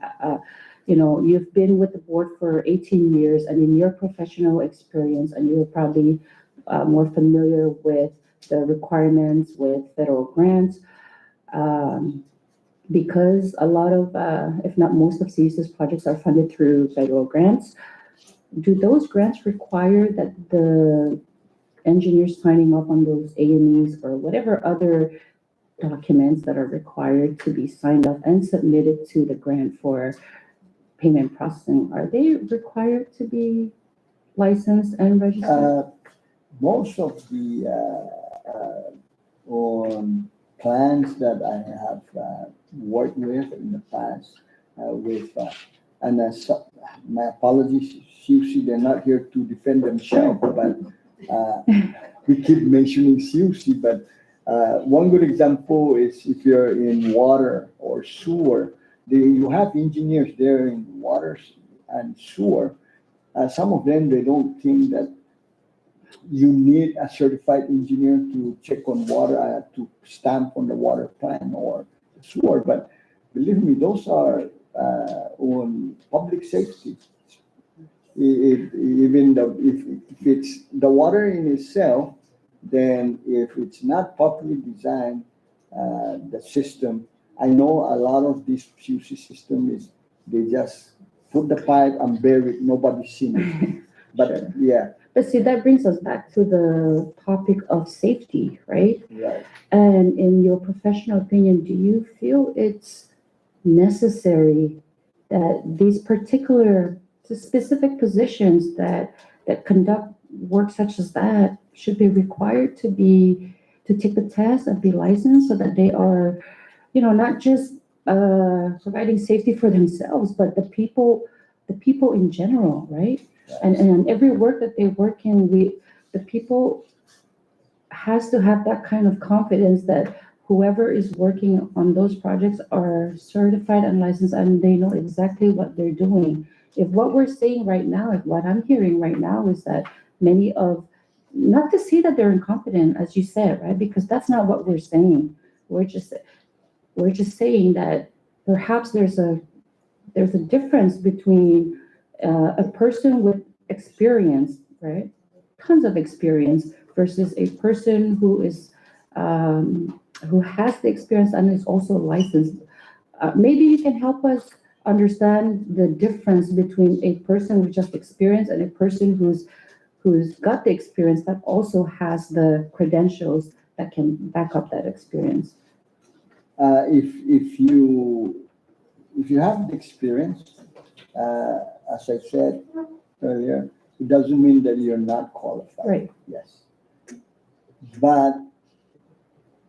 S4: You've been with the board for 18 years, and in your professional experience, and you're probably more familiar with the requirements with federal grants, because a lot of, if not most of CUC's projects are funded through federal grants. Do those grants require that the engineers signing off on those AMEs or whatever other documents that are required to be signed off and submitted to the grant for payment processing, are they required to be licensed and registered?
S10: Most of the plans that I have worked with in the past my apologies, CUC, they're not here to defend themselves, but we keep mentioning CUC, but one good example is if you're in water or sewer, you have engineers there in water and sewer. Some of them, they don't think that you need a certified engineer to check on water, to stamp on the water plan or sewer. But believe me, those are on public safety. If it's the water in itself, then if it's not properly designed, the system, I know a lot of this CUC system is, they just put the pipe and bury it, nobody's seen it. But yeah.
S4: But see, that brings us back to the topic of safety, right?
S10: Right.
S4: And in your professional opinion, do you feel it's necessary that these particular specific positions that conduct work such as that should be required to take the test and be licensed, so that they are, not just providing safety for themselves, but the people in general, right? And every work that they work in, the people has to have that kind of confidence that whoever is working on those projects are certified and licensed, and they know exactly what they're doing. If what we're saying right now, if what I'm hearing right now is that not to say that they're incompetent, as you said, right? Because that's not what we're saying. We're just saying that perhaps there's a difference between a person with experience, right? Tons of experience, versus a person who has the experience and is also licensed. Maybe you can help us understand the difference between a person with just experience and a person who's got the experience that also has the credentials that can back up that experience.
S10: If you have the experience, as I said earlier, it doesn't mean that you're not qualified.
S4: Right.
S10: Yes. But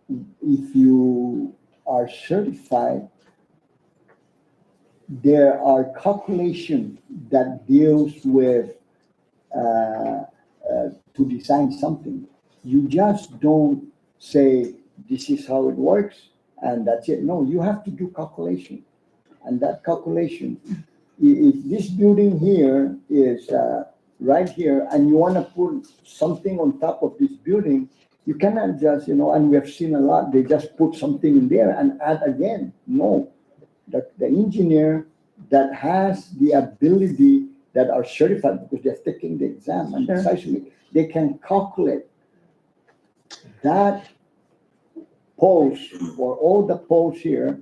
S10: if you are certified, there are calculations that deals with to design something. You just don't say, this is how it works, and that's it. No, you have to do calculation. And that calculation, if this building here is right here, and you want to put something on top of this building, you cannot just, and we have seen a lot, they just put something in there and add again. No, the engineer that has the ability, that are certified because they're taking the exam and the
S4: Sure.
S10: seismic, they can calculate that post or all the posts here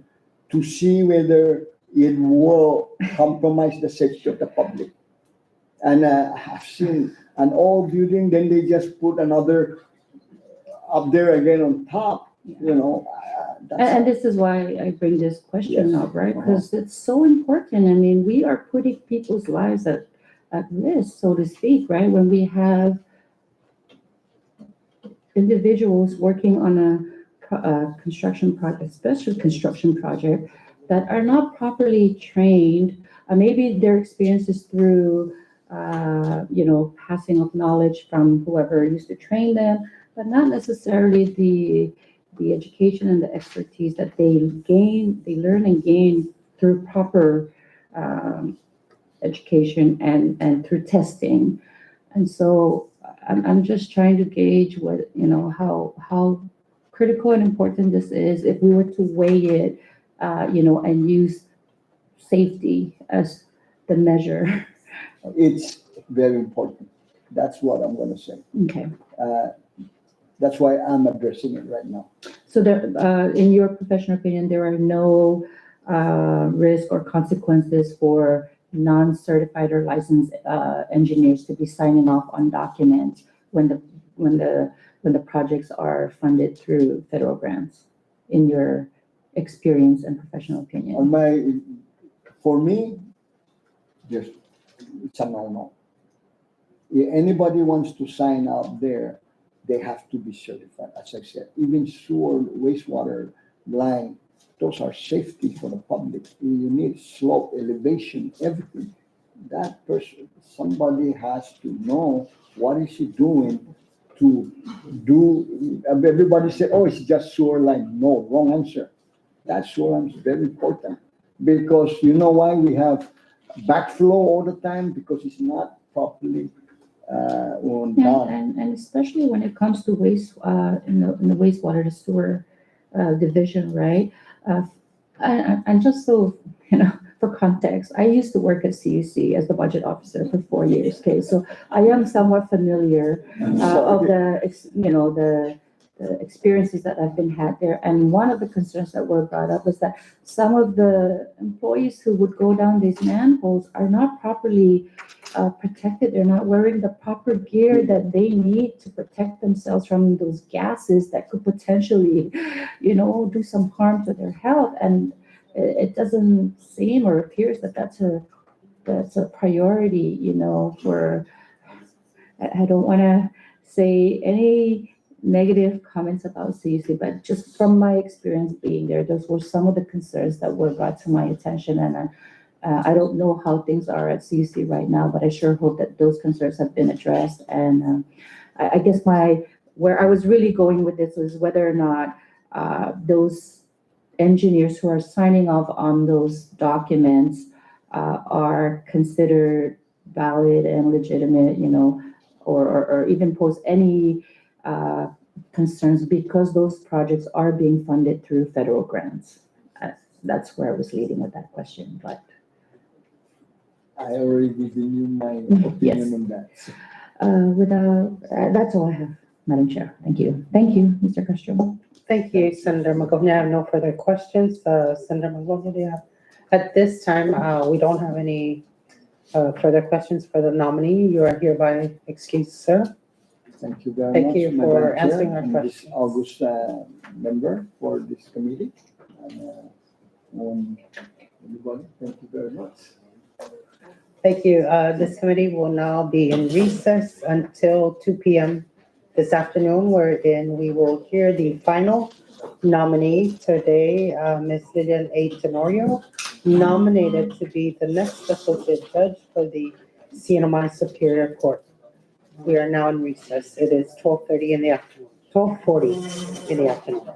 S10: to see whether it will compromise the safety of the public. And I've seen an old building, then they just put another up there again on top,
S4: And this is why I bring this question
S10: Yes.
S4: up, right? Because it's so important. I mean, we are putting people's lives at risk, so to speak, right? When we have individuals working on a construction project, especially construction project, that are not properly trained. Maybe their experience is through, passing of knowledge from whoever used to train them, but not necessarily the education and the expertise that they learn and gain through proper education and through testing. And so I'm just trying to gauge what, how critical and important this is if we were to weigh it, and use safety as the measure.
S10: It's very important. That's what I'm gonna say.
S4: Okay.
S10: That's why I'm addressing it right now.
S4: So there, in your professional opinion, there are no risk or consequences for non-certified or licensed engineers to be signing off on documents when the projects are funded through federal grants, in your experience and professional opinion?
S10: For me, it's a no-no. If anybody wants to sign out there, they have to be certified. As I said, even sewer, wastewater line, those are safety for the public. You need slope, elevation, everything. That person, somebody has to know what is he doing to do. Everybody say, oh, it's just sewer line. No, wrong answer. That sewer line is very important, because you know why we have backflow all the time? Because it's not properly done.
S4: And especially when it comes to waste, in the wastewater to sewer division, right? And just so, for context, I used to work at CUC as the budget officer for 4 years, okay? So I am somewhat familiar of the experiences that have been had there. And one of the concerns that were brought up was that some of the employees who would go down these manholes are not properly protected. They're not wearing the proper gear that they need to protect themselves from those gases that could potentially, do some harm to their health. And it doesn't seem or appears that that's a priority, for, I don't want to say any negative comments about CUC, but just from my experience being there, those were some of the concerns that were brought to my attention. And I don't know how things are at CUC right now, but I sure hope that those concerns have been addressed. And I guess where I was really going with this is whether or not those engineers who are signing off on those documents are considered valid and legitimate, or even pose any concerns because those projects are being funded through federal grants. That's where I was leading with that question, but.
S10: I already given you my opinion on that.
S4: That's all I have, Madam Chair. Thank you. Thank you, Mr. Castro.
S2: Thank you, Senator Magovnia. I have no further questions. Senator Magovnia, at this time, we don't have any further questions for the nominee. You are hereby excused, sir.
S10: Thank you very much.
S2: Thank you for
S10: Madam Chair,
S2: answering our
S10: and
S2: questions.
S10: this August member for this committee. And everybody, thank you very much.
S2: Thank you. This committee will now be in recess until 2 p.m. this afternoon, wherein we will hear the final nominee today, Ms. Lilian A. Tenorio, nominated to be the next associate judge for the CNMI Superior Court. We are now in recess. It is 12:30 in the afternoon, 12:40 in the afternoon.